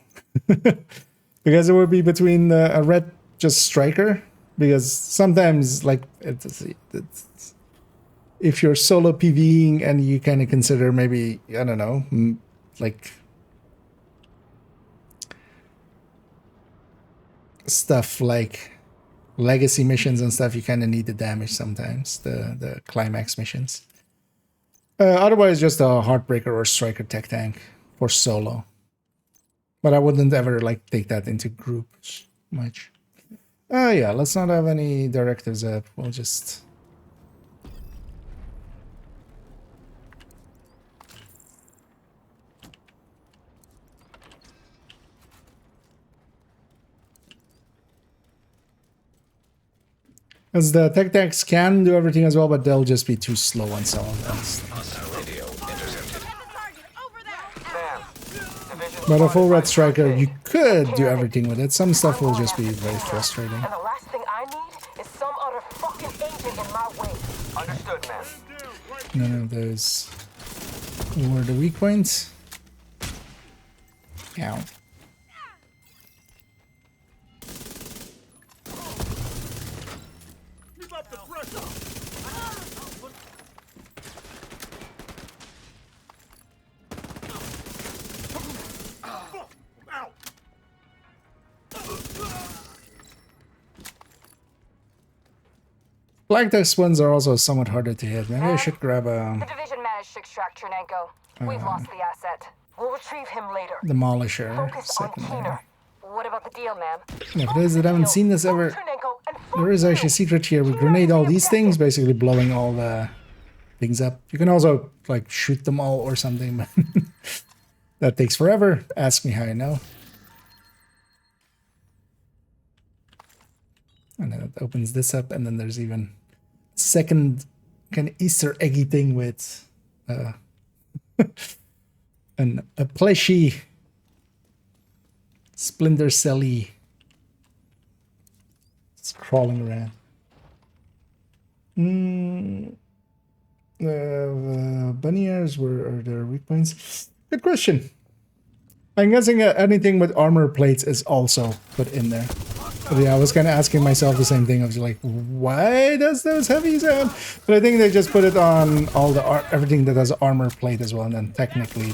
Because it would be between a red just striker, because sometimes if you're solo PvEing and you kind of consider maybe, I don't know, stuff like legacy missions and stuff, you kind of need the damage sometimes, the climax missions. Otherwise, just a Heartbreaker or Striker tech tank for solo. But I wouldn't ever take that into groups much. Yeah, let's not have any directives up. We'll just... As the tech tanks can do everything as well, but they'll just be too slow on some of them. Radio intercepted. But a full red striker, you could do everything with it. Some stuff will just be very frustrating. And the last thing I need is some other fucking agent in my way. Understood, man. None of those were the weak points. Ow. Black Dex ones are also somewhat harder to hit. Maybe I should grab The division managed to extract Chernenko. We've lost the asset. We'll retrieve him later. Demolisher. Focus on Keener. What about the deal, ma'am? Yeah, for those that haven't seen this ever, there is actually a secret here. We grenade all these things, basically blowing all the things up. You can also shoot them all or something, but that takes forever. Ask me how I know. And then it opens this up, and then there's even second kind of Easter eggy thing with a plushy Splinter Celly. It's crawling around. Bunny ears, where are their weak points? Good question. I'm guessing anything with armor plates is also put in there. But yeah, I was kind of asking myself the same thing. I was like, why does those heavies have? But I think they just put it on all the everything that has armor plate as well, and then technically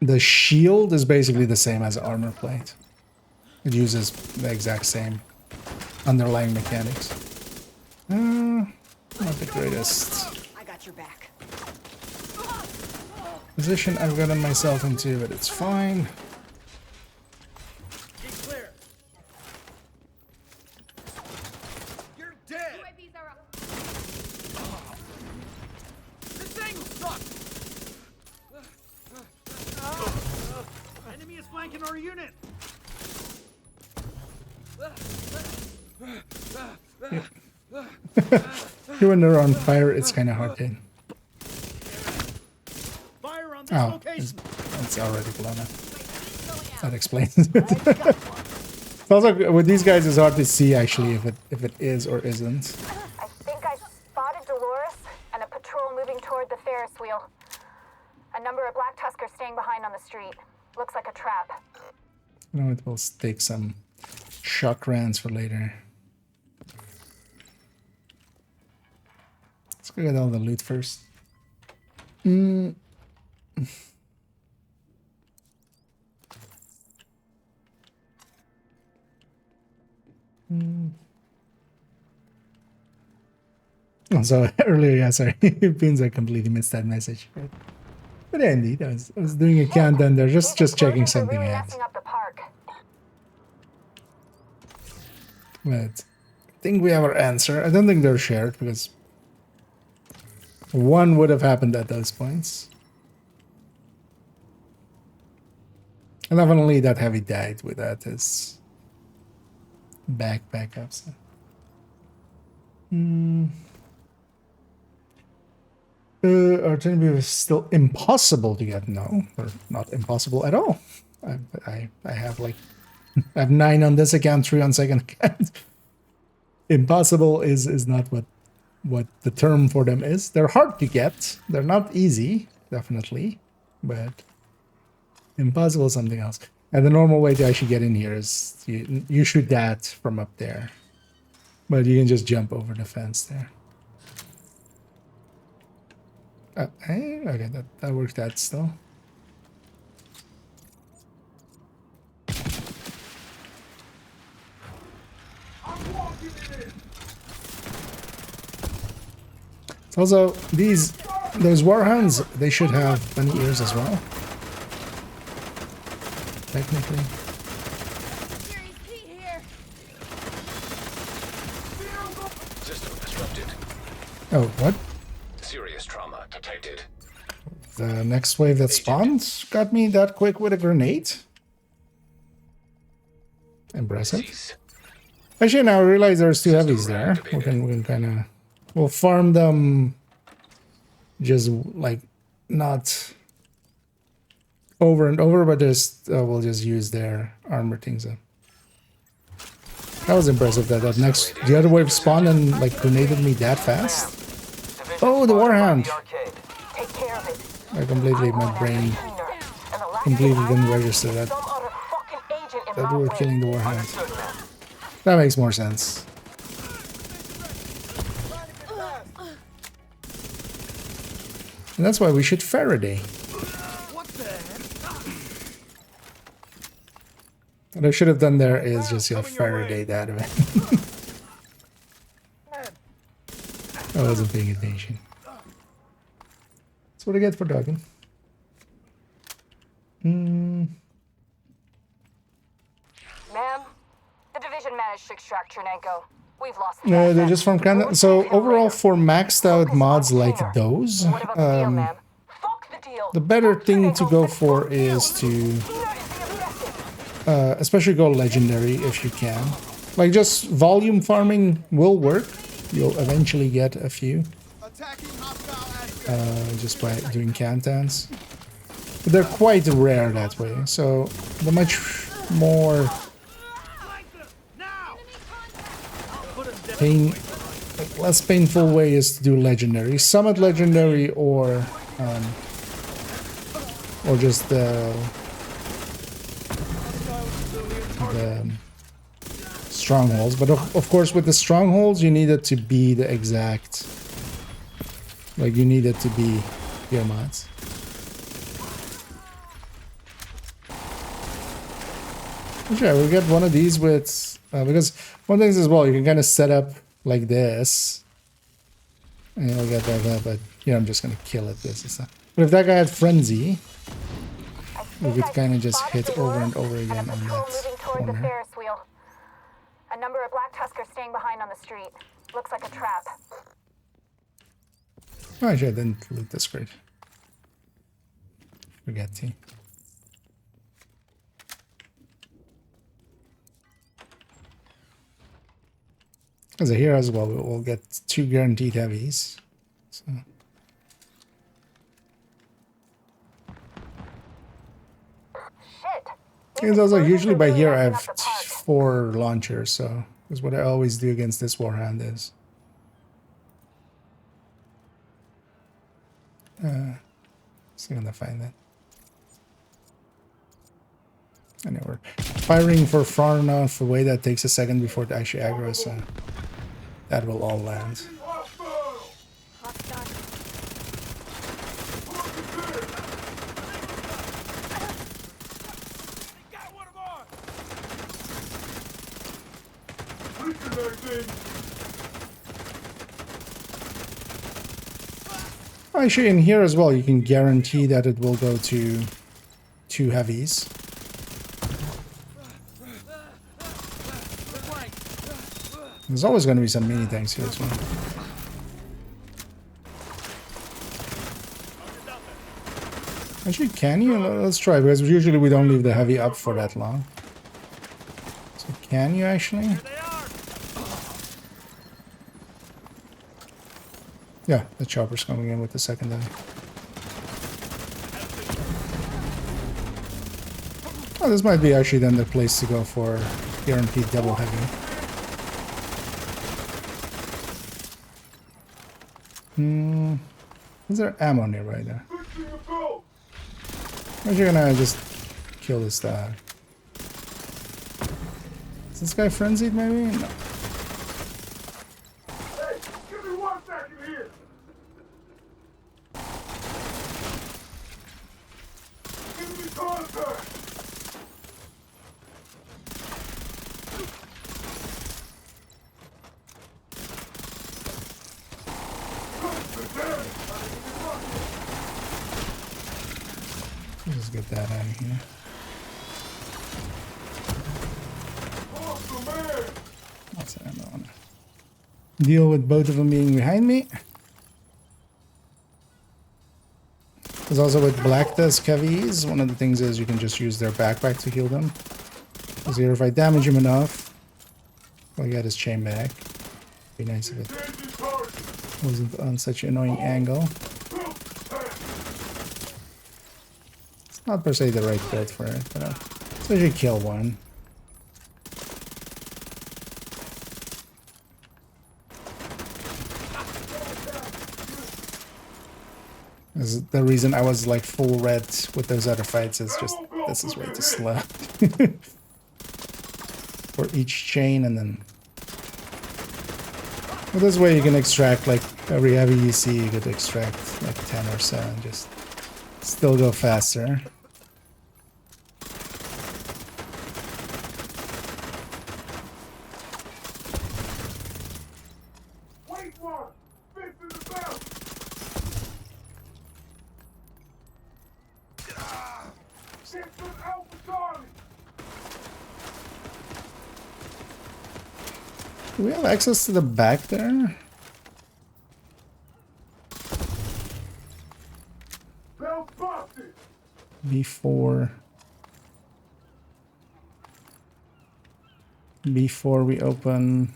the shield is basically the same as armor plate. It uses the exact same underlying mechanics. Not the greatest I got your back. position I've gotten myself into, but it's fine. Get clear. You're dead. UAVs are up. This angle sucks. Enemy is flanking our unit. When they're on fire, it's kind of hard to. Fire on this Oh, location. it's already blown up. That explains it. It's also with these guys, it's hard to see actually if it is or isn't. I think I spotted Dolores and a patrol moving toward the Ferris wheel. A number of Black Tuskers staying behind on the street. Looks like a trap. You know, it will take some shock rounds for later. Let's go get all the loot first. So earlier, yeah, sorry, Beans, I completely missed that message. But yeah, indeed, I was doing a countdown there, just checking something really out. messing up the park. But I think we have our answer. I don't think they're shared because one would have happened at those points. And definitely that heavy died without his backup. So. Alternative is still impossible to get. No, or not impossible at all. I have like I have 9 on this account, 3 on second account. Impossible is not what the term for them is. They're hard to get. They're not easy, definitely, but impossible is something else. And the normal way to actually get in here is you shoot that from up there, but you can just jump over the fence there. Okay, that worked out still. Also, those warhounds, they should have bunny ears as well. Technically. System disrupted. Oh, what? Serious trauma detected. The next wave that spawned got me that quick with a grenade. Impressive. Cease. Actually, now I realize there's 2 heavies there. We can kind of... We'll farm them just, like, not over and over, but just we'll just use their armor things up. That was impressive that the other wave spawned and, like, grenaded me that fast. Oh, the Warhound! Take care of it. My brain completely didn't register that we were killing the Warhound. That makes more sense. And that's why we should Faraday. What the heck? What I should have done there is just Faraday that event. I wasn't paying attention. That's what I get for dogging. Ma'am, the division managed to extract Chernenko. We've lost the They're just from Canada. So overall, for maxed out mods like those, the better thing to go for is to especially go legendary if you can. Like, just volume farming will work. You'll eventually get a few just by doing countdowns. But they're quite rare that way. So the much more less painful way is to do legendary, summit legendary, or just the strongholds. But of course, with the strongholds, you need it to be the exact, like, you need it to be your mods. Sure, we'll get one of these with because one thing is as well, you can kind of set up like this, and you'll get that. But you know, I'm just gonna kill it. This is. But if that guy had frenzy, we could kind of just hit over and over again on that moving toward the corner. Ferris wheel. A number of black tuskers staying behind on the street. Looks like a trap. Oh, actually, I didn't loot this crate. Forget to. Because here as well, we'll get 2 guaranteed heavies. So. Shit. Because also usually by here I have 4 launchers, so that's what I always do against this warhound is. See when I find that. Anyway, we're firing for far enough away that takes a second before it actually aggroes, so that will all land. Actually, in here as well, you can guarantee that it will go to 2 heavies. There's always going to be some mini tanks here as well. Actually, can you? Let's try, because usually we don't leave the heavy up for that long. So can you actually? Yeah, the chopper's coming in with the second heavy. Oh, this might be actually then the place to go for guaranteed double heavy. Is there ammo nearby there? I'm actually gonna just kill this guy. Is this guy frenzied maybe? No. Hey, give me 1 second here. Give me contact. Just get that out of here. That's it. I don't want to deal with both of them being behind me. Because also with Black Tusk heavies, one of the things is you can just use their backpack to heal them. Because here, if I damage him enough, I'll get his chain back. Be nice if it wasn't on such an annoying angle. It's not per se the right build for it, but especially kill one. The reason I was like full red with those other fights is just this is way too slow. For each chain, and then well, this way you can extract like every heavy you see, you could extract like 10 or so and just still go faster. Do we have access to the back there? Before we open.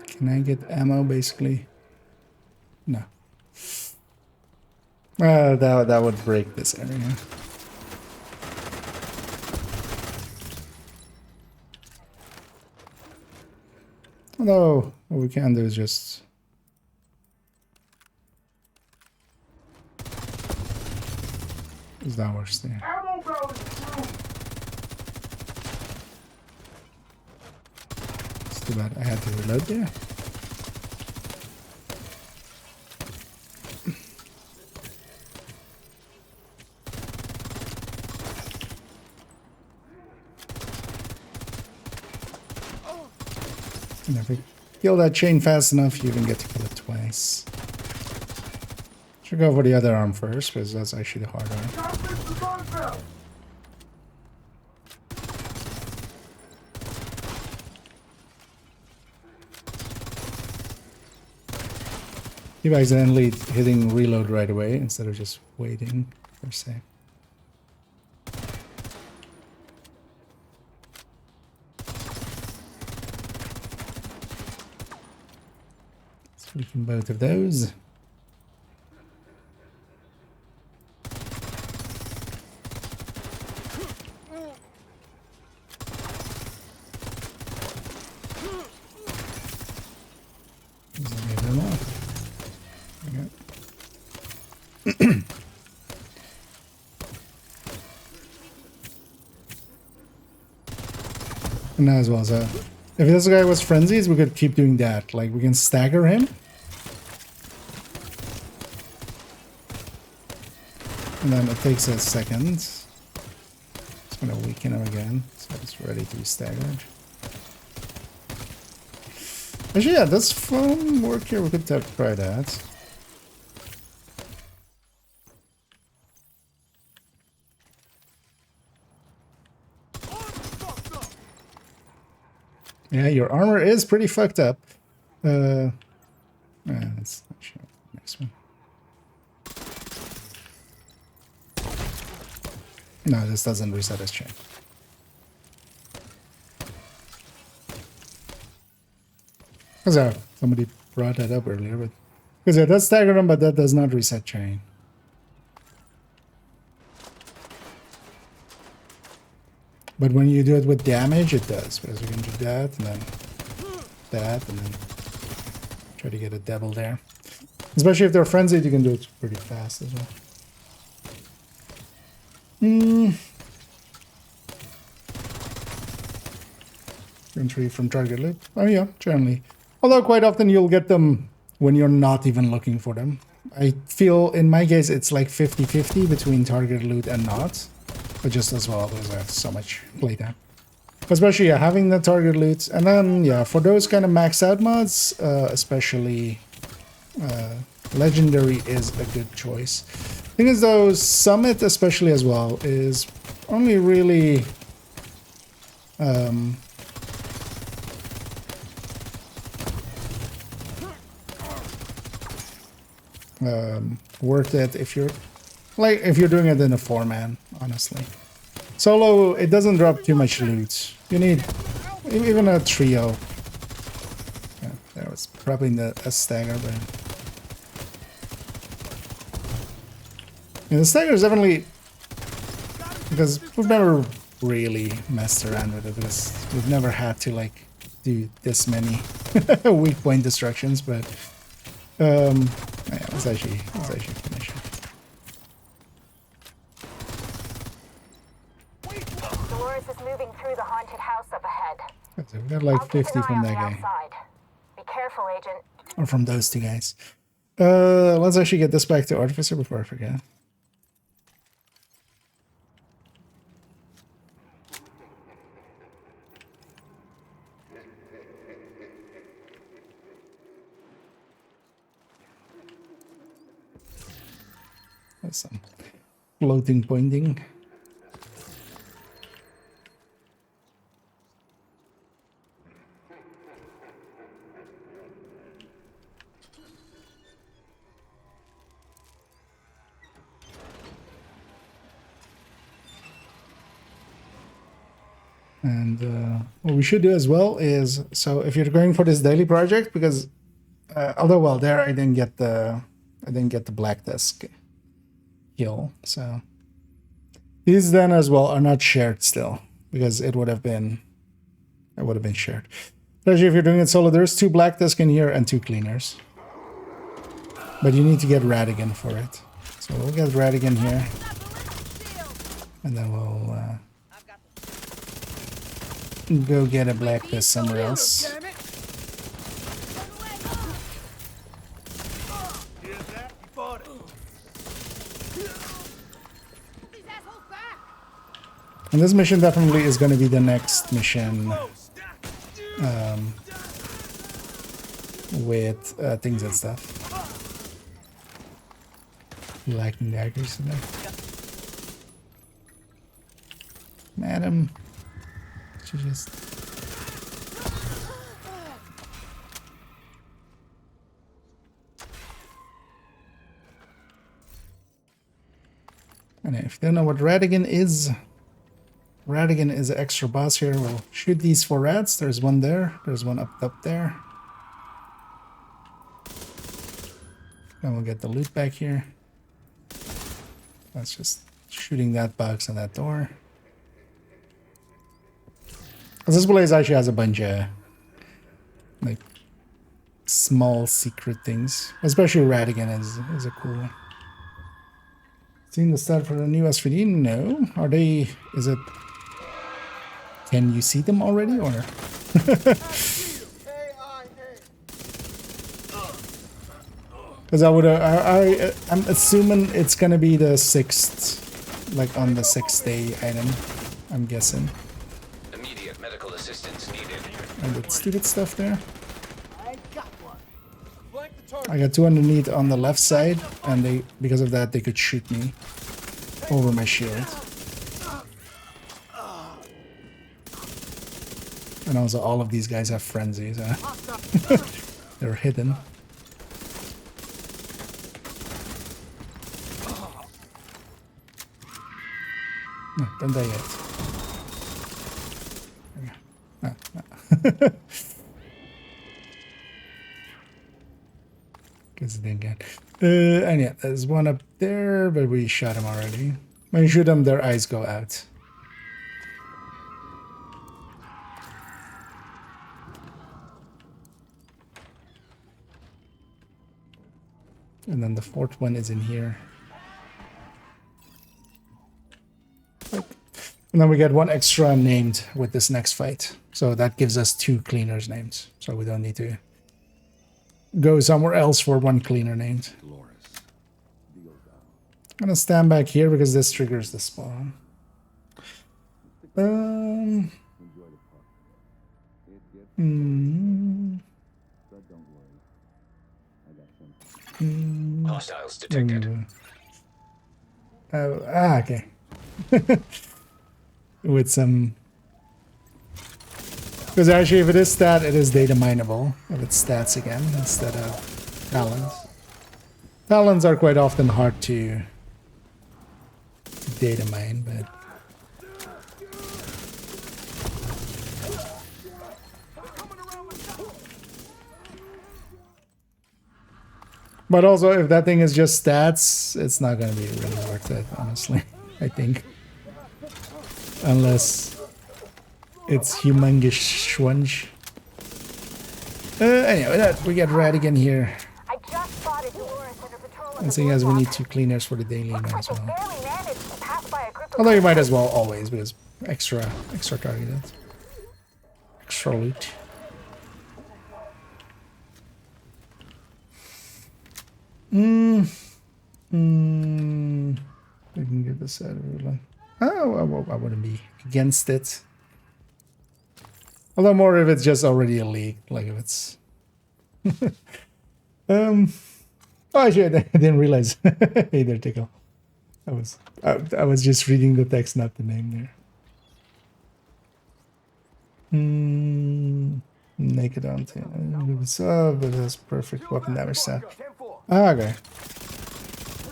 Can I get ammo basically? No. That would break this area. Although what we can do is just is that worse there? Too bad I had to reload there. And if you kill that chain fast enough, you even get to kill it twice. Should go for the other arm first, because that's actually the hard arm. Keep accidentally hitting reload right away instead of just waiting per se. From both of those. And as well, so if this guy was frenzies, we could keep doing that. Like we can stagger him. And then it takes a second. It's gonna weaken him again, so it's ready to be staggered. Actually, yeah, does foam work here? We could try that. Yeah, your armor is pretty fucked up. Yeah, that's actually the next one. No, this doesn't reset his chain. Because somebody brought that up earlier, but because yeah, that's stagger him, but that does not reset chain. But when you do it with damage, it does. Because you can do that, and then that, and then try to get a double there. Especially if they're frenzied, you can do it pretty fast as well. Entry from target loot. Oh yeah, generally. Although quite often you'll get them when you're not even looking for them. I feel in my case it's like 50-50 between target loot and not. But just as well, there's so much playtime. Especially having the target loot. And then, yeah, for those kind of max out mods, especially Legendary is a good choice. Thing is though, Summit especially as well is only really worth it if you're doing it in a 4-man, honestly. Solo, it doesn't drop too much loot. You need even a trio. Yeah, that was probably a stagger, but yeah, the stagger is definitely, because we've never really messed around with it, because we've never had to like do this many weak point destructions, but yeah, it's actually finishing. Dolores is moving through the haunted house up ahead. So we got like 50 from that guy. Be careful, Agent. Or from those two guys. Let's actually get this back to Artificer before I forget. There's some floating pointing. And what we should do as well is, so if you're going for this daily project, because although well there I didn't get the black disc kill, so these then as well are not shared still, because it would have been shared. Especially if you're doing it solo, there's 2 black discs in here and 2 cleaners, but you need to get Radigan for it. So we'll get Radigan here, and then we'll go get a black disc somewhere else. And this mission definitely is going to be the next mission with things and stuff. Lacking the accuracy there. Madam, she just... And if you don't know what Radigan is an extra boss here. We'll shoot these 4 rats. There's one there. There's one up there. And we'll get the loot back here. That's just shooting that box and that door. This place actually has a bunch of like small secret things. Especially Radigan is a cool one. Seen the start for the new SVD? No. Are they... Is it... Can you see them already, or... Because I'm assuming it's gonna be the 6th... Like on the 6th day item. I'm guessing. Immediate medical assistance needed. And the stupid stuff there. I got 2 underneath on the left side, and they, because of that, they could shoot me over my shield. And also, all of these guys have frenzies. They're hidden. No, don't die yet. No, no. Because they get. And yeah, there's one up there, but we shot him already. When you shoot them, their eyes go out. And then the 4th one is in here. And then we get 1 extra named with this next fight. So that gives us 2 cleaners named. So we don't need to go somewhere else for 1 cleaner named. I'm gonna stand back here because this triggers the spawn. Hostiles detected. Okay. With some... Because actually, if it is stat, it is data mineable. If it's stats again, instead of talons. Talons are quite often hard to data mine, but... But also, if that thing is just stats, it's not going to be really worth it, honestly, I think. Unless it's humongous schwunge. Anyway, we get Radigan here. I just spotted Dolores and her patrol. And seeing as we need 2 cleaners for the daily, might as well. Barely managed to pass by a group of... Although you might as well always, because extra targeted. Extra loot. We can get this out of here. Oh, I wouldn't be against it. Although more if it's just already a leak, like if it's... Oh, shit, I didn't realize. Hey there, Tickle. I was just reading the text, not the name there. Naked on but that's perfect weapon damage stat. Okay.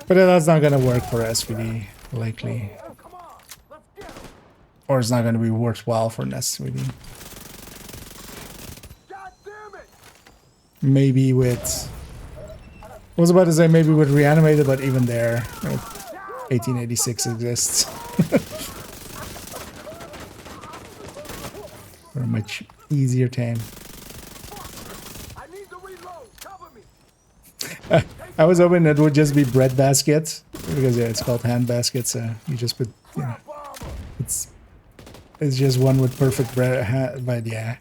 But that's not gonna work for SVD, likely. Or it's not gonna be worthwhile for an SVD. Maybe with... I was about to say maybe with Reanimated, but even there, 1886 exists. For a much easier time. I was hoping it would just be bread basket, because yeah, it's called hand basket, so you just put, you know, it's just one with perfect bread, but yeah.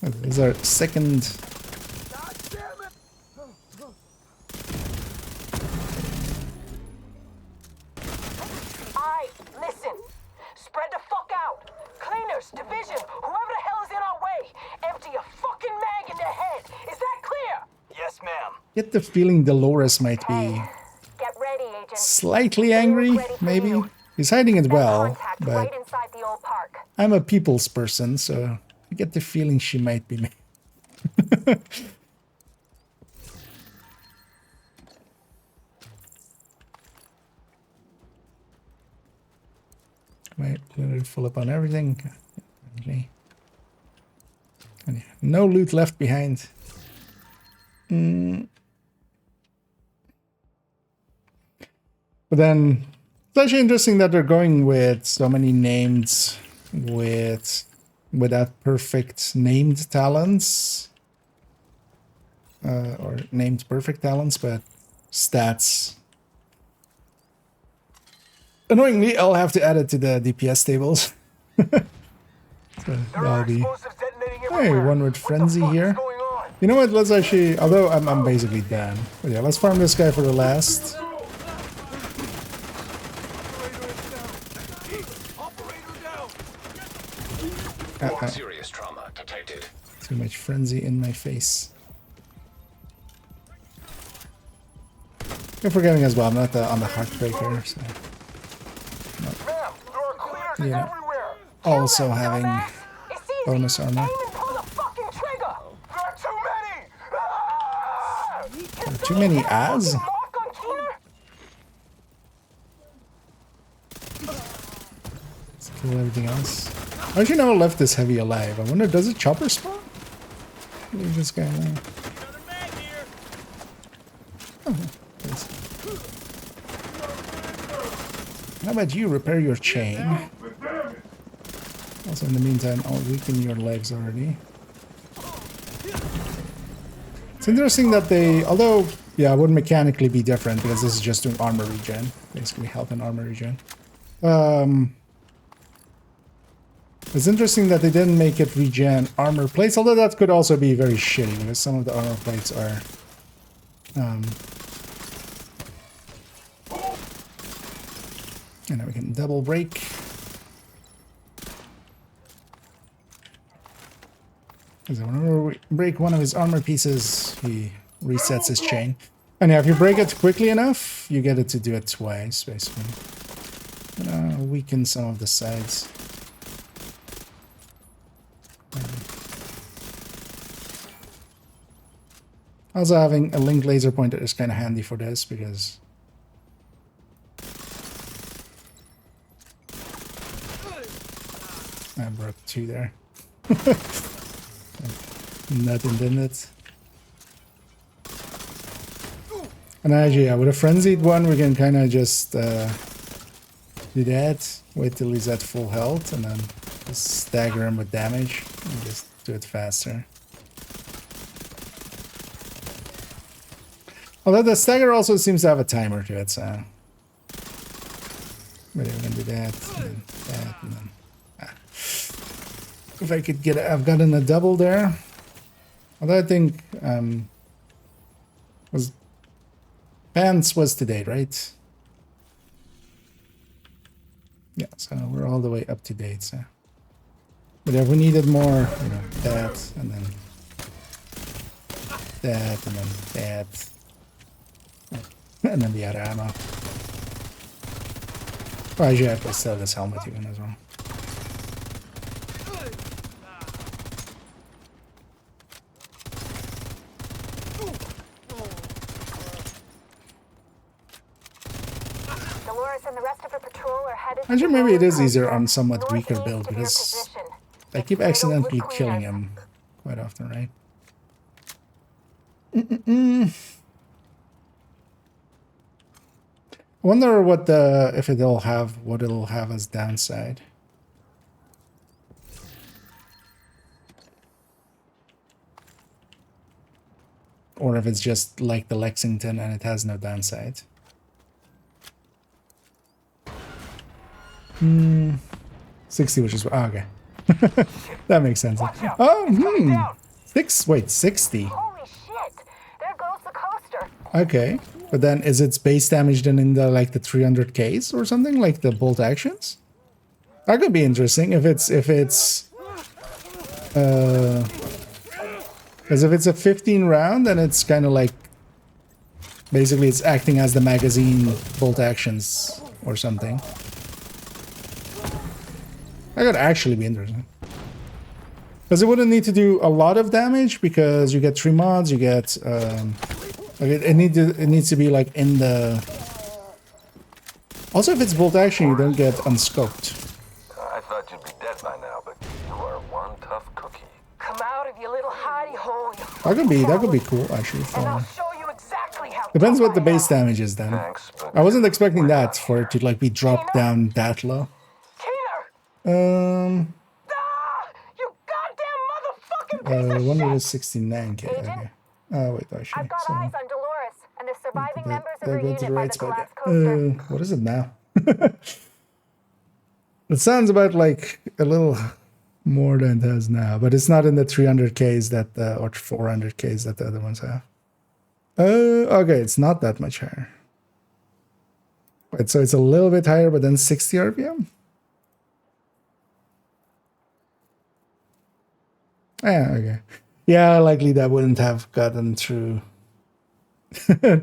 This is our second ma'am. Get the feeling Dolores might be Get ready, Agent. slightly angry, maybe. He's hiding it well, Contact but right inside the old park. I'm a people's person, so I get the feeling she might be. Wait, let it full up on everything. Okay. And yeah, no loot left behind. But then it's actually interesting that they're going with so many names without perfect named talents. Or named perfect talents, but stats. Annoyingly, I'll have to add it to the DPS tables. So that'll be... Hey, one with Frenzy here. You know what, let's actually... Although I'm basically done. But yeah, let's farm this guy for the last. Serious trauma detected. Too much Frenzy in my face. I'm forgetting as well, I'm not on the Heartbreaker, so... Yeah. Also having bonus armor. There are too many as? Let's kill everything else. How do you know left this heavy alive? I wonder, does it chopper spawn? Leave this guy alone. Oh, yes. How about you repair your chain? Also, in the meantime, I'll weaken your legs already. It's interesting that they, although, yeah, it would mechanically be different because this is just doing armor regen. Basically, health and armor regen. It's interesting that they didn't make it regen armor plates, although that could also be very shitty because some of the armor plates are... and then we can double break. So whenever we break one of his armor pieces, he resets his chain. And yeah, if you break it quickly enough, you get it to do it twice, basically. Weaken some of the sides. Also, having a linked laser pointer is kind of handy for this because... I broke two there. Nothing, didn't it? And actually, yeah, with a frenzied one, we can kind of just do that. Wait till he's at full health, and then just stagger him with damage and just do it faster. Although the stagger also seems to have a timer to it, so... Maybe we can do that, and then that, and then... If I could get it, I've gotten a double there. Although I think, was... Pants was to date, right? Yeah, so we're all the way up to date, so... But if we needed more, you know, that, and then... That, and then that... And then the other ammo. Oh, actually, I have to sell this helmet even as well. Dolores and the rest of her patrol are headed. Actually, maybe it is easier on somewhat weaker build because I keep accidentally killing him quite often, right? I wonder what if it'll have what it'll have as downside. Or if it's just like the Lexington and it has no downside. 60, which is okay. That makes sense. Oh, 60. Holy shit! There goes the coaster. Okay, but then is its base damage then in the like the 300Ks or something like the bolt actions? That could be interesting if it's Because if it's a 15 round, then it's kind of like basically it's acting as the magazine bolt actions or something. That could actually be interesting. Because it wouldn't need to do a lot of damage because you get 3 mods, you get like it needs to be like in the. Also, if it's bolt action, you don't get unscoped. I thought you'd be dead by now, but you are one tough cookie. Come out of your little hidey hole. That could be cool actually. And I'll show you exactly how. Depends what the base damage is then. Thanks, but I wasn't expecting that for it to like be dropped down that low. Keener! You goddamn motherfucking piece of 169k. Okay. Oh wait, actually. I've got So eyes on Dolores and the surviving members of they'll her go unit to the by right the spot. collapsed coaster. What is it now? It sounds about like a little more than it does now, but it's not in the 300Ks that or 400Ks that the other ones have. Okay, it's not that much higher. Wait, so it's a little bit higher, but then 60 RPM? Yeah, okay. Yeah, likely that wouldn't have gotten through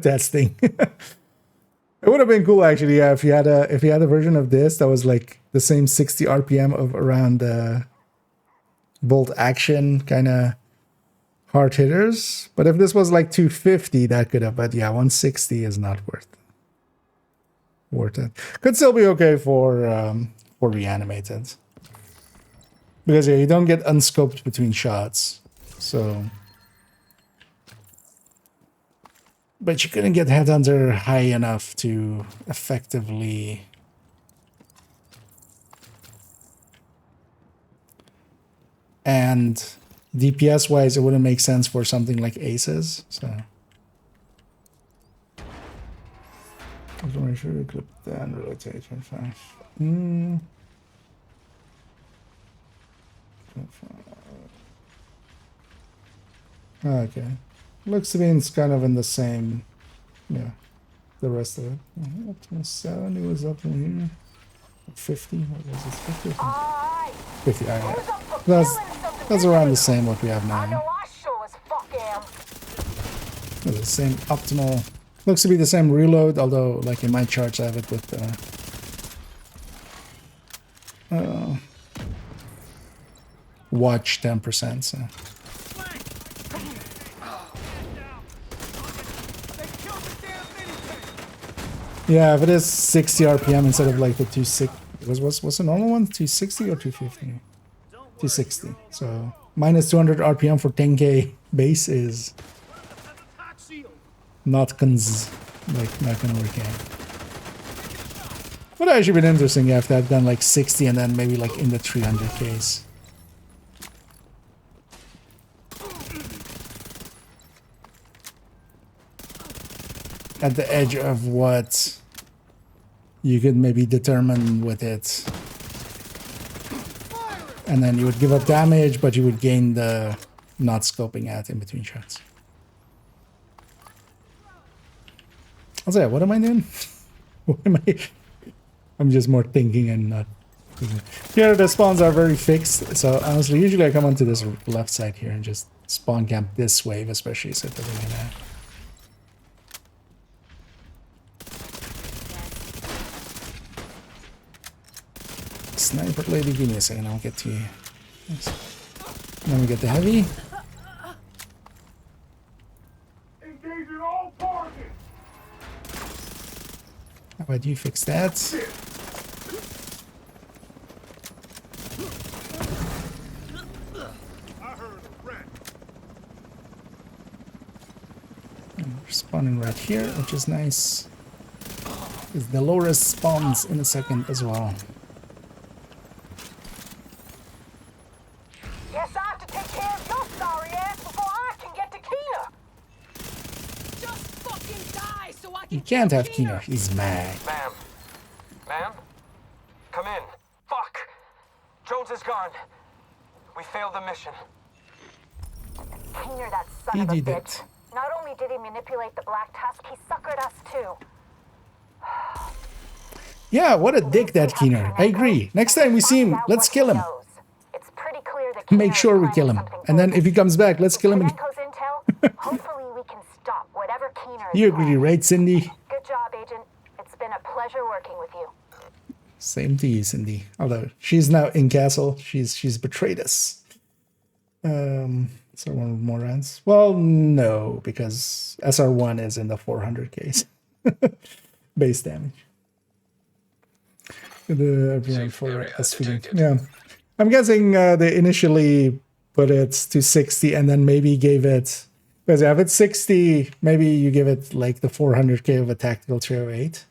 testing. It would have been cool actually, yeah, if you had a version of this that was like the same 60 RPM of around bolt action kind of hard hitters. But if this was like 250, that could have. But yeah, 160 is not worth it. Could still be okay for reanimated. Because yeah, you don't get unscoped between shots. So but you couldn't get Headhunter high enough to effectively and DPS wise it wouldn't make sense for something like Aces, so I'm make sure you clip that and rotate fast. Okay. Looks to be it's kind of in the same, yeah, the rest of it. Up to 70 was up in here. 50, what was it, 50? 50, yeah. That's around the same what we have now. The same optimal, looks to be the same reload, although like in my charts I have it with watch 10%, so. Yeah, if it is 60 RPM instead of like the 260, what's the normal one? 260 or 250? 260. So minus 200 RPM for 10k base is not gonna work out. Would actually been interesting if that done like 60 and then maybe like in the 300Ks. At the edge of what you could maybe determine with it. And then you would give up damage, but you would gain the not scoping at in between shots. I'll say, what am I doing? What am I? I'm just more thinking and not. Here the spawns are very fixed, so honestly, usually I come onto this left side here and just spawn camp this wave, especially so it doesn't get that. Sniper lady, give me a second, I'll get to you. Yes. Then we get the heavy. Engaging all targets. How about you fix that? And we're spawning right here, which is nice. Because Dolores spawns in a second as well. Guess I have to take care of your sorry ass before I can get to Keener. Just fucking die so I can. You can't have Keener, he's mad. Ma'am. Ma'am? Come in. Fuck! Jones is gone. We failed the mission. Keener, that son of a bitch. Not only did he manipulate the Black Tusk, he suckered us too. Yeah, what a dick that Keener. I agree. Next time we see him, let's kill him. It's pretty clear that Make sure we kill him. And then if he comes back, let's kill him. Echo's Hopefully we can stop whatever Keener is You agree, planning. right, Cindy? Good job, Agent. It's been a pleasure working with you. Same to you, Cindy. Although she's now in castle, she's betrayed us. So one more rounds. Well, no, because SR1 is in the 400 case base damage. The RPM for SVD. Yeah, I'm guessing they initially put it to 60 and then maybe gave it, because if it's 60, maybe you give it like the 400k of a tactical 308.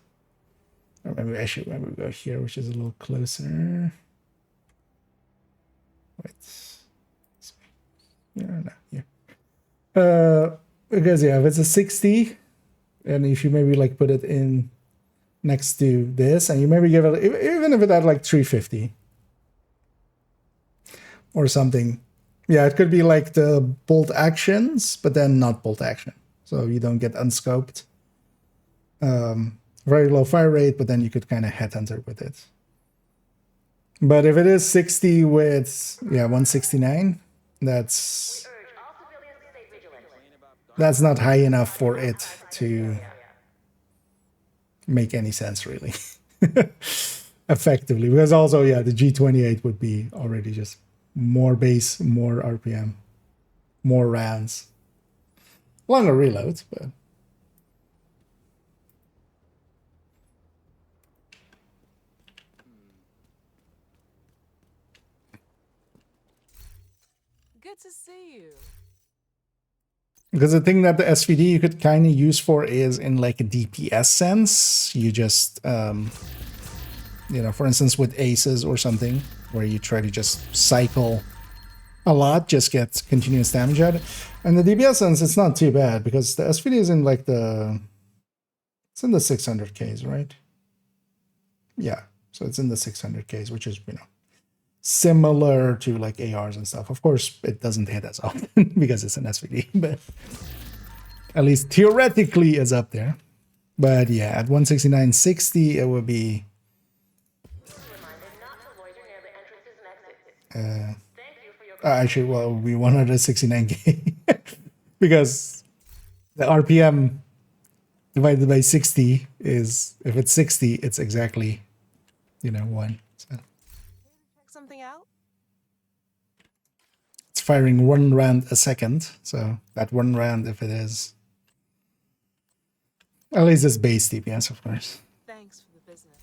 Or maybe I should go here, which is a little closer. Wait. Yeah, no, yeah. Because yeah, if it's a 60, and if you maybe like put it in next to this, and you maybe give it, even if it had like 350 or something. Yeah, it could be like the bolt actions, but then not bolt action. So you don't get unscoped. Very low fire rate, but then you could kind of headhunter with it. But if it is 60 with, yeah, 169, that's not high enough for it to make any sense, really. Effectively. Because also, yeah, the G28 would be already just more base, more RPM, more rounds. Longer reloads, but... Good to see you. Because the thing that the SVD you could kind of use for is in like a DPS sense. You just, you know, for instance, with aces or something, where you try to just cycle a lot, just get continuous damage at it. And the DPS sense, it's not too bad because the SVD is in like it's in the 600Ks, right? Yeah, so it's in the 600Ks, which is, you know, similar to like ARs and stuff. Of course, it doesn't hit as often because it's an SVD, but at least theoretically it's up there. But yeah, at 169.60, it would be actually, well, it would be 169k because the RPM divided by 60 is, if it's 60, it's exactly, you know, 1. So Check something out? it's firing 1 round a second. So that 1 round, if it is, at least it's base DPS, of course. Thanks for the business.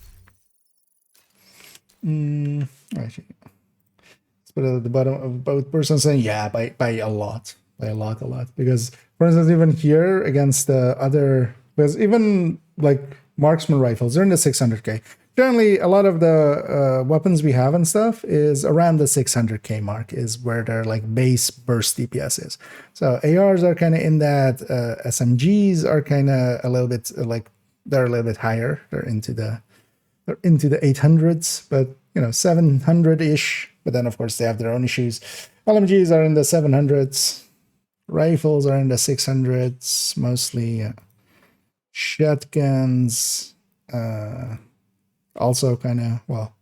Actually, let's put it at the bottom of both persons saying, yeah, by a lot. By a lot. Because, for instance, even here against the other, because even like marksman rifles, they're in the 600k. Generally, a lot of the weapons we have and stuff is around the 600k mark is where their like base burst DPS is. So ARs are kind of in that. SMGs are kind of a little bit like, they're a little bit higher. They're into the 800s, but you know, 700-ish. But then of course they have their own issues. LMGs are in the 700s. Rifles are in the 600s mostly. Shotguns. Also kind of, well,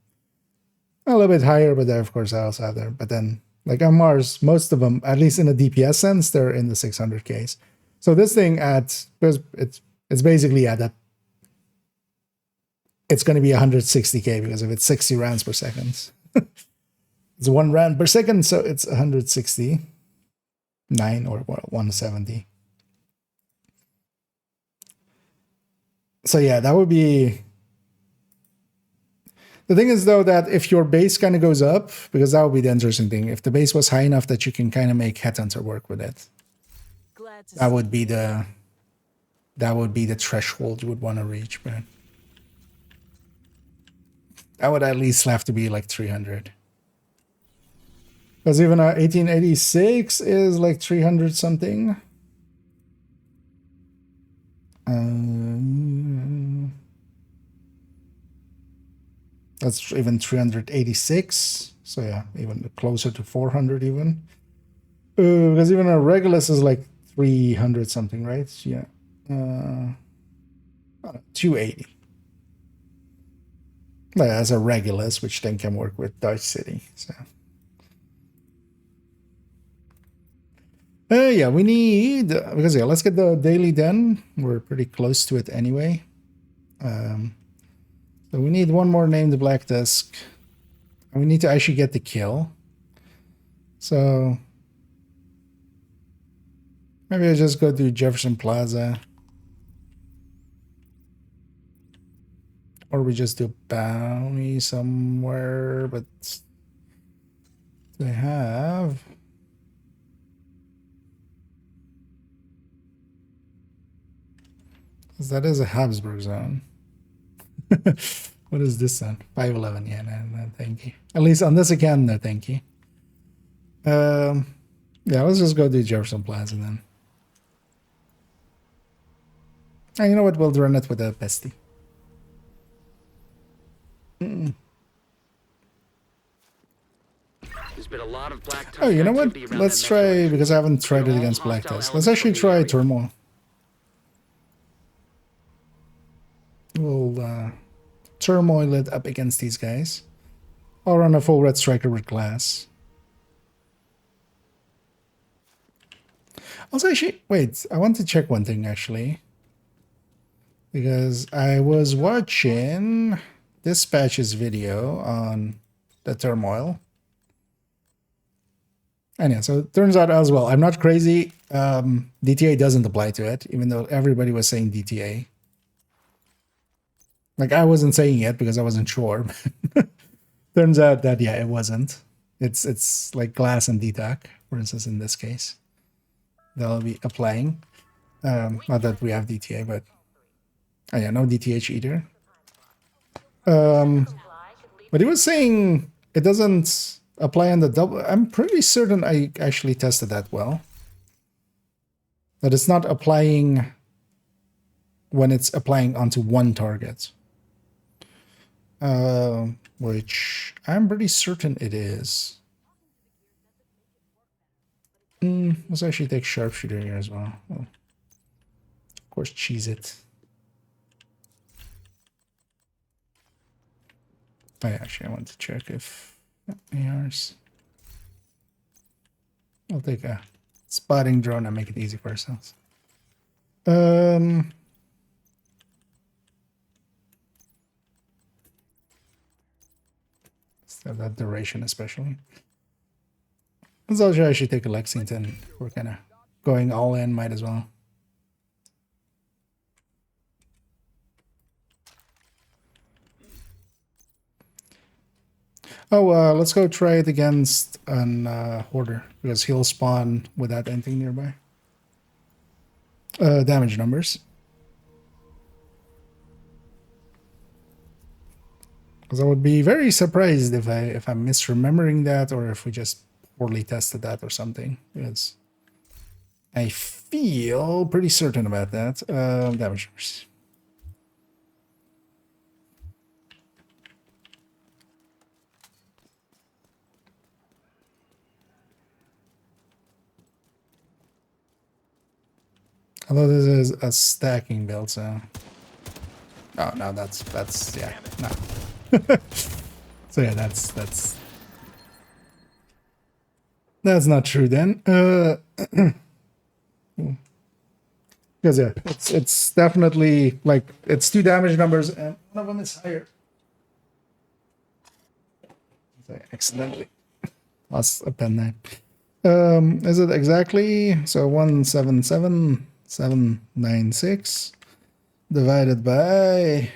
a little bit higher, but there, of course, I also have there. But then, like on Mars, most of them, at least in the DPS sense, they're in the 600Ks. So this thing because it's basically at that, it's going to be 160K because if it's 60 rounds per second, it's 1 round per second, so it's 169 or 170. So yeah, that would be. The thing is, though, that if your base kind of goes up, because that would be the interesting thing, if the base was high enough that you can kind of make headhunter work with it, that would be the threshold you would want to reach, man. That would at least have to be like 300. Because even 1886 is like 300 something. That's even 386. So yeah, even closer to 400 even. Because even a Regulus is like 300 something, right? Yeah. 280. But as a Regulus, which then can work with Dodge City. So Yeah, we need, because yeah, let's get the daily done. We're pretty close to it anyway. So we need one more named Black Tusk. And we need to actually get the kill. So maybe I just go to Jefferson Plaza. Or we just do bounty somewhere, but they have... That is a Habsburg zone. What is this zone? 511, yeah, no, thank you. At least on this account, no, thank you. Yeah, let's just go to Jefferson Plaza then. And you know what? We'll run it with a bestie. There's been a lot of Black Tusk. Oh, you know what? activity around Let's that metro try, area. because I haven't tried it All against Black hostile Tusk. Let's elements actually from the try area. Turmoil. We'll Turmoil it up against these guys. I'll run a full Red Striker with glass. Also, actually, wait, I want to check one thing actually. Because I was watching Dispatch's video on the Turmoil. And yeah, so it turns out as well, I'm not crazy. DTA doesn't apply to it, even though everybody was saying DTA. Like, I wasn't saying it because I wasn't sure. Turns out that, yeah, it wasn't. It's like glass and DTAC, for instance, in this case. They'll be applying. Not that we have DTA, but... Oh yeah, no DTH either. But he was saying it doesn't apply on the double... I'm pretty certain I actually tested that well. That it's not applying when it's applying onto one target. Which I'm pretty certain it is. Let's actually take Sharpshooter here as well. Of course, cheese it. Oh, yeah, actually, I want to check if ARs. I'll take a spotting drone and make it easy for ourselves. So that duration, especially. Let's also actually take a Lexington. We're kind of going all in, might as well. Oh, let's go try it against an Hoarder, because he'll spawn without anything nearby. Damage numbers. Because I would be very surprised if I'm misremembering that, or if we just poorly tested that or something. Because I feel pretty certain about that. Damage numbers. Although this is a stacking build, so... Oh, no, that's, yeah, no. So yeah, that's not true then. Because yeah, it's definitely, like, it's 2 damage numbers, and one of them is higher. So I accidentally lost a pen there. Is it exactly? So 177,796 divided by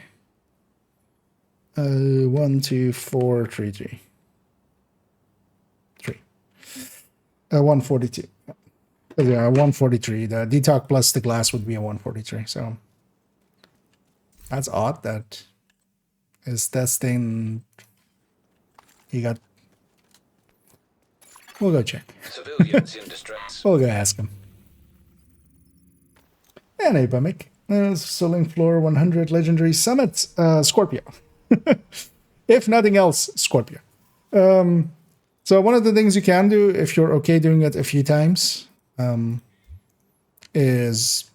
12433. 142. Yeah, 143. The detox plus the glass would be a 143. So that's odd. That is testing. He got. We'll go check. Civilians in distress. We'll go ask him. And a Bummick. Selling floor 100 legendary summit. Scorpio. If nothing else, Scorpio. So one of the things you can do, if you're okay doing it a few times, is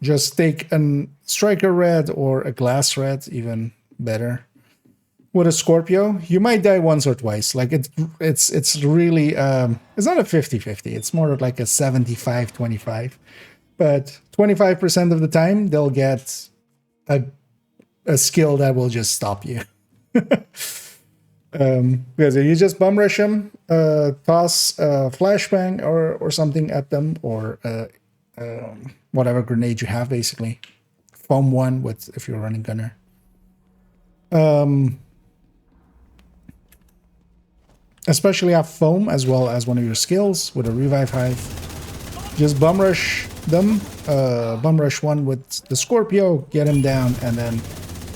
just take a striker red or a glass red, even better. with a Scorpio, you might die once or twice. Like it's really it's not a 50-50. It's more like a 75-25. But 25% of the time they'll get a skill that will just stop you. Because if you just bum rush them, toss a flashbang or something at them, or whatever grenade you have, basically. Foam one with if you're running gunner. Especially have foam as well as one of your skills with a revive hive. Just bum rush them, bum rush one with the Scorpio, get him down, and then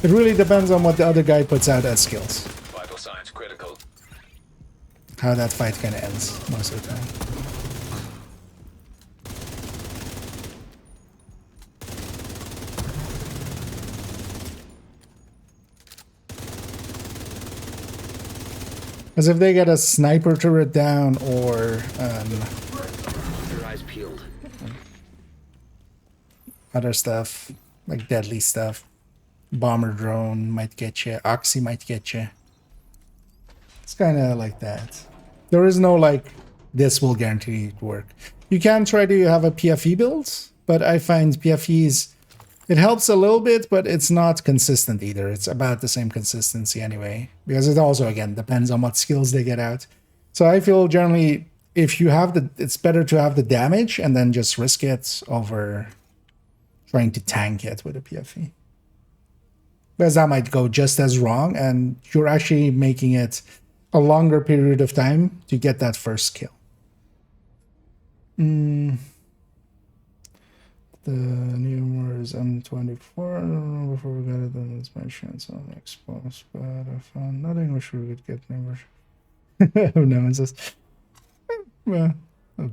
it really depends on what the other guy puts out as skills. Vital signs critical. How that fight kind of ends most of the time. As if they get a sniper turret down or Your eyes peeled. other stuff, like deadly stuff. Bomber drone might get you. Oxy might get you. It's kind of like that. There is no like, this will guarantee it work. You can try to have a PFE build, but I find PFEs, it helps a little bit, but it's not consistent either. It's about the same consistency anyway. Because it also, again, depends on what skills they get out. So I feel generally, if you have the, it's better to have the damage and then just risk it over trying to tank it with a PFE. Because that might go just as wrong, and you're actually making it a longer period of time to get that first kill. The numerous M24, I don't know before we got it, then it's my chance on Xbox, but I found nothing which we would get numbers. No one says, well, it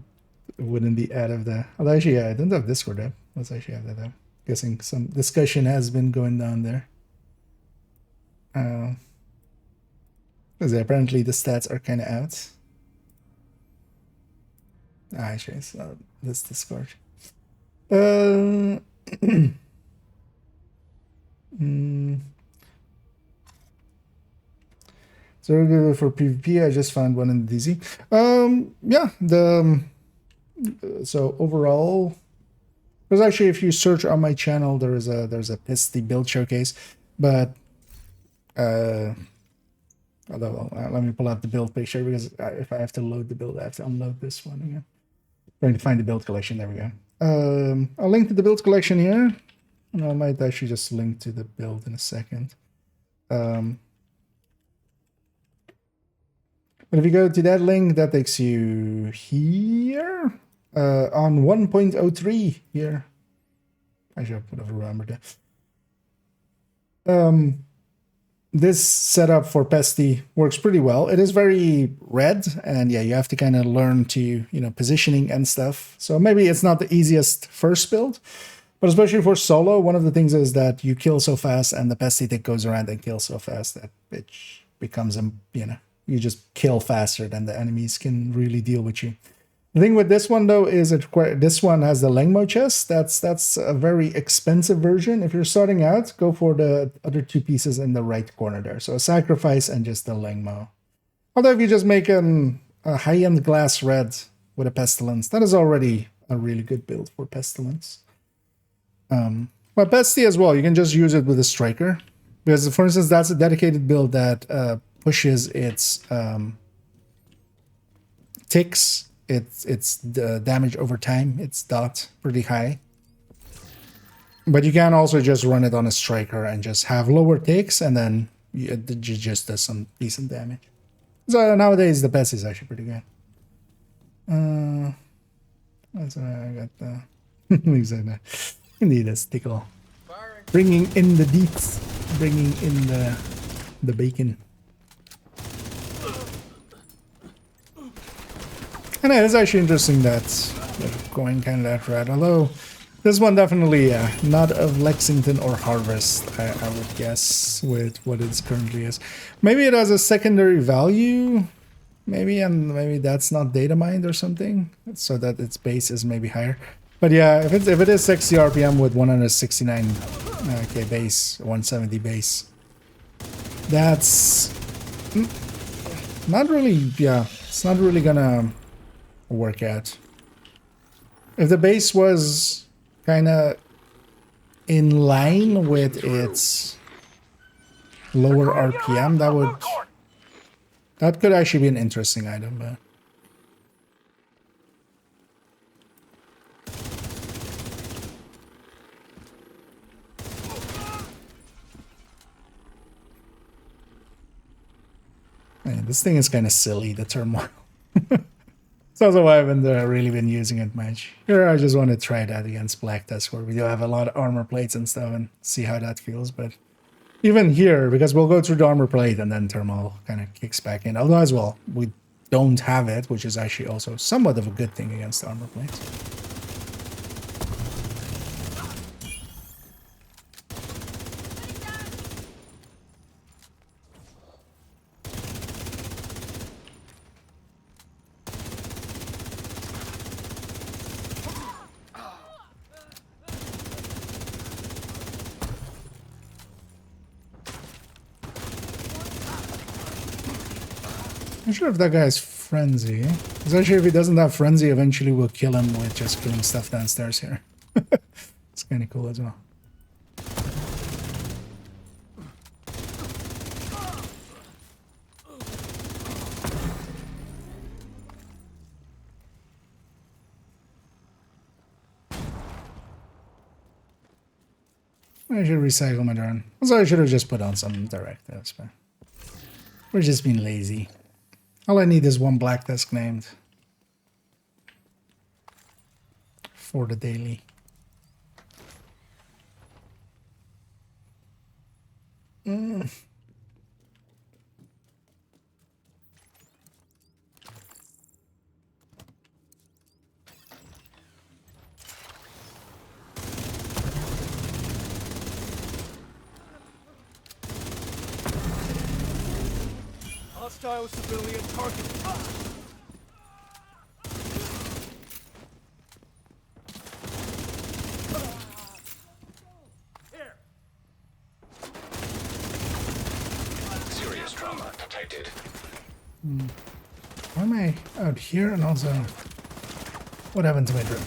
wouldn't be out of the, although actually, yeah, I don't have Discord app. Let's actually have that up. Guessing some discussion has been going down there. Because apparently the stats are kind of out. Actually, it's not this Discord. So for PvP, I just found one in DZ. Yeah, so overall, because actually, if you search on my channel, there's a Pisty build showcase, but although let me pull out the build picture, because if I have to load the build, I have to unload this one again. Trying to find the build collection. There we go. I'll link to the build collection here, and I might actually just link to the build in a second. But if you go to that link, that takes you here on 1.03 here. I should have remembered that. This setup for Pesty works pretty well. It is very red, and yeah, you have to kind of learn to, you know, positioning and stuff. So maybe it's not the easiest first build, but especially for solo, one of the things is that you kill so fast, and the Pesty that goes around and kills so fast that it becomes, you know, you just kill faster than the enemies can really deal with you. The thing with this one, though, is this one has the Lengmo chest. That's a very expensive version. If you're starting out, go for the other two pieces in the right corner there. So a Sacrifice and just the Lengmo. Although if you just make a high-end glass red with a Pestilence, that is already a really good build for Pestilence. But Pesty as well, you can just use it with a Striker. Because, for instance, that's a dedicated build that pushes its ticks. It's the damage over time. It's dot pretty high. But you can also just run it on a Striker and just have lower ticks, and then it just does some decent damage. So nowadays the best is actually pretty good. That's why I got the exactly. Indeed, that's tickle. Bringing in the deets, bringing in the bacon. And it's actually interesting that they're going kind of that route. Although this one definitely not of Lexington or Harvest, I would guess, with what it currently is. Maybe it has a secondary value, maybe, and maybe that's not data mined or something, so that its base is maybe higher. But yeah, if it is 60 RPM with 169k base, 170 base, that's not really, yeah, it's not really gonna work out. If the base was kind of in line with its lower RPM, that could actually be an interesting item, but man, this thing is kind of silly, the turmoil. It's also why I haven't really been using it much. Here I just want to try that against Black Tusk, where we do have a lot of armor plates and stuff, and see how that feels. But even here, because we'll go through the armor plate and then turmoil kind of kicks back in. Although as well, we don't have it, which is actually also somewhat of a good thing against the armor plates. I'm not sure if that guy has frenzy. Because actually, if he doesn't have frenzy, eventually we'll kill him with just killing stuff downstairs here. It's kind of cool as well. I should recycle my drone. Also, I should have just put on some directives, but we're just being lazy. All I need is one Black Tusk named for the daily. Hostile civilian target. Serious trauma detected. Why am I out here? And also, what happened to my drone?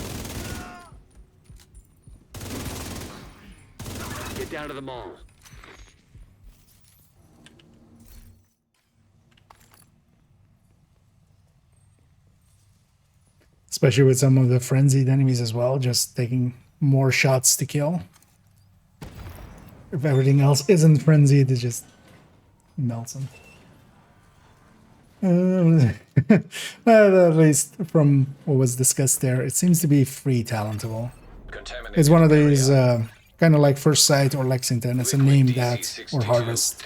Get down to the mall. Especially with some of the frenzied enemies as well, just taking more shots to kill. If everything else isn't frenzied, it just melts them. At least from what was discussed there, it seems to be free talentable. It's one of these kind of like First Sight or Lexington. It's a name that, or Harvest.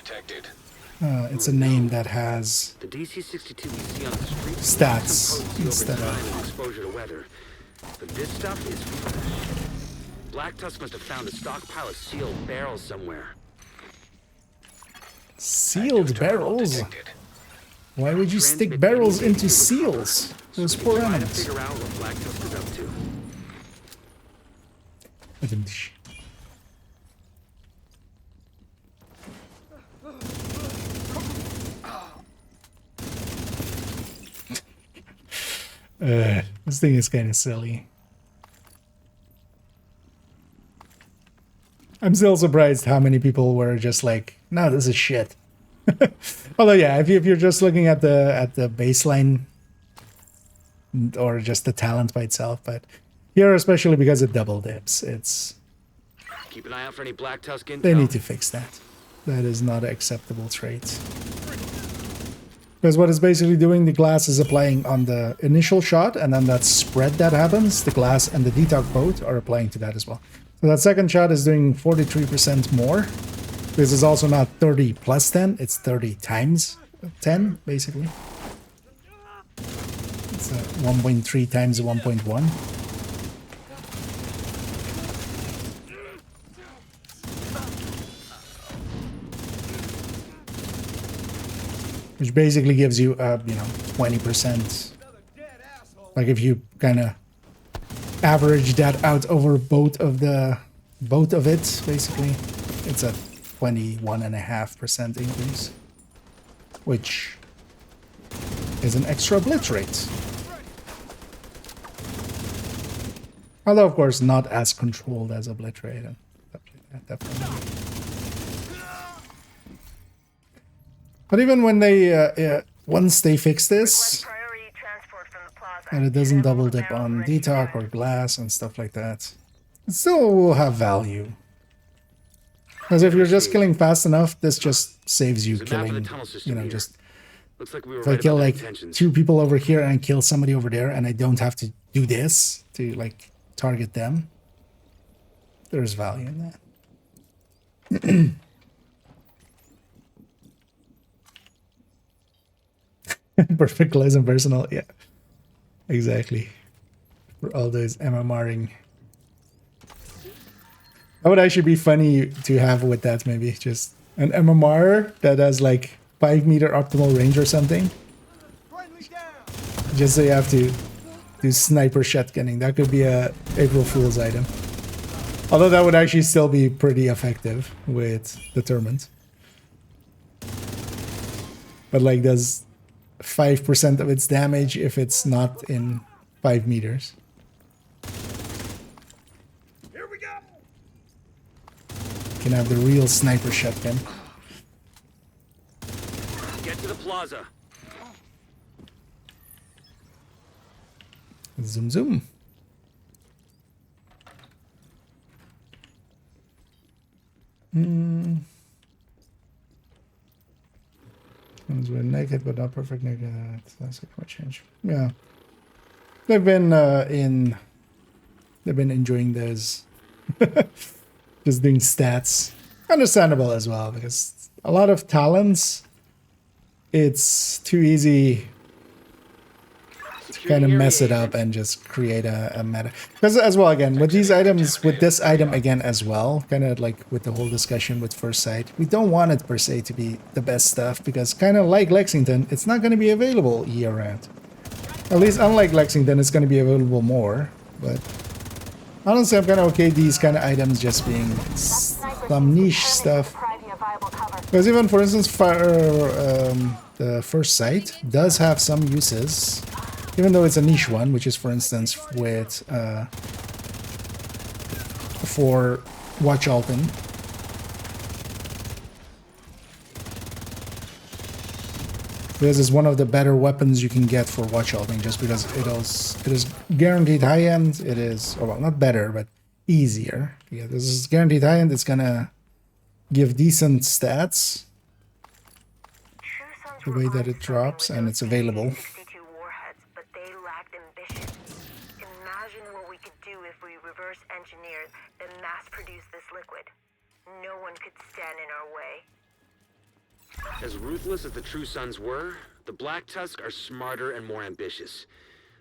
It's a name that has The DC-62 we see on the street stats instead over of time and exposure to weather. But this stuff is fresh. Black Tusk must have found a stockpile of sealed barrels somewhere. sealed barrels. Why would you stick barrels into seals? Those poor Trying to animals. figure out what Black Tusk is up to. This thing is kind of silly. I'm still surprised how many people were just like, no, this is shit. Although, yeah, if you're just looking at the baseline or just the talent by itself, but here, especially because it double dips, it's... Keep an eye out for any Black Tusk intel. They need to fix that. That is not an acceptable trait. Because what it's basically doing, the glass is applying on the initial shot, and then that spread that happens, the glass and the detox both are applying to that as well. So that second shot is doing 43% more. This is also not 30 plus 10, it's 30 times 10, basically. It's 1.3 times 1.1. Which basically gives you, 20%. Like if you kind of average that out over both of it, basically, it's a 21.5% increase, which is an extra blitz rate. Although, of course, not as controlled as a blitz rate. Definitely. But even when they, once they fix this, and it doesn't double dip on detox or glass and stuff like that, it still will have value. Because if you're just killing fast enough, this just saves you killing, you know, just... Looks like we were If I right kill about like their intentions. 2 people over here and kill somebody over there, and I don't have to do this to like target them, there's value in that. Perfect close and personal, yeah, exactly. For all those MMRing, that would actually be funny to have with that. Maybe just an MMR that has like 5-meter optimal range or something. Just so you have to do sniper shotgunning. That could be a April Fool's item. Although that would actually still be pretty effective with Determined. But like does 5% of its damage if it's not in 5 meters. Here we go. You can have the real sniper shotgun. Get to the plaza. Zoom zoom. Ones were naked but not perfect naked. That's a quite change. Yeah. They've been they've been enjoying those. Just doing stats. Understandable as well, because a lot of talents, it's too easy to kind of mess it up and just create a meta. Because as well, again, with these items, with this item again as well, kind of like with the whole discussion with First Sight, we don't want it per se to be the best stuff, because kind of like Lexington, it's not going to be available year-round. At least unlike Lexington, it's going to be available more, but honestly, I'm kind of okay these kind of items just being some niche stuff. Because even, for instance, the First Sight does have some uses, even though it's a niche one, which is, for instance, with for Watch Alton. This is one of the better weapons you can get for Watch Alton, just because it is guaranteed high end. It is, oh, well, not better, but easier. Yeah, this is guaranteed high end. It's gonna give decent stats the way that it drops, and it's available. But they lacked ambition. Imagine what we could do if we reverse engineered and mass produce this liquid. No one could stand in our way. As ruthless as the True Sons were, the Black Tusk are smarter and more ambitious.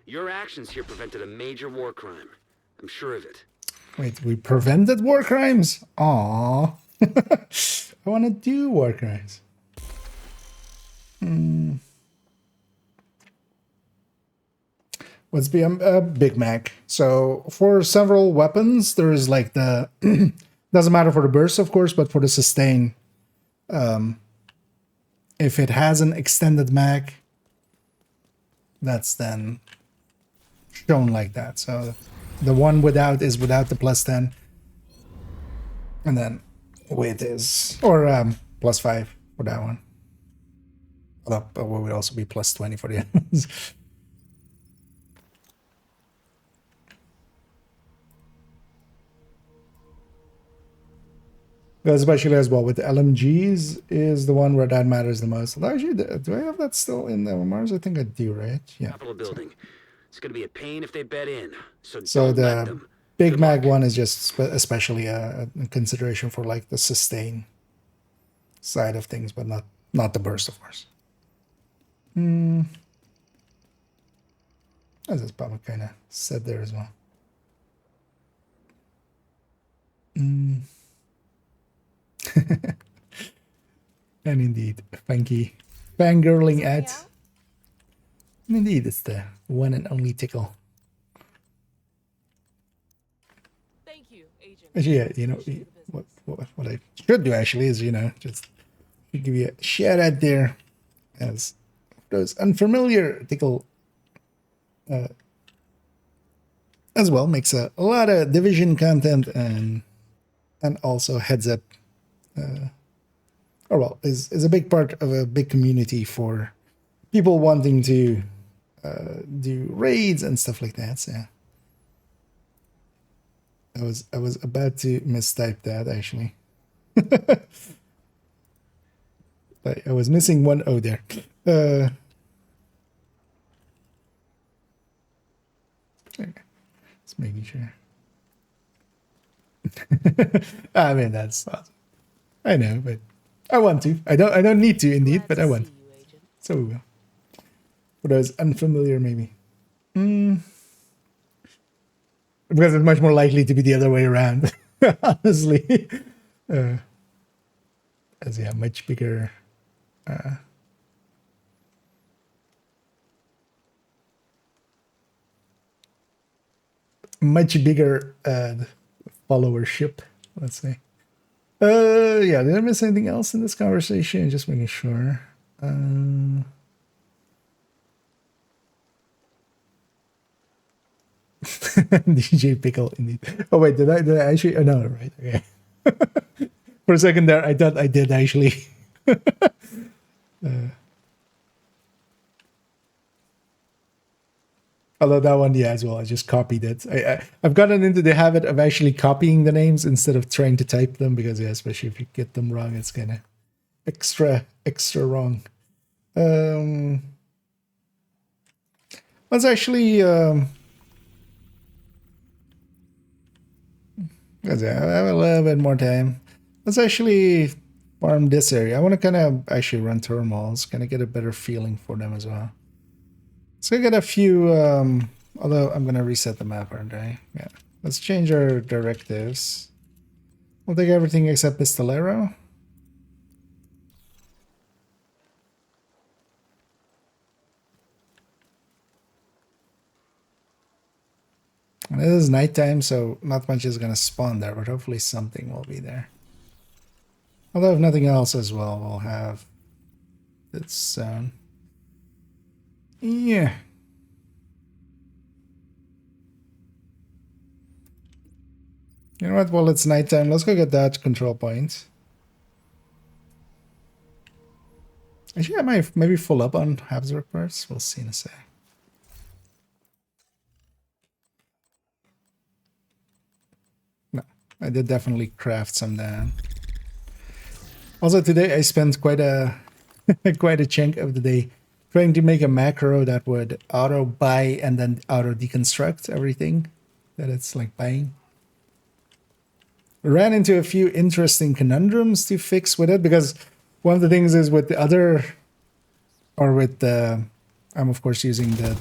Your actions here prevented a major war crime. I'm sure of it. Wait, we prevented war crimes? Aww. I want to do war crimes. Let's be a Big Mac. So for several weapons, there is like the... doesn't matter for the burst, of course, but for the sustain... if it has an extended mag, that's then shown like that. So the one without is without the +10. And then with is, or +5 for that one. But it would also be +20 for the others. Especially as well with the LMGs is the one where that matters the most. Actually, do I have that still in the Mars? I think I do, right? Yeah. Capitol building. It's gonna be a pain if they bet in. So So don't let the them. Big Good Mag luck. one is just especially a consideration for like the sustain side of things, but not the burst, of course. As it's probably kind of said there as well. And indeed, Funky fangirling at. And indeed, it's the one and only tickle. Thank you, Agent. Actually, yeah, you know, Appreciate the business. what what I should do actually is, just give you a shout out there as those unfamiliar tickle as well. Makes a lot of Division content and also heads up, or well, is a big part of a big community for people wanting to do raids and stuff like that. So I was about to mistype that actually. I was missing one O there. Just making sure. I mean, that's awesome. I know, but I want to. I don't need to indeed, but I want. So we will. For those unfamiliar, maybe. Because it's much more likely to be the other way around, honestly. As yeah, much bigger. Much bigger followership, let's say. Yeah, did I miss anything else in this conversation? Just making sure. DJ Pickle, indeed. Oh wait, did I actually? Oh no, right. Okay. For a second there, I thought I did actually. Although that one, yeah, as well. I just copied it. I've gotten into the habit of actually copying the names instead of trying to type them because, yeah, especially if you get them wrong, it's kind of extra wrong. Let's actually. I have a little bit more time. Let's actually farm this area. I want to kind of actually run thermals, kind of get a better feeling for them as well. So I get a few, although I'm going to reset the map, aren't I? Yeah. Let's change our directives. We'll take everything except Pistolero. And it is nighttime, so not much is going to spawn there, but hopefully something will be there. Although if nothing else as well, we'll have its sound. Yeah. You know what? Well, it's nighttime. Let's go get that control point. Actually, I might maybe full up on Habsburg parts. We'll see in a sec. No, I did definitely craft some down. Also, today I spent quite a quite a chunk of the day trying to make a macro that would auto buy and then auto deconstruct everything that it's like buying. Ran into a few interesting conundrums to fix with it because one of the things is with the other, or with the, I'm of course using the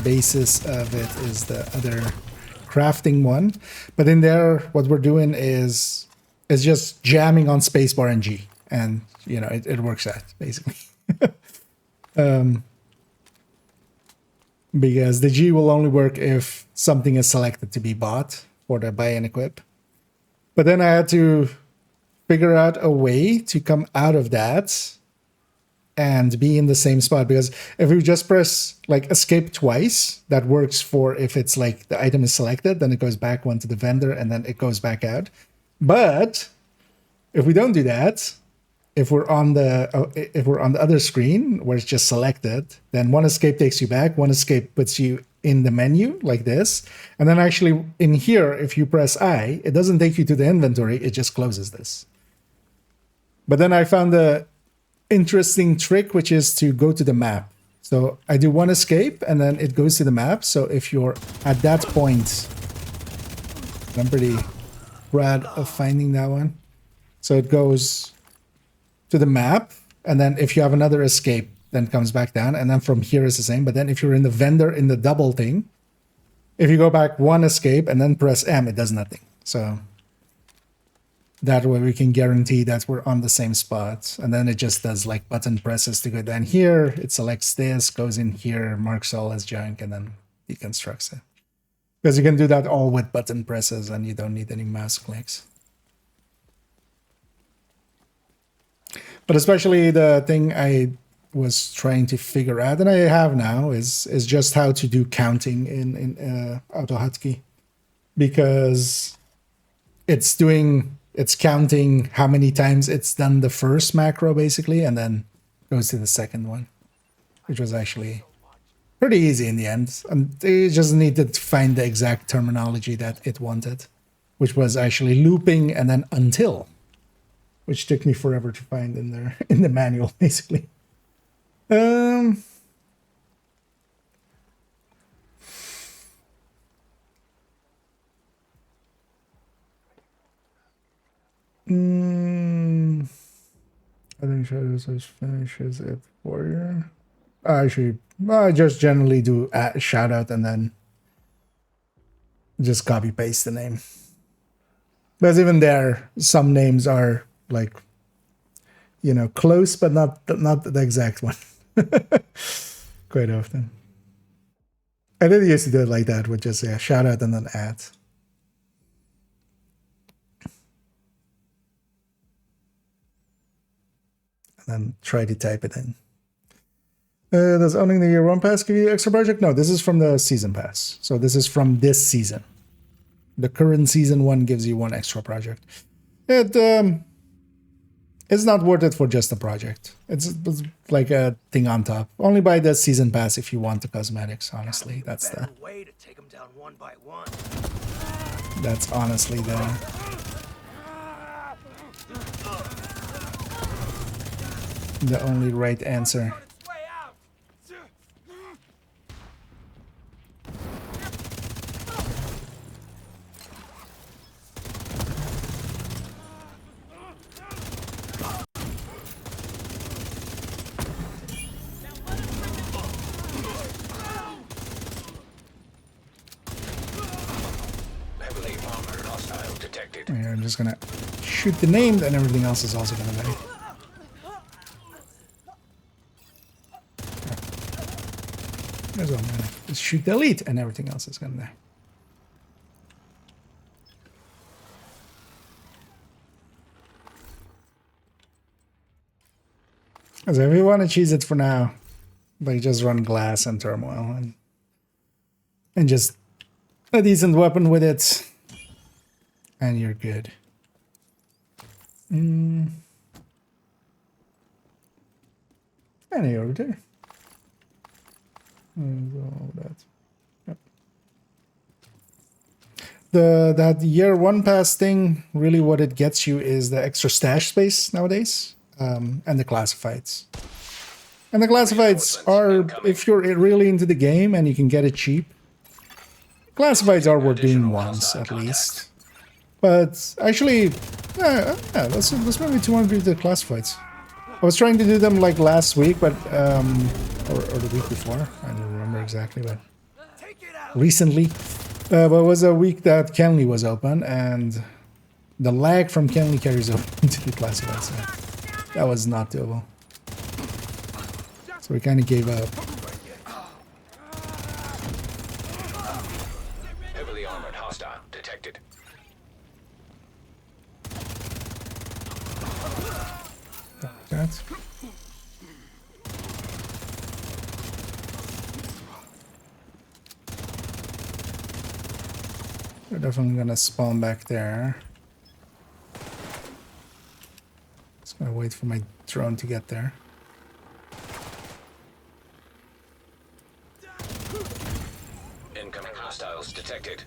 basis of it is the other crafting one, but in there what we're doing is just jamming on spacebar and G, and you know it works out basically. Because the G will only work if something is selected to be bought for the buy and equip. But then I had to figure out a way to come out of that and be in the same spot, because if we just press like escape twice, that works for if it's like the item is selected, then it goes back one to the vendor and then it goes back out. But if we don't do that, if we're on the other screen where it's just selected, then one escape takes you back, one escape puts you in the menu like this, and then actually in here, if you press I, it doesn't take you to the inventory, it just closes this. But then I found the interesting trick, which is to go to the map. So I do one escape and then it goes to the map. So if you're at that point, I'm pretty proud of finding that one. So it goes to the map, and then if you have another escape, then it comes back down, and then from here is the same. But then if you're in the vendor in the double thing, if you go back one escape and then press M, it does nothing. So that way we can guarantee that we're on the same spot. And then it just does like button presses to go down here. It selects this, goes in here, marks all as junk, and then deconstructs it. Because you can do that all with button presses and you don't need any mouse clicks. But especially the thing I was trying to figure out, and I have now, is just how to do counting in AutoHotkey, because it's counting how many times it's done the first macro basically, and then goes to the second one, which was actually pretty easy in the end. And they just needed to find the exact terminology that it wanted, which was actually looping and then until, which took me forever to find in there in the manual basically. I think Shadows finishes it for you. Actually, I just generally do a shout out and then just copy paste the name. Because even there, some names are like, you know, close, but not the exact one. Quite often. I did used to do it like that, with just shout out and then add. And then try to type it in. Does owning the year one pass give you extra project? No, this is from the season pass. So this is from this season. The current season 1 gives you 1 extra project. It's not worth it for just the project. It's like a thing on top. Only buy the season pass if you want the cosmetics, honestly. That's the way to take them down one by one. That's honestly the only right answer. Here, I'm just gonna shoot the name, then everything else is also gonna die. There's one. Just shoot the elite, and everything else is gonna die. So if you want to choose it for now, like just run glass and turmoil, and just a decent weapon with it. And you're good. Any over there. All that. Yep. That year one pass thing, really what it gets you is the extra stash space nowadays, and the classifieds. And the classifieds are, if you're really into the game and you can get it cheap, classifieds are worth doing once at least. But actually, let's maybe 200 the classifieds. I was trying to do them like last week, but or the week before. I don't remember exactly, but recently. But it was a week that Kenley was open, and the lag from Kenley carries over into the classifieds. So that was not doable. So we kind of gave up. Heavily armored hostile detected. That. We're definitely gonna spawn back there. Just gonna wait for my drone to get there. Incoming hostiles detected.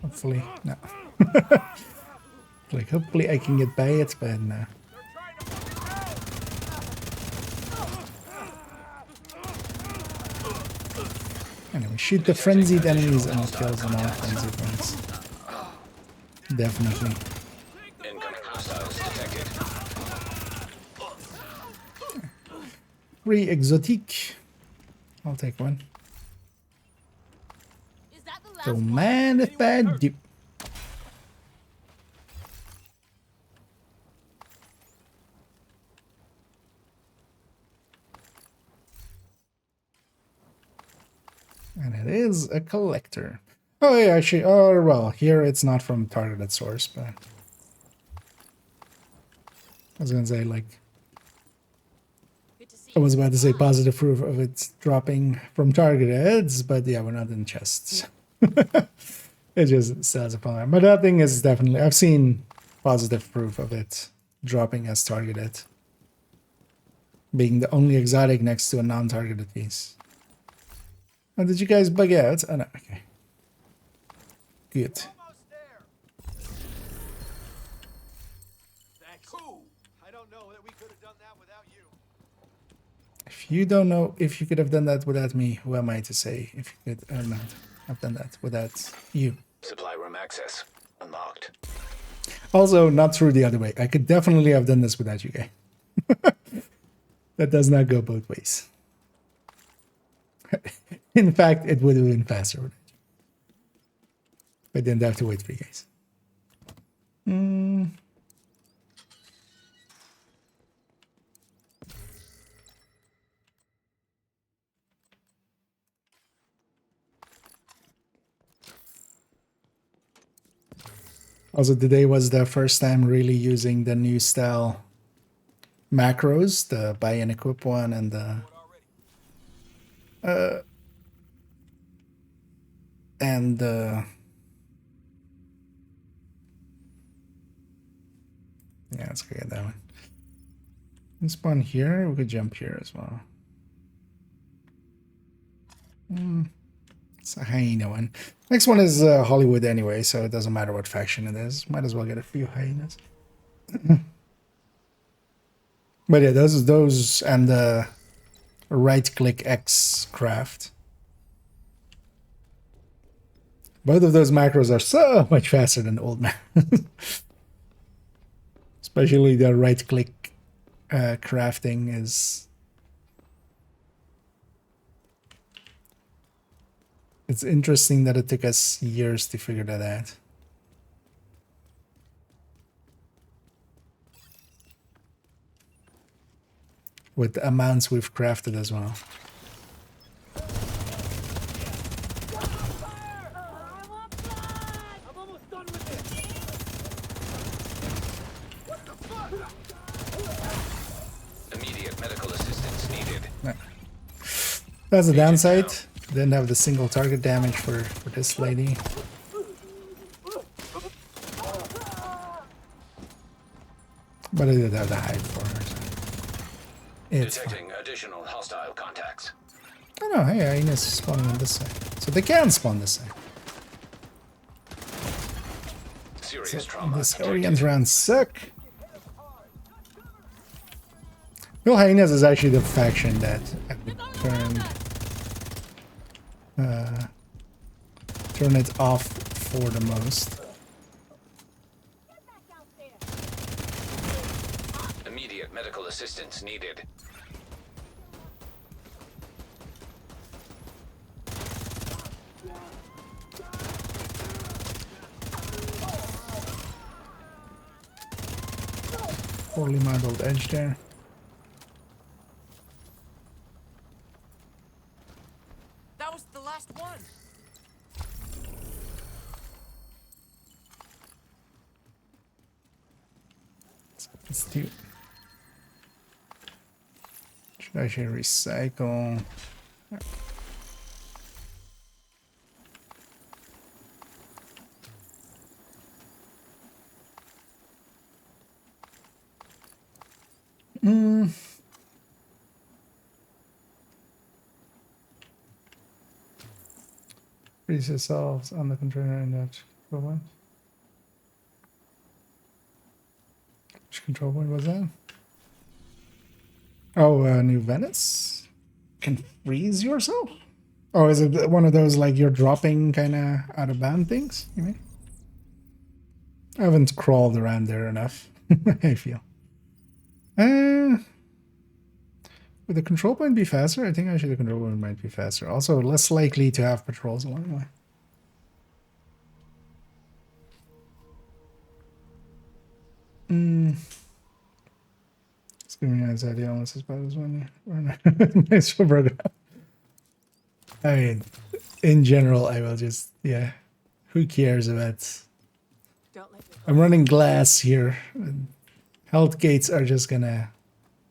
Hopefully, no. Like, hopefully I can get by it, but no. Anyway, shoot the frenzied enemies and it kills them all frenzied ones. Definitely. Incoming hostiles detected. Free exotique. I'll take one. Don't mind if I do. And it is a collector. Oh yeah, actually, oh well, here it's not from targeted source, but I was gonna say, like, I was about to say positive proof of it dropping from target heads, but yeah, we're not in chests. It just says upon that. But that thing is definitely, I've seen positive proof of it dropping as targeted, being the only exotic next to a non-targeted piece. Oh, did you guys bug out? Oh no, okay. Good. I don't know that we could have done that without you. If you don't know if you could have done that without me, who am I to say if you could or not have done that without you? Supply room access unlocked. Also, not true the other way. I could definitely have done this without you guys. That does not go both ways. In fact, it would have been faster without you. I didn't have to wait for you guys. Also, today was the first time really using the new style macros, the buy and equip one and the yeah, let's go get that one. We spawn here, we could jump here as well. It's a hyena one. Next one is Hollywood anyway, so it doesn't matter what faction it is. Might as well get a few hyenas. But yeah, those and the right-click X craft. Both of those macros are so much faster than the old macros. Especially the right-click crafting is... It's interesting that it took us years to figure that out. With the amounts we've crafted as well. Immediate medical assistance needed. That's the downside. Didn't have the single target damage for this lady. But I did have the hide for her. So it's Detecting fine. additional hostile contacts. Oh no, hey, Hyena's spawning on this side. So they can spawn this side. Serious trauma. This Orient rounds suck. Well, Hyenas is actually the faction that I would turn it off for the most. Immediate medical assistance needed. Poorly modeled edge there. That was the last one. Let's do. Should I actually recycle? Freeze yourselves on the container in that control point. Which control point was that? Oh, New Venice? Can freeze yourself? Oh, is it one of those like you're dropping kind of out of bound things? You mean? I haven't crawled around there enough. I feel. Would the control point be faster? I think actually the control point might be faster. Also, less likely to have patrols along the way. It's giving me anxiety almost as bad as when you nice for program. I mean, in general, I will just, yeah. Who cares about... I'm running glass here. Health gates are just gonna...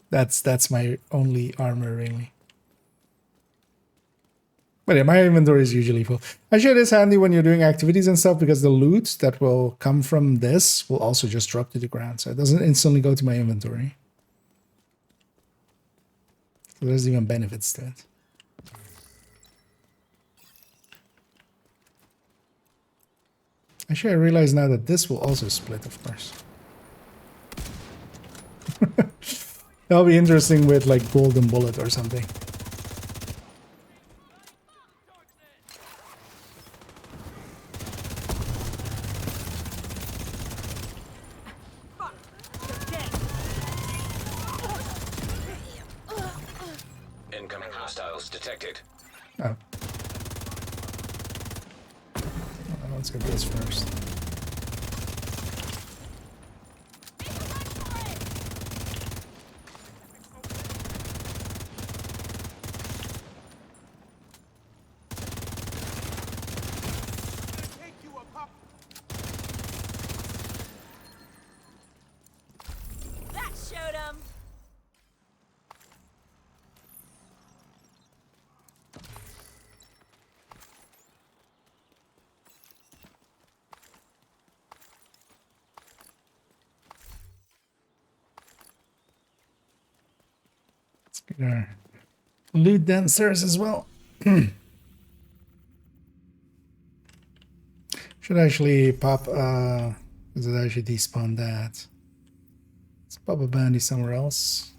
That's my only armor, really. But yeah, my inventory is usually full. Actually, it is handy when you're doing activities and stuff because the loot that will come from this will also just drop to the ground. So it doesn't instantly go to my inventory. So there's even benefits to it. Actually, I realize now that this will also split, of course. That'll be interesting with like golden bullet or something. Incoming hostiles detected. Oh. Let's get this first. That showed him. Let's get our loot downstairs as well. Should actually pop, does it actually despawn that? Let's pop a bounty somewhere else.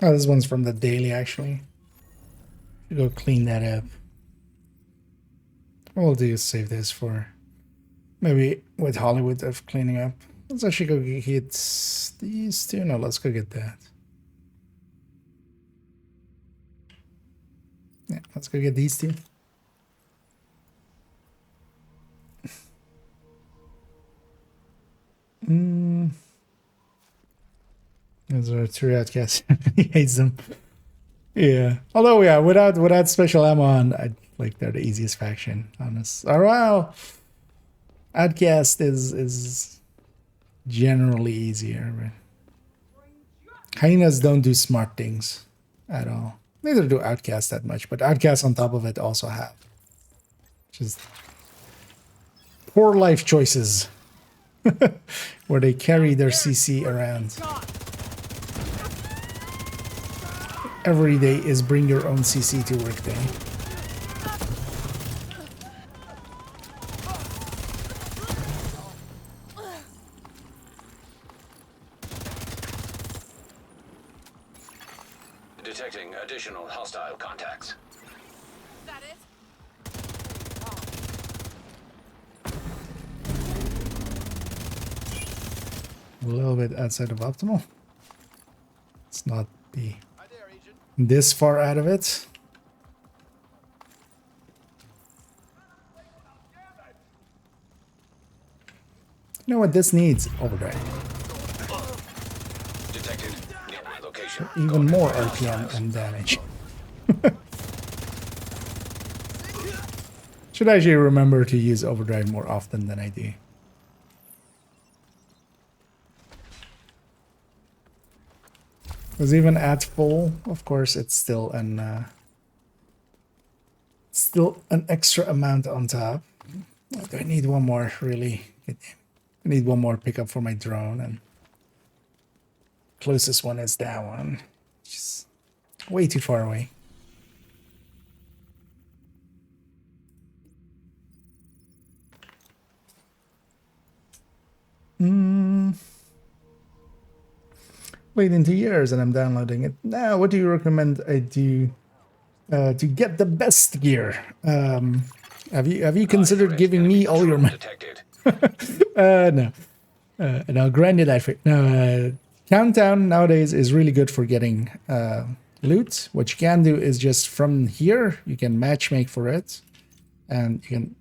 Oh, this one's from the daily, actually. Should go clean that up. What we'll do is save this for maybe with Hollywood of cleaning up. Let's actually go get these two. No, let's go get that. Yeah, let's go get these two. Those are three outcasts. He hates them. Yeah. Although, yeah, without special ammo on, I like they're the easiest faction, honest. Oh well, outcast is generally easier, but hyenas don't do smart things at all. Neither do outcasts that much, but outcasts on top of it also have just poor life choices where they carry their CC around. Every day is bring your own CC to work day. Detecting additional hostile contacts. That it? A little bit outside of optimal. Let's not be this far out of it. You know what this needs? Overdrive. Detected. Nearby location. Even more RPM and damage. Should actually remember to use overdrive more often than I do. Because even at full, of course, it's still an extra amount on top. I need one more, really. I need one more pickup for my drone, and closest one is that one, which is way too far away. Wait in 2 years and I'm downloading it. Now, what do you recommend I do to get the best gear? Have you considered giving me all your money? No. No, granted, Countdown nowadays is really good for getting loot. What you can do is just from here, you can matchmake for it. And you can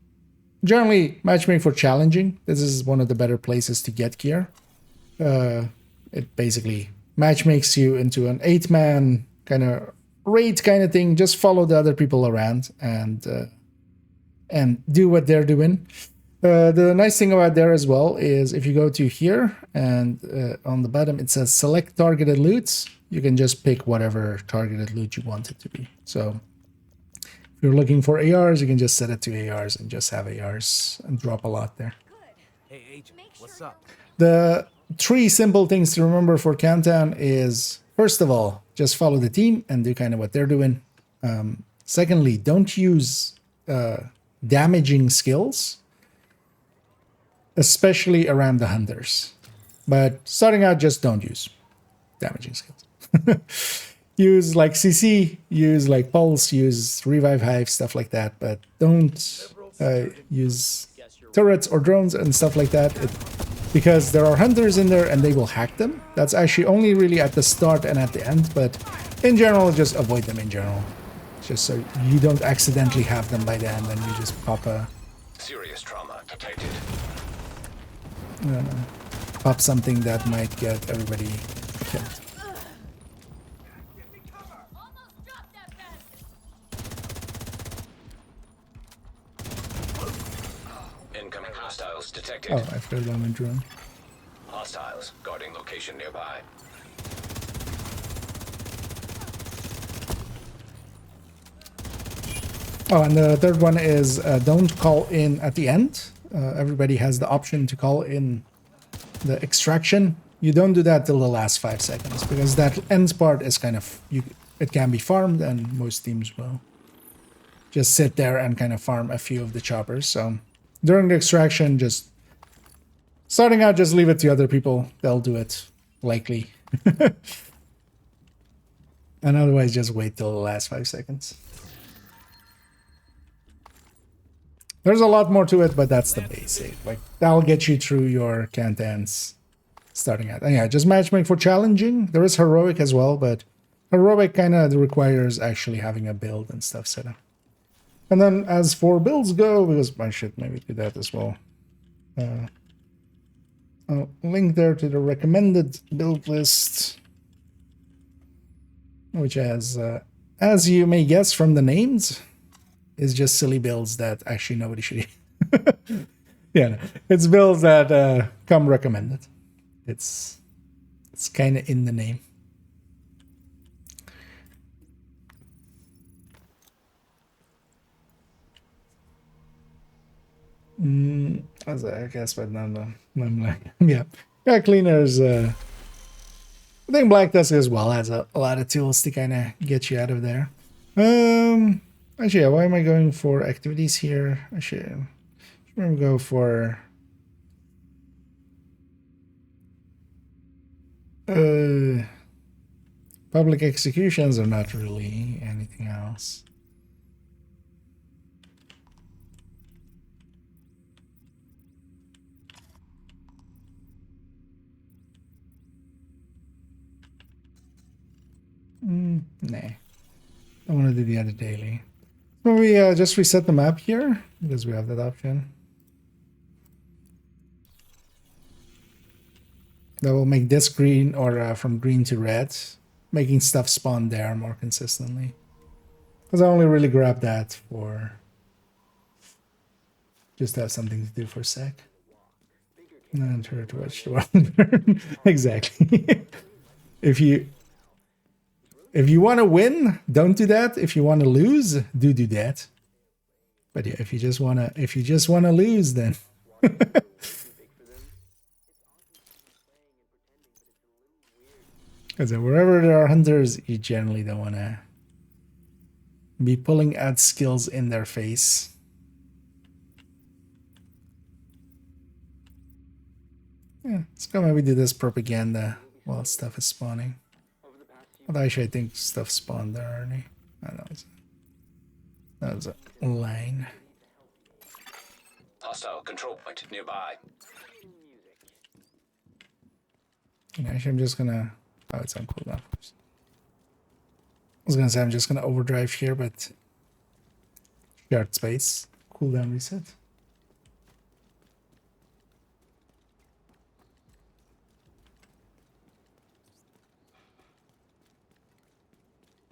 generally matchmake for challenging. This is one of the better places to get gear. It basically matchmakes you into an 8-man kind of raid kind of thing. Just follow the other people around and do what they're doing. The nice thing about there as well is if you go to here and on the bottom it says select targeted loots, you can just pick whatever targeted loot you want it to be. So if you're looking for ARs, you can just set it to ARs and just have ARs and drop a lot there. Hey, Agent, what's up? The 3 simple things to remember for Countdown is, first of all, just follow the team and do kind of what they're doing. Secondly, don't use damaging skills, especially around the hunters. But starting out, just don't use damaging skills. Use like CC, use like Pulse, use Revive Hive, stuff like that. But don't use turrets or drones and stuff like that. Because there are hunters in there and they will hack them. That's actually only really at the start and at the end. But in general, just avoid them in general. Just so you don't accidentally have them by the end and you just pop a... Serious trauma detected. Pop something that might get everybody killed. Incoming hostiles detected. Oh, I forgot about my drone. Hostiles guarding location nearby. Oh, and the third one is don't call in at the end. Everybody has the option to call in the extraction. You don't do that till the last 5 seconds because that end part is kind of... it can be farmed and most teams will just sit there and kind of farm a few of the choppers. So during the extraction, just... starting out, just leave it to other people. They'll do it, likely. And otherwise, just wait till the last 5 seconds. There's a lot more to it, but that's the basic. Like, that'll get you through your countdowns starting out. And yeah, just matchmake for challenging. There is heroic as well, but heroic kind of requires actually having a build and stuff set up. And then as for builds go, because I should maybe do that as well. I'll link there to the recommended build list, which has, as you may guess from the names, is just silly builds that actually nobody should use. Yeah, no, it's builds that come recommended. It's kind of in the name. I guess, but no, I'm like, yeah, cleaners. I think Black Tusk as well has a lot of tools to kind of get you out of there. Actually, yeah, why am I going for activities here? I should go for public executions or not really anything else. Nah, I want to do the other daily. We just reset the map here because we have that option. That will make this green or from green to red, making stuff spawn there more consistently. Because I only really grabbed that for just to have something to do for a sec. And turret to watch the world burn. Exactly. If you want to win, don't do that. If you want to lose, do that. But yeah, if you just wanna lose, then because wherever there are hunters, you generally don't want to be pulling out skills in their face. Yeah, let's go maybe do this propaganda while stuff is spawning. Although actually I think stuff spawned there already. That was a line. Hostile control point nearby. And actually I'm just gonna... oh, it's on cooldown first. I was gonna say I'm just gonna overdrive here, but... shared space. Cooldown reset.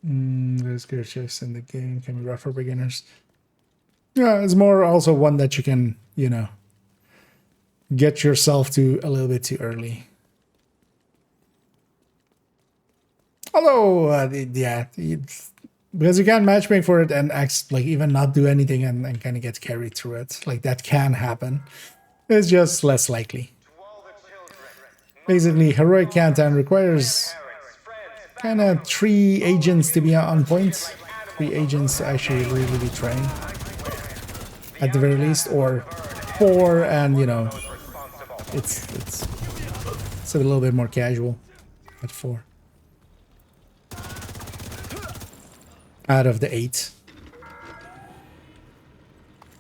There's gear shifts in the game can be rough for beginners. Yeah, it's more also one that you can, you know, get yourself to a little bit too early. Although, because you can matchmake for it and like even not do anything and kind of get carried through it. Like that can happen. It's just less likely. Basically, heroic countdown requires kind of 3 agents to be on point. 3 agents to actually really train. At the very least, or 4, and you know, it's a little bit more casual at 4. Out of the 8.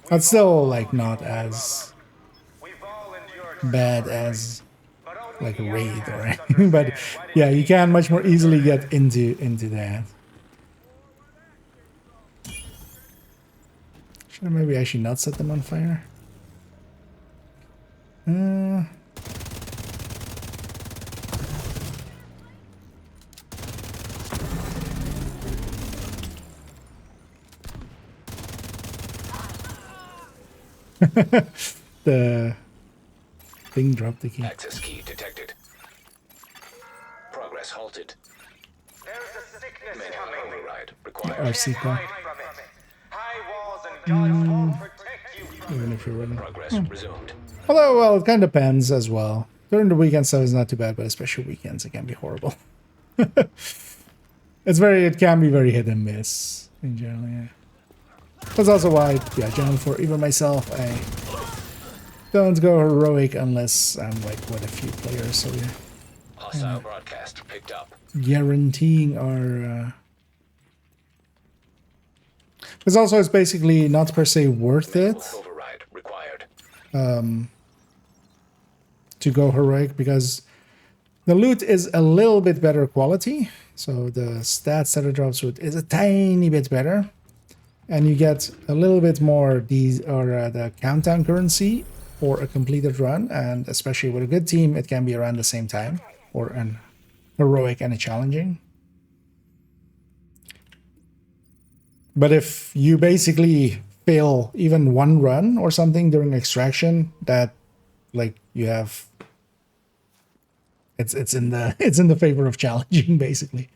That's still like not as bad as like a raid or anything, but yeah, you can much more easily get into that. Should I maybe actually not set them on fire? The thing dropped the key. Access key detected. Progress halted. There's a sickness Manual override required. RC car. High walls and guards won't protect you from Even if you're running. Progress resumed. Although, well, it kind of depends as well. During the weekend stuff is not too bad, but especially weekends it can be horrible. It can be very hit and miss in general, yeah. That's also why, yeah, generally for even myself, I don't go heroic unless I'm like with a few players, so yeah. Hostile broadcast picked up. Guaranteeing our because also it's basically not per se worth it Override required. to go heroic, because the loot is a little bit better quality, so the stats that it drops with is a tiny bit better, and you get a little bit more the countdown currency for a completed run, and especially with a good team it can be around the same time, or an heroic and a challenging. But if you basically fail even one run or something during extraction, that like you have it's in the favor of challenging basically.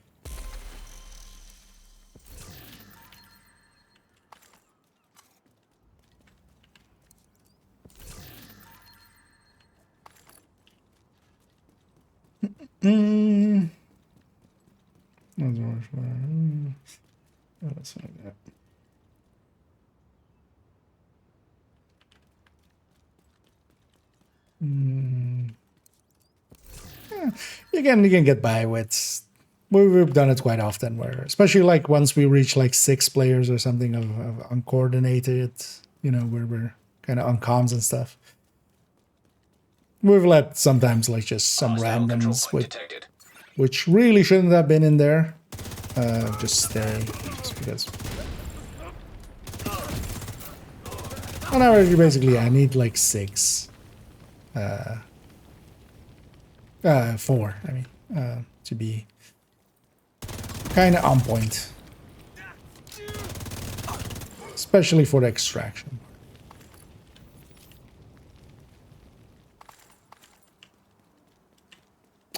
That's like that. Yeah, you can get by with. We've done it quite often, where especially like once we reach like 6 players or something of uncoordinated, you know, where we're kind of on comms and stuff. We've let sometimes like just some randoms which really shouldn't have been in there. Just stay, just because. On average, basically, I need like 6. 4, I mean, to be kind of on point. Especially for the extraction.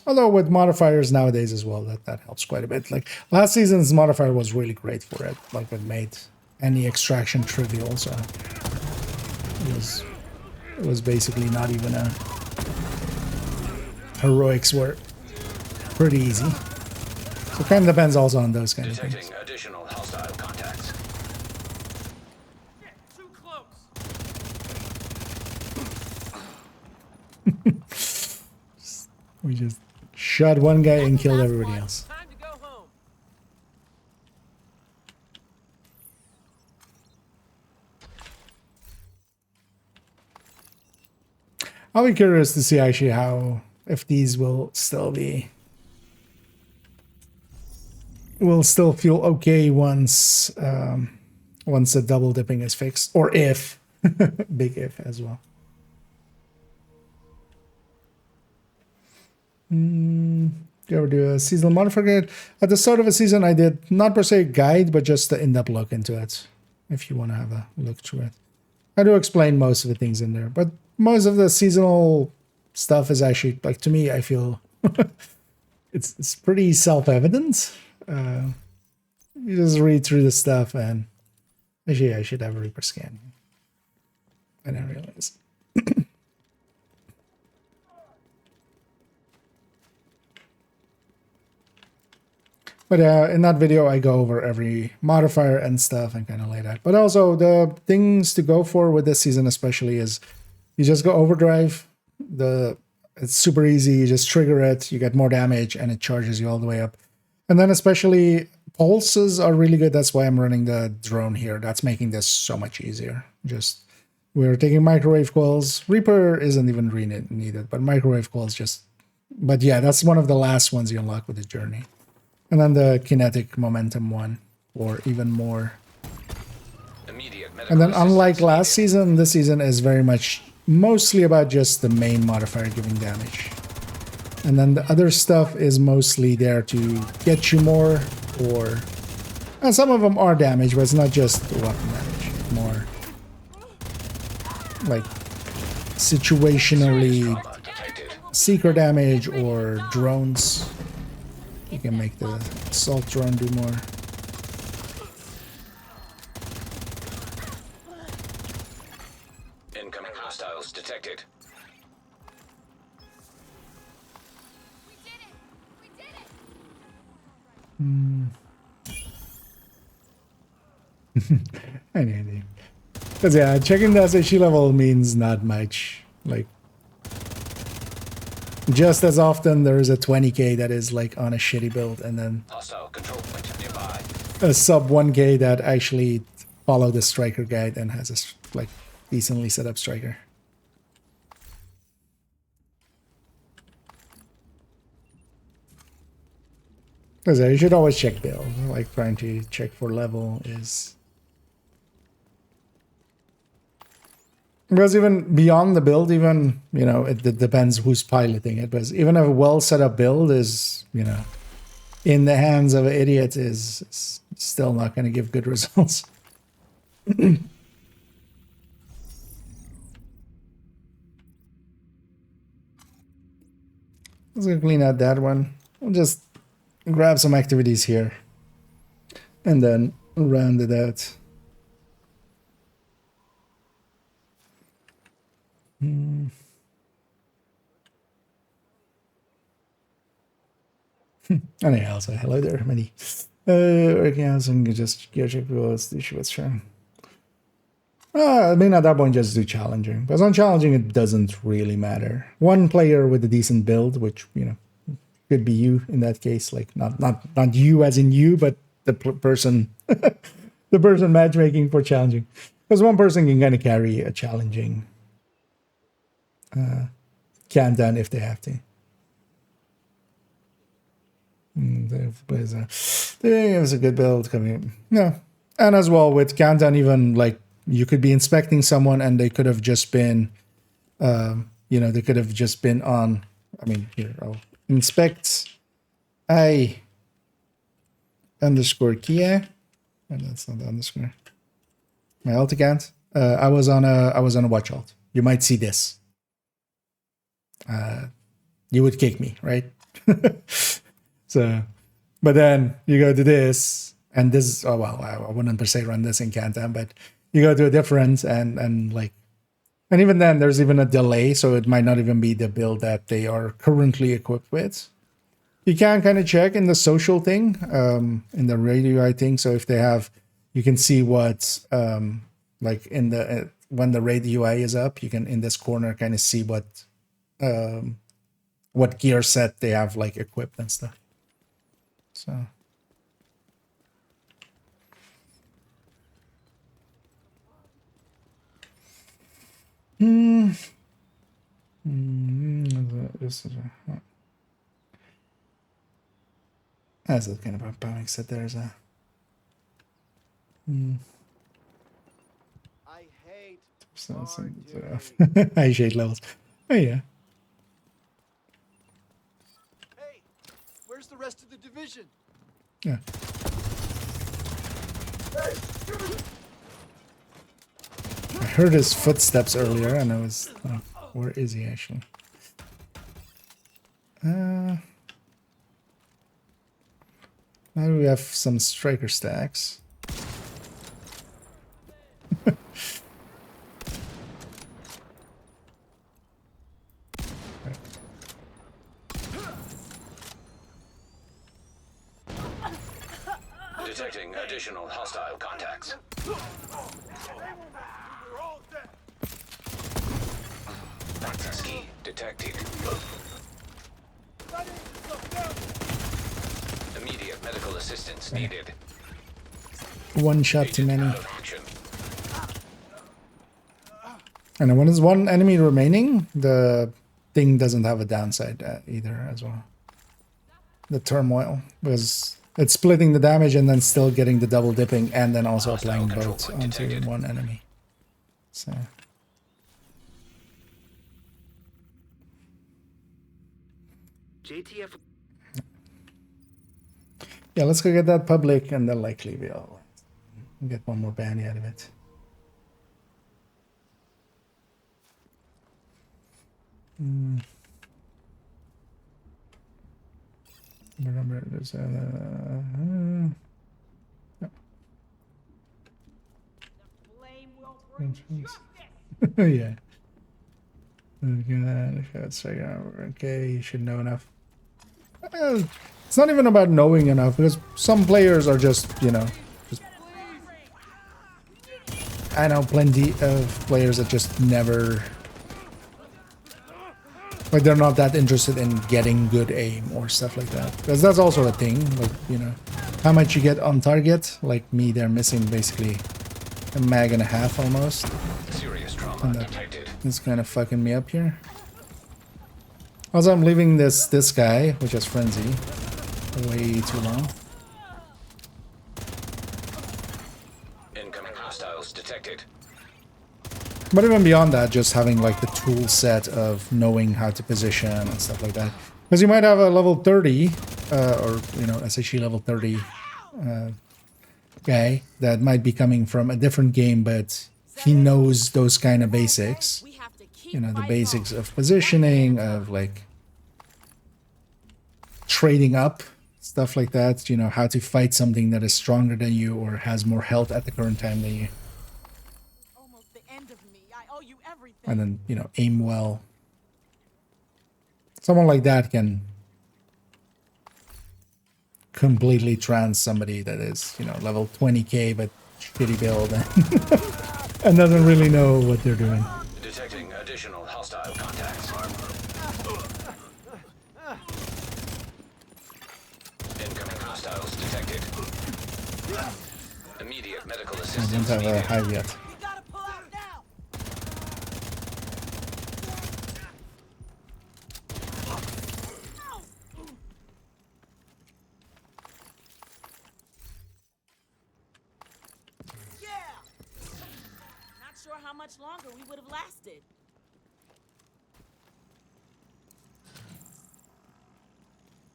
Although with modifiers nowadays as well, that helps quite a bit. Like last season's modifier was really great for it. Like it made any extraction trivial, so it was basically not even a heroics were pretty easy. So it kind of depends also on those kind of things. Detecting additional hostile contacts. too close. We just shot one guy and killed everybody else. Time to go home. I'll be curious to see actually if these will still feel okay once the double dipping is fixed, or if big if as well. Do you ever do a seasonal modifier guide? At the start of a season, I did not per se a guide, but just the in-depth look into it. If you want to have a look through it, I do explain most of the things in there, but most of the seasonal stuff is actually, like, to me, I feel it's pretty self-evident. You just read through the stuff, and actually I should have a Reaper scan. I didn't realize. But in that video, I go over every modifier and stuff and kind of lay that. But also, the things to go for with this season especially is you just go overdrive. It's super easy. You just trigger it, you get more damage, and it charges you all the way up. And then especially pulses are really good. That's why I'm running the drone here. That's making this so much easier. Just, we're taking microwave coils. Reaper isn't even really needed, but microwave coils just... But yeah, that's one of the last ones you unlock with the journey. And then the kinetic momentum one, or even more. And then unlike last season, this season is very much mostly about just the main modifier giving damage. And then the other stuff is mostly there to get you more, or... And some of them are damage, but it's not just weapon damage. More like situationally seeker damage or drones. You can make the assault drone do more. Incoming hostiles detected. We did it! We did it! Anyway. Because yeah, checking the SHE level means not much. Like, just as often there is a 20k that is like on a shitty build, and then Hostile control point nearby. a sub 1k that actually follow the striker guide and has a like decently set up striker. Because you should always check build. Like trying to check for level is... Because even beyond the build, even, you know, it depends who's piloting it. But even a well set up build is, you know, in the hands of an idiot is still not going to give good results. Let's go clean out that one. We'll just grab some activities here and then round it out. Anyhow, so hello there, Minnie. Working out and just gear check was the issue. What's true. I mean, at that point, just do challenging. Because on challenging, it doesn't really matter. One player with a decent build, which, you know, could be you in that case. Like, not you as in you, but the person, the person matchmaking for challenging. Because one person can kind of carry a challenging countdown if they have to. There's a good build coming in. Yeah. And as well with countdown, even like you could be inspecting someone and they could have just been, you know, they could have just been on, I mean, here, I'll inspect I underscore Kia. And that's not the underscore. My alt account. I was on a watch alt. You might see this. You would kick me, right? So, but then you go to this, and this, oh well, I wouldn't per se run this in Canton, but you go to a different, and like, and even then there's even a delay, so it might not even be the build that they are currently equipped with. You can kind of check in the social thing, in the radio UI thing, so if they have, you can see what, like in the, when the raid UI is up, you can in this corner kind of see what gear set they have like equipped and stuff. So. That's a kind of a bombing set. There's a. I hate. I hate levels. Oh yeah. Hey, where's the rest of the division? Yeah. heard his footsteps earlier, and I was... Oh, where is he actually? Now we have some striker stacks. Detecting additional hostile contacts. Access key detected. Immediate medical assistance needed. One shot too many. Out of action. And when there's one enemy remaining, the thing doesn't have a downside either as well. The turmoil, because it's splitting the damage and then still getting the double dipping and then also applying both onto one enemy. So JTF. yeah, let's go get that public and then likely we'll get one more bounty out of it. Remember, there's yeah. Okay, you should know enough. It's not even about knowing enough, because some players are just, you know, just... I know plenty of players that just never... Like, they're not that interested in getting good aim or stuff like that. Because that's also a thing, like, you know, how much you get on target. Like me, they're missing basically a mag and a half almost. Serious trauma And that detected. is kind of fucking me up here. Also, I'm leaving this guy, which is Frenzy, way too long. Incoming hostiles detected. But even beyond that, just having like the tool set of knowing how to position and stuff like that. Because you might have a level 30, or, you know, SHE level 30 guy that might be coming from a different game, but he knows those kind of basics. You know, the basics of positioning, of like trading up, stuff like that. You know, how to fight something that is stronger than you or has more health at the current time than you. And then, you know, aim well. Someone like that can completely trance somebody that is, you know, level 20k but shitty build and doesn't really know what they're doing. Detecting additional hostile contacts. Incoming hostiles detected. Immediate medical I don't assistance have a needed. hive yet. How much longer we would have lasted.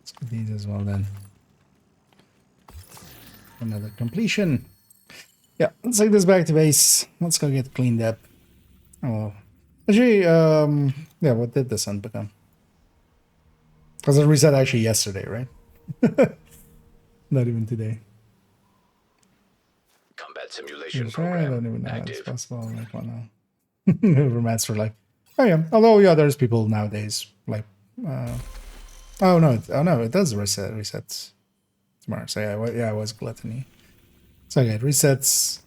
Let's get these as well then. Another completion. Yeah, let's take this back to base. Let's go get cleaned up. Oh, actually, yeah, what did the sun become? Because it reset actually yesterday, right? Not even today. Combat simulation I program don't even know how it's active. possible. Like, well, no. Romance for like, oh yeah. Although yeah, there's people nowadays like, oh no, it does resets tomorrow. So yeah, it was gluttony. So yeah, it resets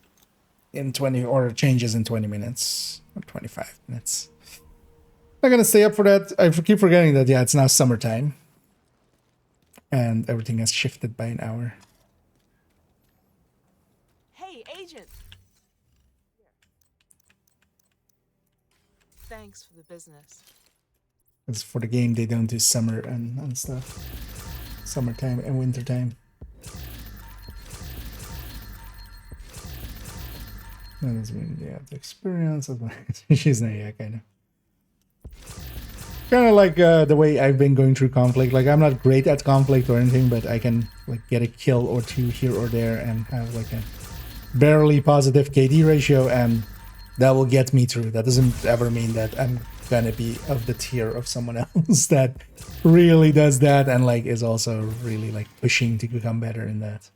in 20 or changes in 20 minutes or 25 minutes. I'm gonna stay up for that. I keep forgetting that yeah, it's now summertime, and everything has shifted by an hour. Hey, agent. Thanks for the business. It's for the game they don't do summer and stuff. Summertime and wintertime. That doesn't mean yeah, the experience of she's not yeah, kind of like the way I've been going through conflict. Like I'm not great at conflict or anything, but I can like get a kill or two here or there and have like a barely positive KD ratio and that will get me through. That doesn't ever mean that I'm gonna be of the tier of someone else that really does that and like is also really like pushing to become better in that.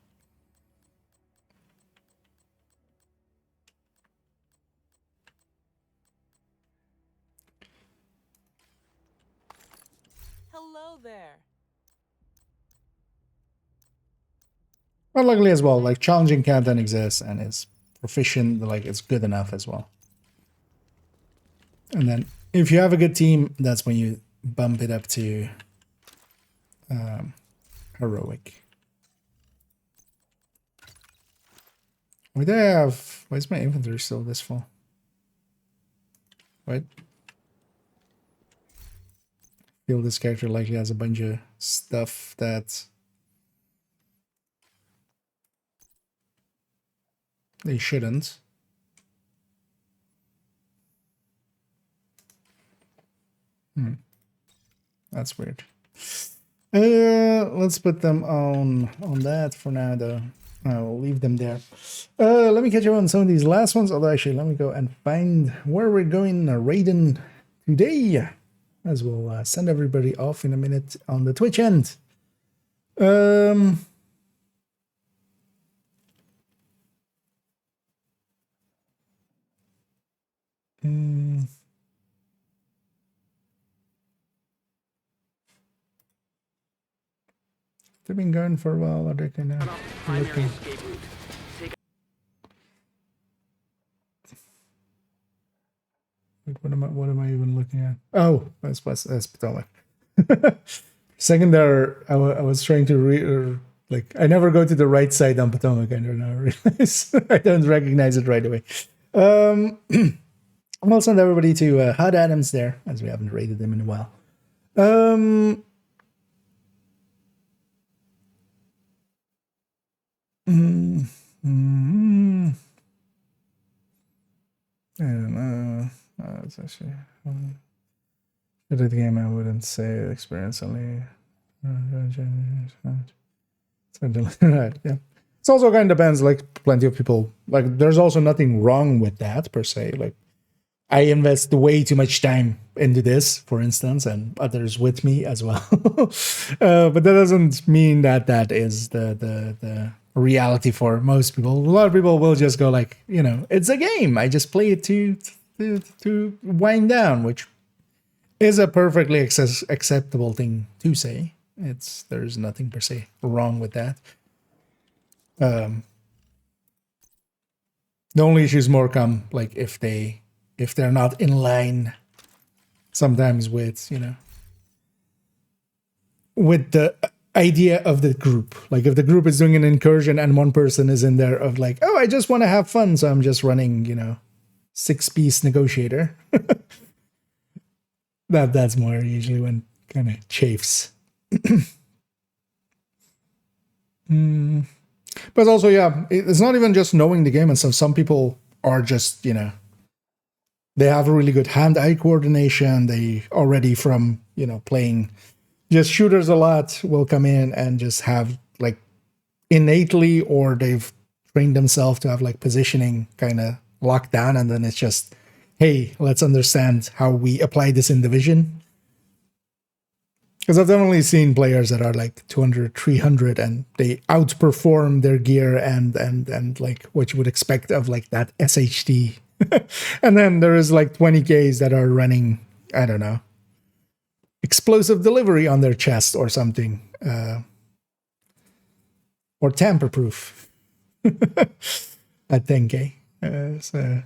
Hello there. But luckily as well, like challenging content exists and is proficient, like it's good enough as well. And then if you have a good team, that's when you bump it up to heroic. Why do I have? Why is my inventory still this full? What? I feel this character likely has a bunch of stuff that they shouldn't. That's weird. Let's put them on that for now, though. I'll leave them there. Let me catch you on some of these last ones. Although, actually, let me go and find where we're going raiding today, as we'll send everybody off in a minute on the Twitch end. They've been going for a while. Are they gonna looking? Wait, what am I even looking at? Oh, that's Potomac. Second there, I was trying to like I never go to the right side on Potomac. I don't know. I realize I don't recognize it right away. I'll send everybody to Hot Adams there, as we haven't raided them in a while. I don't know. It's actually good at the game. I wouldn't say experience only. Right, yeah. It's also kind of depends. Like plenty of people, like there's also nothing wrong with that per se. Like I invest way too much time into this, for instance, and others with me as well. But that doesn't mean that that is the reality for most people. A lot of people will just go like, you know, it's a game. I just play it to wind down, which is a perfectly acceptable thing to say. There's nothing per se wrong with that. The only issues more come like if they're not in line sometimes with, you know, with the idea of the group. Like if the group is doing an incursion and one person is in there of like, oh, I just want to have fun, so I'm just running, you know, 6-piece negotiator. That's more usually when kind of chafes. But also, yeah, it's not even just knowing the game and stuff. Some people are just, you know, they have a really good hand-eye coordination. They already from, you know, playing just shooters a lot will come in and just have like innately, or they've trained themselves to have like positioning kind of locked down. And then it's just, hey, let's understand how we apply this in Division. Because I've definitely seen players that are like 200, 300 and they outperform their gear and like what you would expect of like that SHD. And then there is like 20Ks that are running, I don't know, explosive delivery on their chest or something. Or tamper-proof at 10K. So,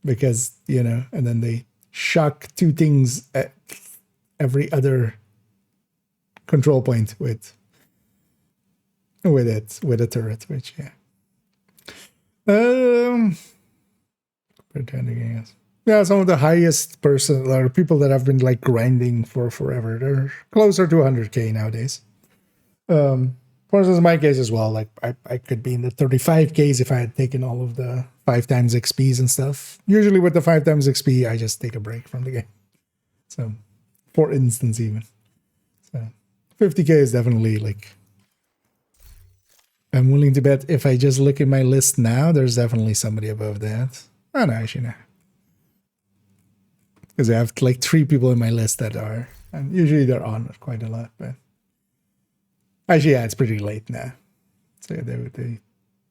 because, you know, and then they shock two things at every other control point with a turret, which, yeah. Pretending, yes. Yeah, some of the highest person or people that have been like grinding for forever, they're closer to 100K nowadays. For instance, in my case as well, like I could be in the 35Ks if I had taken all of the 5 times XPs and stuff. Usually with the 5 times XP, I just take a break from the game. So, for instance, even. So, 50K is definitely like, I'm willing to bet if I just look at my list now, there's definitely somebody above that. Oh, no, actually, no. Because I have like 3 people in my list that are, and usually they're on quite a lot, but actually, yeah, it's pretty late now. So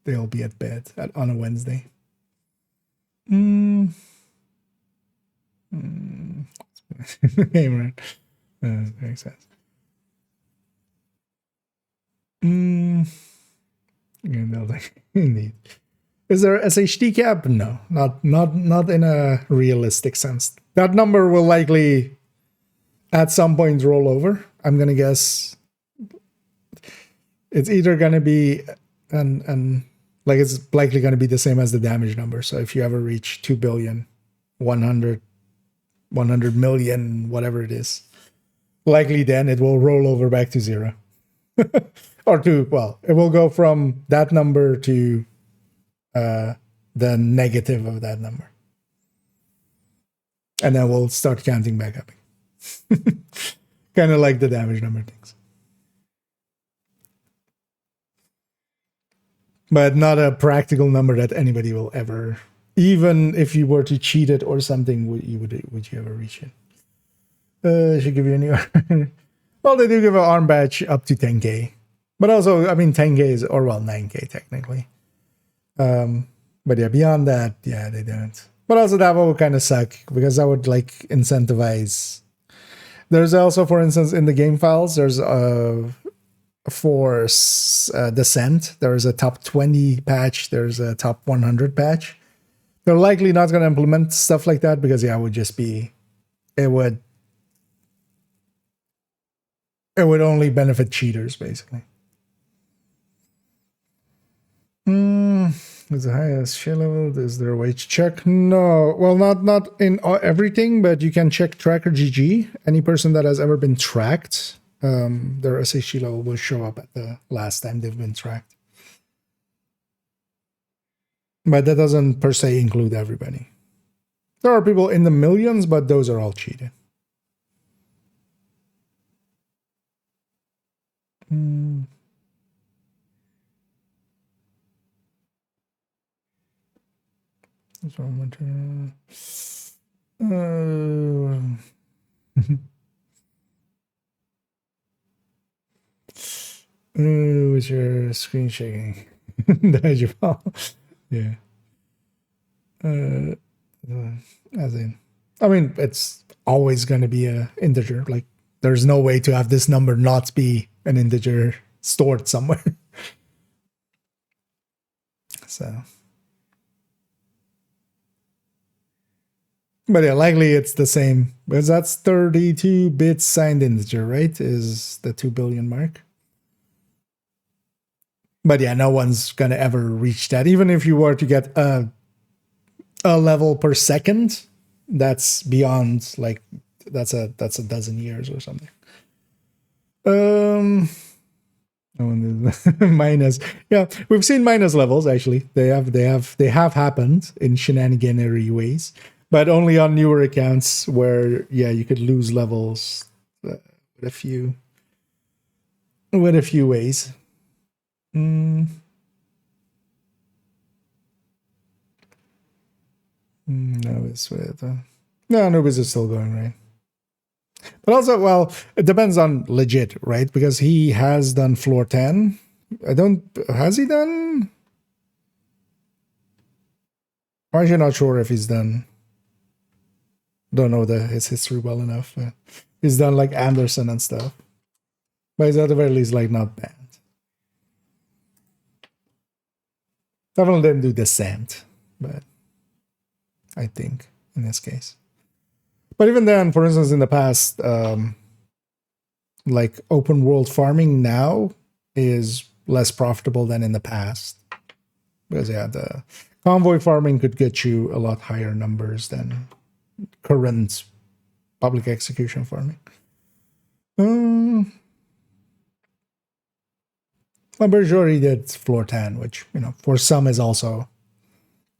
they'll be at bed on a Wednesday. Game right. That makes sense. Indeed. Is there SHD cap? No, not in a realistic sense. That number will likely at some point roll over. I'm gonna guess it's either gonna be and like it's likely gonna be the same as the damage number. So if you ever reach 2 billion, 100 million, whatever it is, likely then it will roll over back to 0. Or it will go from that number to the negative of that number. And then we'll start counting back up. Kind of like the damage number things. But not a practical number that anybody will ever, even if you were to cheat it or something, would you ever reach it? I should give you a new. Well, they do give an arm badge up to 10k, but also, I mean, 10k is, or well, 9k technically. But yeah, beyond that, yeah, they don't. But also that would kind of suck because that would like incentivize. There's also, for instance, in the game files, there's for Descent, there's a top 20 patch, there's a top 100 patch. They're likely not going to implement stuff like that because yeah, it would just be, it would only benefit cheaters basically. Is the highest share level? Is there a way to check? No. Well, not in everything, but you can check Tracker GG. Any person that has ever been tracked, their SHG level will show up at the last time they've been tracked. But that doesn't per se include everybody. There are people in the millions, but those are all cheated. That's what I want to. With your screen shaking. Yeah. As in, I mean, it's always going to be an integer. Like, there's no way to have this number not be an integer stored somewhere. So. But yeah, likely it's the same, because that's 32 bits signed integer, right? Is the 2 billion mark. But yeah, no one's gonna ever reach that. Even if you were to get a level per second, that's beyond, like, that's a dozen years or something. Minus, yeah, we've seen minus levels actually. They have happened in shenaniganery ways. But only on newer accounts where, yeah, you could lose levels with a few ways. No, it's with Anubis is still going, right? But also, well, it depends on legit, right? Because he has done floor 10. Has he done? I'm actually not sure if he's done. Don't know his history well enough. He's done like Anderson and stuff, but he's at the very least like not bad. Definitely didn't do Descent, but I think in this case. But even then, for instance, in the past, like open world farming now is less profitable than in the past because yeah, the convoy farming could get you a lot higher numbers than current public execution farming. I'm pretty sure he did floor 10, which, you know, for some is also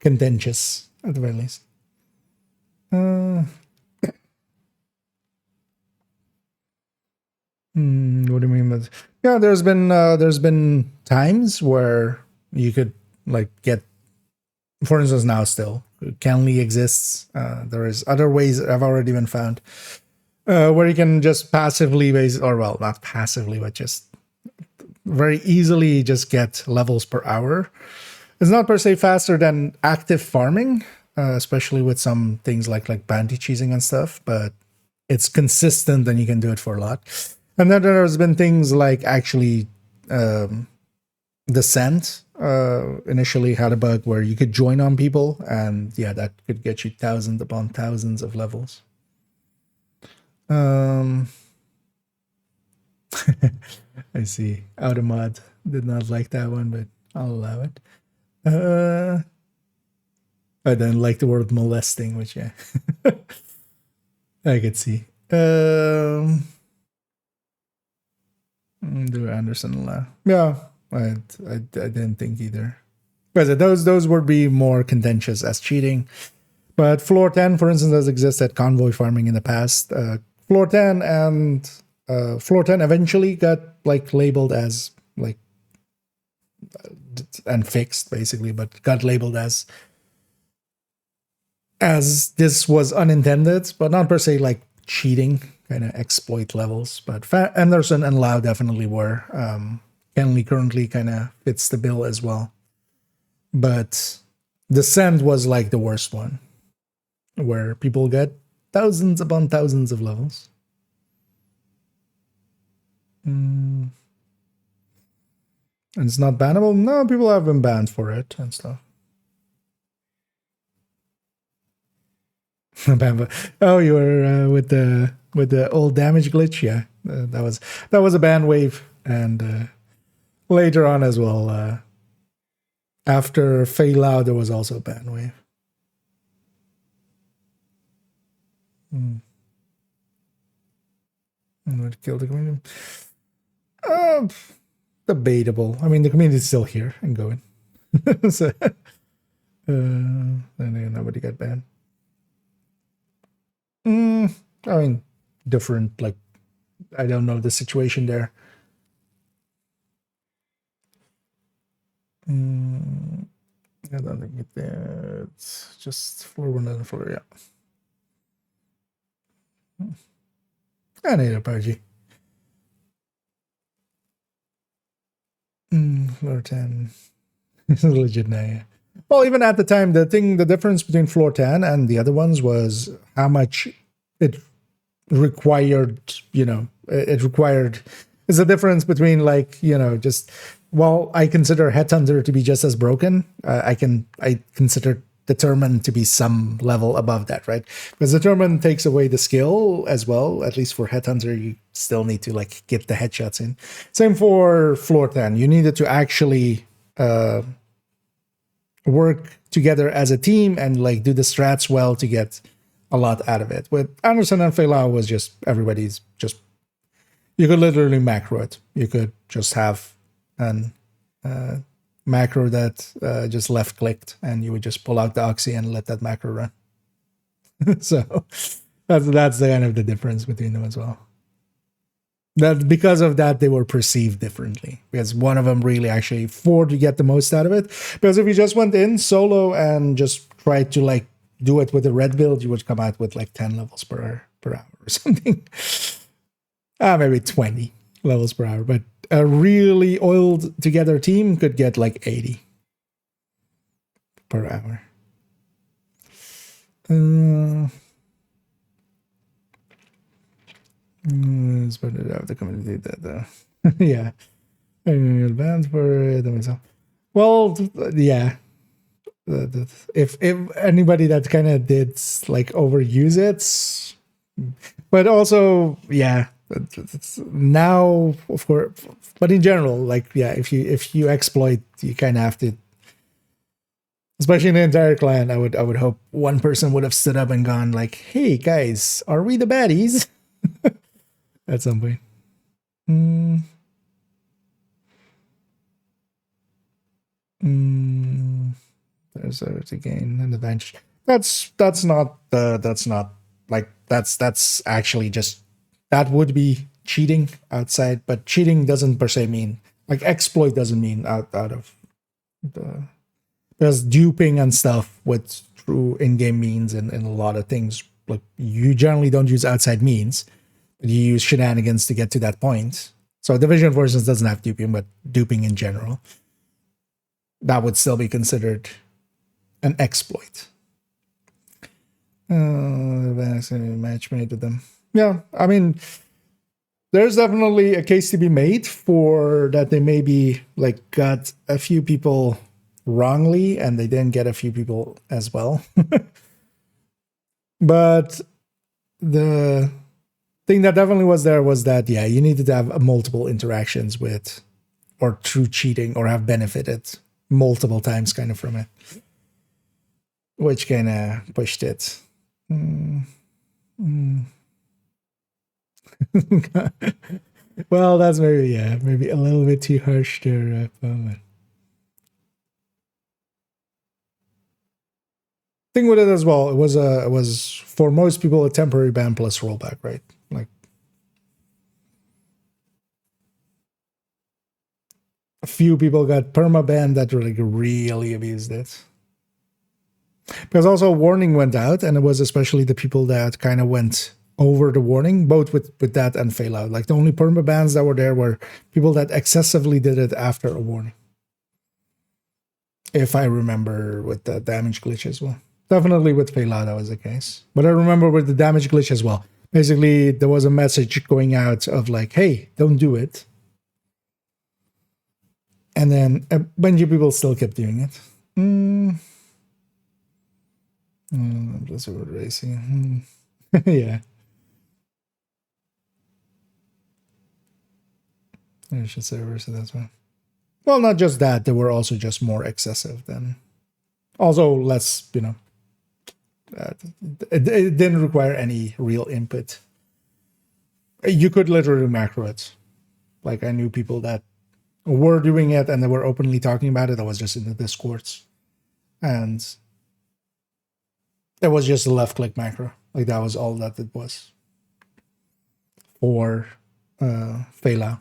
contentious at the very least. What do you mean? But yeah, there's been times where you could like get for instance, now still Canly exists. There is other ways that have already been found where you can just passively or well, not passively, but just very easily just get levels per hour. It's not per se faster than active farming, especially with some things like bounty cheesing and stuff, but it's consistent and you can do it for a lot. And then there's been things like actually Descent initially had a bug where you could join on people, and yeah, that could get you thousands upon thousands of levels. I see. Automod did not like that one, but I'll allow it. I don't like the word molesting, which yeah, I could see. Do Anderson allow? Yeah, I didn't think either. But those would be more contentious as cheating. But floor 10, for instance, has existed convoy farming in the past. Floor 10 and floor 10 eventually got labeled as and fixed basically, but got labeled as this was unintended, but not per se cheating, kind of exploit levels. But Anderson and Lau definitely were. Kenley currently kind of fits the bill as well. But Descent was the worst one, where people get thousands upon thousands of levels. And it's not bannable? No, people have been banned for it and stuff. Oh, you were with the old damage glitch? Yeah, that was a ban wave, and later on as well. After Fail Out, there was also a ban wave. Would kill the community. Debatable. I mean, the community is still here and going. So, nobody got banned. I mean, different. I don't know the situation there. I don't think it's just floor 1 and floor, yeah. I need a purgy. Floor 10. This is legit now, yeah. Well, even at the time, the difference between floor 10 and the other ones was how much it required, it's the difference between just, well, I consider Headhunter to be just as broken. I consider Determined to be some level above that, right? Because Determined takes away the skill as well. At least for Headhunter, you still need to get the headshots in. Same for floor 10. You needed to actually work together as a team and do the strats well to get a lot out of it. With Anderson and Feilau was just everybody's just, you could literally macro it. You could just have an macro that just left clicked, and you would just pull out the oxy and let that macro run. So that's the kind of the difference between them as well. That because of that, they were perceived differently, because one of them really actually fought to get the most out of it. Because if you just went in solo and just tried to do it with a red build, you would come out with 10 levels per hour or something. Maybe 20 levels per hour, but a really oiled together team could get 80 per hour. It's better to have the community that yeah, advance for it. Well, yeah. If anybody that kind of did overuse it, but also yeah. Now, of course, but in general, if you exploit, you kind of have to. Especially in the entire clan, I would hope one person would have stood up and gone "Hey guys, are we the baddies?" At some point. There's a gain and the bench. That's actually just. That would be cheating outside, but cheating doesn't per se mean exploit doesn't mean out of the. There's duping and stuff with true in-game means and a lot of things. Like you generally don't use outside means, but you use shenanigans to get to that point. So Division, for instance, doesn't have duping, but duping in general, that would still be considered an exploit. Match made with them. Yeah, I mean, there's definitely a case to be made for that they maybe like got a few people wrongly and they didn't get a few people as well. But the thing that definitely was there was that, yeah, you needed to have multiple interactions with, or through cheating, or have benefited multiple times kind of from it, which kind of pushed it. Well, that's maybe a little bit too harsh there, but thing with it as well, it was for most people a temporary ban plus rollback, right? Like a few people got perma banned that like really abused it. Because also a warning went out, and it was especially the people that kind of went over the warning, both with that and fail out. Like the only perma bans that were there were people that excessively did it after a warning. If I remember with the damage glitch as well. Definitely with fail out that was the case. But I remember with the damage glitch as well. Basically, there was a message going out of like, hey, don't do it. And then a bunch of people still kept doing it. Blizzard Racing. Yeah. I should say reverse it as well. Well, not just that, they were also just more excessive than. Also less, it didn't require any real input. You could literally macro it. Like I knew people that were doing it and they were openly talking about it. I was just in the Discords. And it was just a left click macro. Like that was all that it was. Or fail out.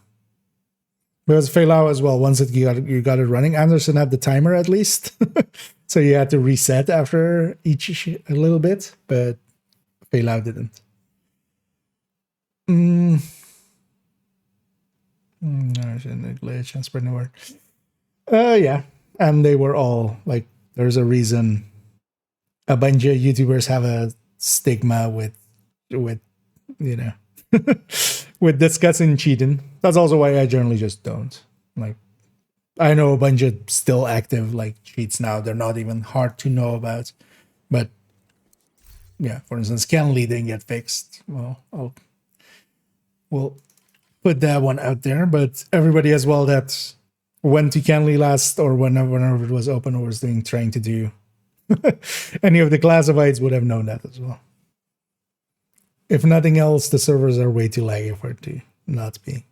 Because fail out as well, once you got it running, Anderson had the timer at least. So you had to reset after each a little bit, but fail out didn't. No, I shouldn't glitch and spread the word. Yeah. And they were all like, there's a reason a bunch of YouTubers have a stigma with with discussing cheating. That's also why I generally just don't. Like, I know a bunch of still active like cheats now. They're not even hard to know about. But yeah, for instance, Canley didn't get fixed. Well, we'll put that one out there. But everybody as well that went to Canley last or whenever it was open or was trying to do any of the classifieds would have known that as well. If nothing else, the servers are way too laggy for it to not be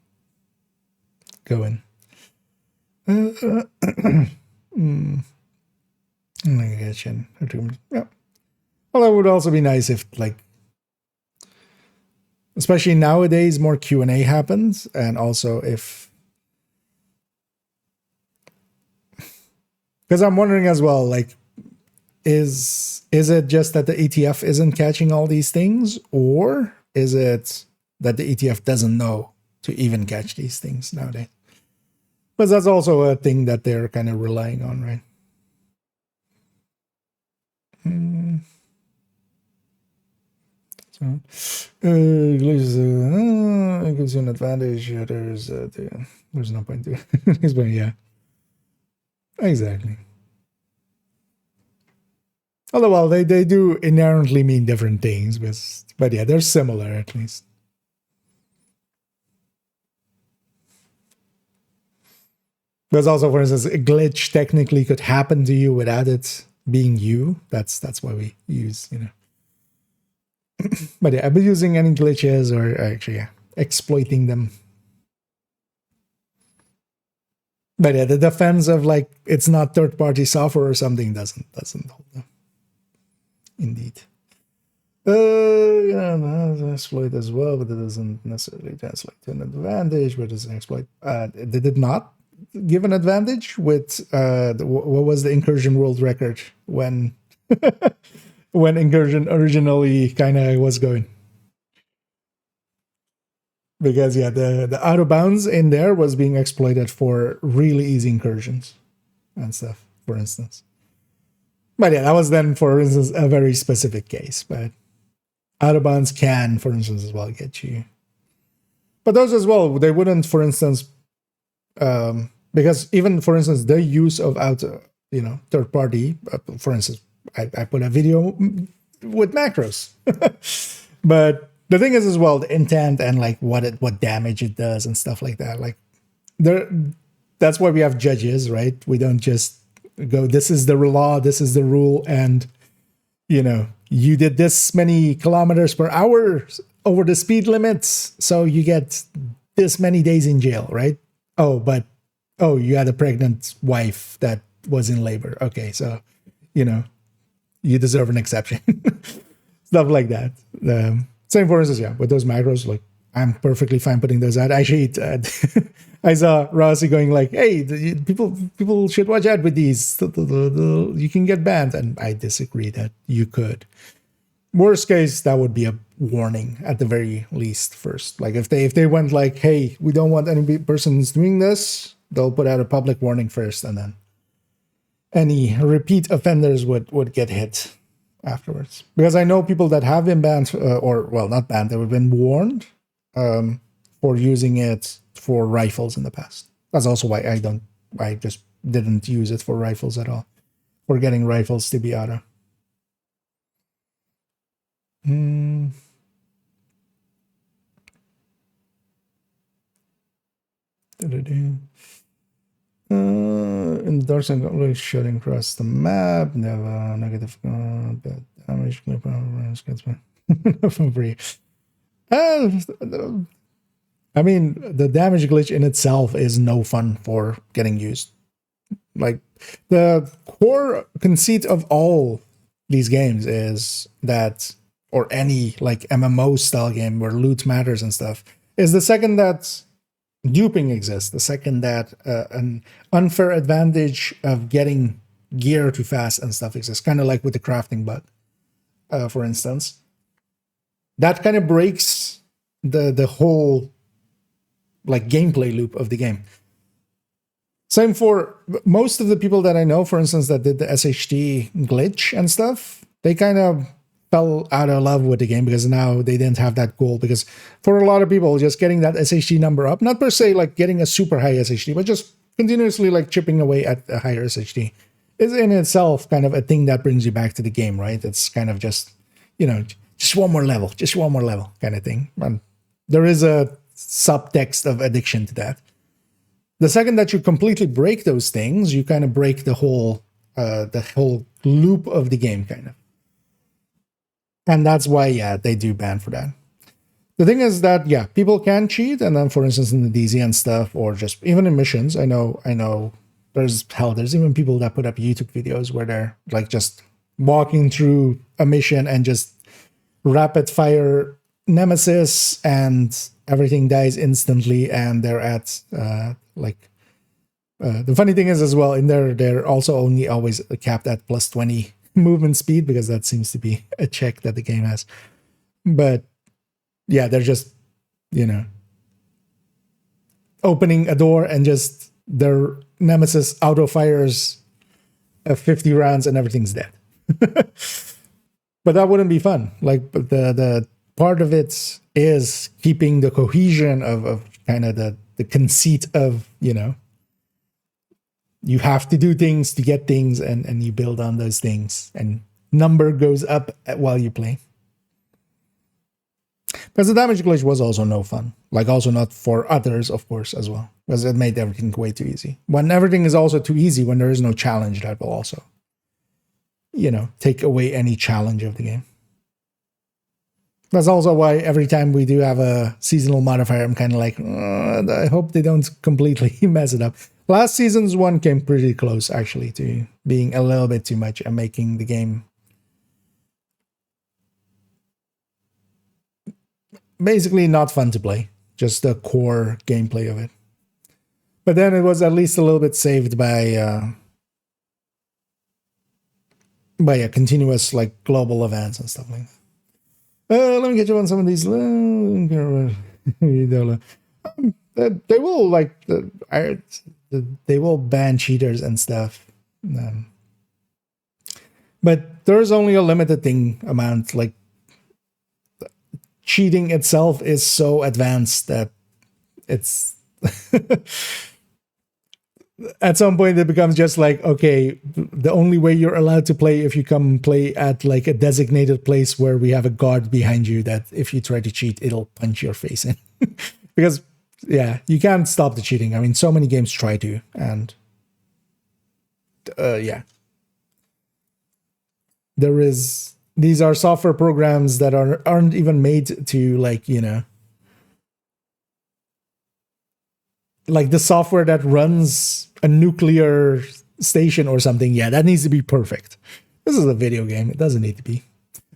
going. Yeah. Well, that would also be nice if, like, especially nowadays, more Q&A happens, and also if, because I'm wondering as well, like, is it just that the ETF isn't catching all these things, or is it that the ETF doesn't know to even catch these things nowadays? But that's also a thing that they're kind of relying on, right? So, it gives you an advantage. There's no point to it. Yeah, exactly. Although, well, they do inherently mean different things, but yeah, they're similar at least. There's also, for instance, a glitch technically could happen to you without it being you. That's why we use, But yeah, abusing any glitches or actually exploiting them. But yeah, the defense of like it's not third-party software or something doesn't hold up. Indeed. Yeah, exploit as well, but it doesn't necessarily translate to an advantage. But it's an exploit. Did it not? give an advantage with what was the incursion world record when when incursion originally kind of was going. Because yeah, the out of bounds in there was being exploited for really easy incursions and stuff, for instance. But yeah, that was then, for instance, a very specific case. But out of bounds can, for instance, as well get you. But those as well, they wouldn't, for instance, because even, for instance, the use of third party, for instance, I put a video with macros. But the thing is as well, the intent and like what damage it does and stuff like that. Like that's why we have judges, right? We don't just go, this is the law, this is the rule, and you did this many kilometers per hour over the speed limits, so you get this many days in jail, right? You had a pregnant wife that was in labor. Okay, so you deserve an exception. Stuff like that. Same for instance, yeah, with those macros, like I'm perfectly fine putting those out. Actually, I saw Rossi going like, "Hey, people should watch out with these. You can get banned," and I disagree that you could. Worst case, that would be a warning at the very least first. Like if they went like, "Hey, we don't want any persons doing this," they'll put out a public warning first, and then any repeat offenders would get hit afterwards. Because I know people that have been banned, not banned, they've been warned for using it for rifles in the past. That's also why I just didn't use it for rifles at all. For getting rifles to be auto. In the dark side, really shooting across the map. Never negative bad damage. From free. I mean, the damage glitch in itself is no fun for getting used. Like the core conceit of all these games is that, or any like MMO style game where loot matters and stuff, is the second that duping exists, the second that an unfair advantage of getting gear too fast and stuff exists, kind of like with the crafting bug, for instance, that kind of breaks the whole like gameplay loop of the game. Same for most of the people that I know, for instance, that did the SHD glitch and stuff. They kind of fell out of love with the game because now they didn't have that goal. Because for a lot of people, just getting that SHD number up, not per se like getting a super high SHD, but just continuously like chipping away at a higher SHD is in itself kind of a thing that brings you back to the game, right? It's kind of just, just one more level kind of thing. And there is a subtext of addiction to that. The second that you completely break those things, you kind of break the whole loop of the game, kind of. And that's why, yeah, they do ban for that. The thing is that, yeah, people can cheat, and then, for instance, in the DZ and stuff, or just even in missions, I know there's even people that put up YouTube videos where they're like just walking through a mission and just rapid fire nemesis and everything dies instantly, and they're at the funny thing is as well, in there they're also only always capped at plus 20 movement speed, because that seems to be a check that the game has. But yeah, they're just opening a door and just their nemesis auto fires 50 rounds and everything's dead. But that wouldn't be fun. Like the part of it is keeping the cohesion of kind of the conceit of, you have to do things to get things, and you build on those things, and number goes up while you play. Because the damage glitch was also no fun. Like also not for others, of course, as well. Because it made everything way too easy. When everything is also too easy, when there is no challenge, that will also, take away any challenge of the game. That's also why every time we do have a seasonal modifier, I'm kind of like, I hope they don't completely mess it up. Last season's one came pretty close, actually, to being a little bit too much and making the game basically not fun to play. Just the core gameplay of it. But then it was at least a little bit saved by a continuous like global events and stuff like that. Let me get you on some of these. They will they will ban cheaters and stuff. But there's only a limited amount. Like cheating itself is so advanced that it's at some point it becomes just like, okay, the only way you're allowed to play if you come play at like a designated place where we have a guard behind you that if you try to cheat, it'll punch your face in. Because yeah, you can't stop the cheating. I mean, so many games try to, and yeah. These are software programs that aren't even made to like, you know, like the software that runs a nuclear station or something. Yeah, that needs to be perfect. This is a video game. It doesn't need to be.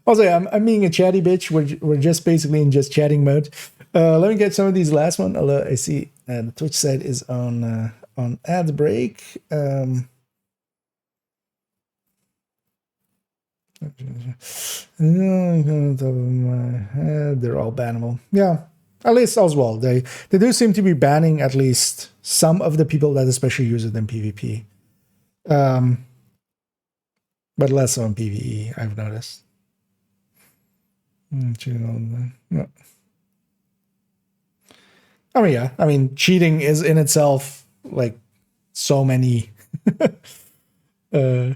Also, I'm being a chatty bitch. We're just basically in just chatting mode. Let me get some of these last one. I see the Twitch side is on ad break. They're all bannable. Yeah, at least Oswald. They do seem to be banning at least some of the people that especially use it in PvP. But less on PvE, I've noticed. No. I mean, yeah. I mean, cheating is in itself like so many in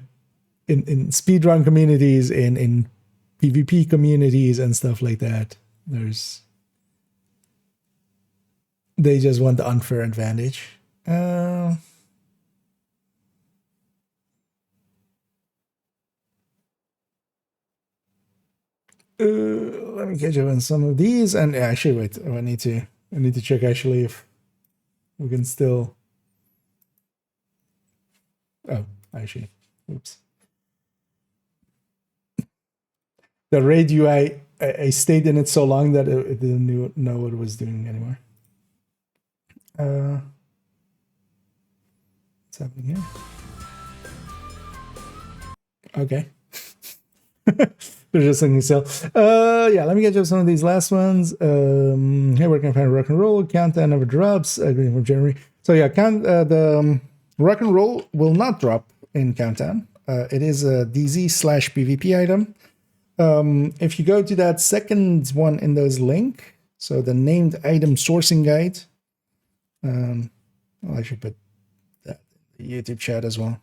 speedrun communities, in PvP communities and stuff like that. They just want the unfair advantage. Let me catch up on some of these, and actually, wait. I need to check actually if we can still. Oh, actually, oops. The raid UI, I stayed in it so long that it didn't know what it was doing anymore. What's happening here? Okay. There's just something still. Yeah, let me get you some of these last ones. Hey, where can I find rock and roll? Countdown never drops. Agreeing from January. So yeah, the rock and roll will not drop in Countdown. It is a DZ/PvP item. If you go to that second one in those link, so the named item sourcing guide, I should put that in the YouTube chat as well,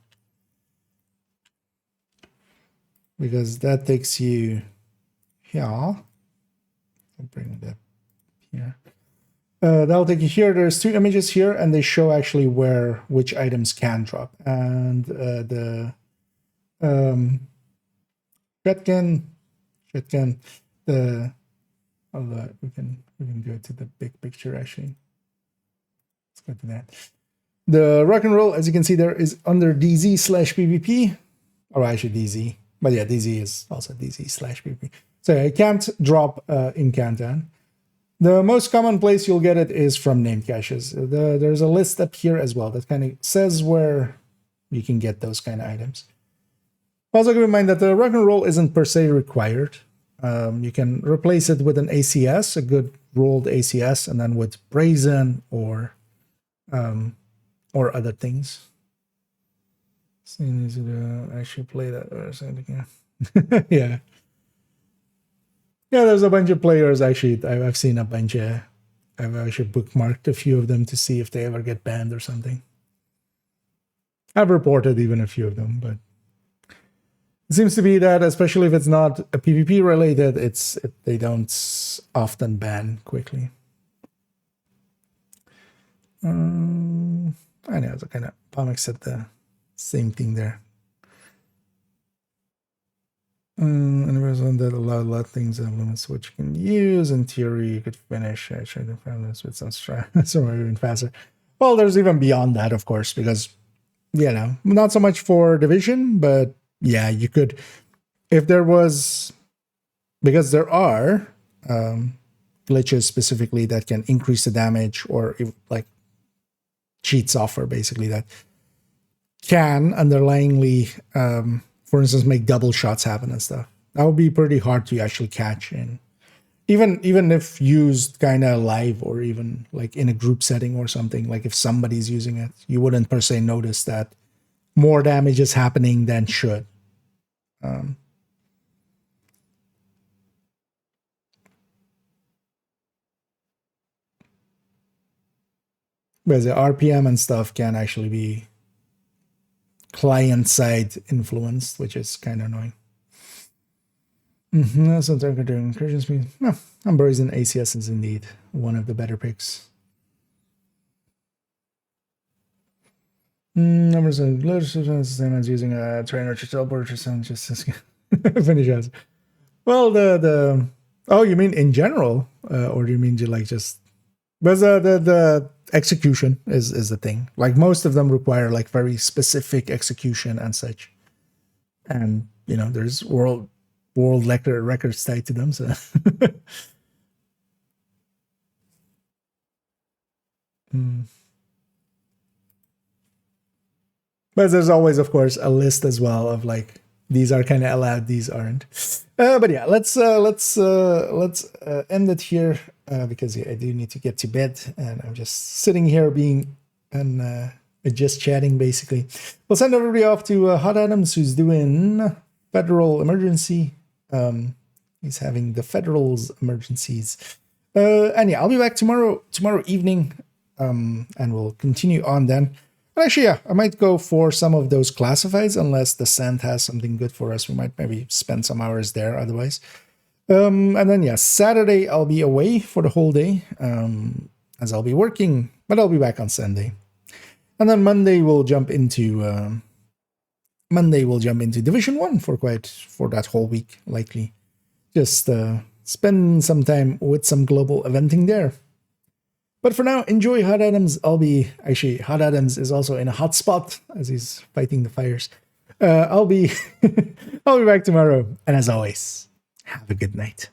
because that takes you here. I'll bring it up here. That'll take you here. There's 2 images here, and they show actually which items can drop, and the shotgun. We can go to the big picture actually. Let's go to that. The rock and roll, as you can see, there is under DZ/PvP, or actually DZ, but yeah, DZ is also DZ/PvP. So it can't drop in Countdown. The most common place you'll get it is from named caches. There's a list up here as well that kind of says where you can get those kind of items. Also keep in mind that the rock and roll isn't per se required. You can replace it with an ACS, a good rolled ACS, and then with brazen or other things. So you need to actually play that or something. Yeah. Yeah, there's a bunch of players actually. I've seen a bunch of. I've actually bookmarked a few of them to see if they ever get banned or something. I've reported even a few of them, but it seems to be that, especially if it's not a PvP related, they don't often ban quickly. I know the kind of Pomix said the same thing there. And there was one that allowed a lot of things that limits what you can use. In theory, you could finish. I tried to find this with some somewhere even faster. Well, there's even beyond that, of course, because, you know, not so much for Division, but yeah, you could, if there was, because there are glitches specifically that can increase the damage or like cheat software basically that can underlyingly, for instance, make double shots happen and stuff. That would be pretty hard to actually catch, and even if used kind of live or even like in a group setting or something, like if somebody's using it, you wouldn't per se notice that more damage is happening than should. Whereas the RPM and stuff can actually be client-side influenced, which is kind of annoying. So doing incursion speed. No, Unbrazen ACS is indeed one of the better picks. Numbers of glitches the same as using a trainer to teleport or something. Just finish us. Well, oh, you mean in general, or do you mean like just? But the execution is the thing. Like most of them require like very specific execution and such, and you know there's world records tied to them. So But there's always, of course, a list as well of like these are kind of allowed, these aren't. But yeah, let's end it here because I do need to get to bed, and I'm just sitting here being and just chatting basically. We'll send everybody off to Hot Adams, who's doing federal emergency. He's having the federal's emergencies. And yeah, I'll be back tomorrow evening, and we'll continue on then. But actually, yeah, I might go for some of those classifieds unless the Sand has something good for us. We might maybe spend some hours there otherwise. And then, yeah, Saturday I'll be away for the whole day, as I'll be working, but I'll be back on Sunday. And then Monday we'll jump into Division 1 for that whole week, likely. Just spend some time with some global eventing there. But for now, enjoy Hot Adams. Hot Adams is also in a hot spot as he's fighting the fires. I'll be back tomorrow. And as always, have a good night.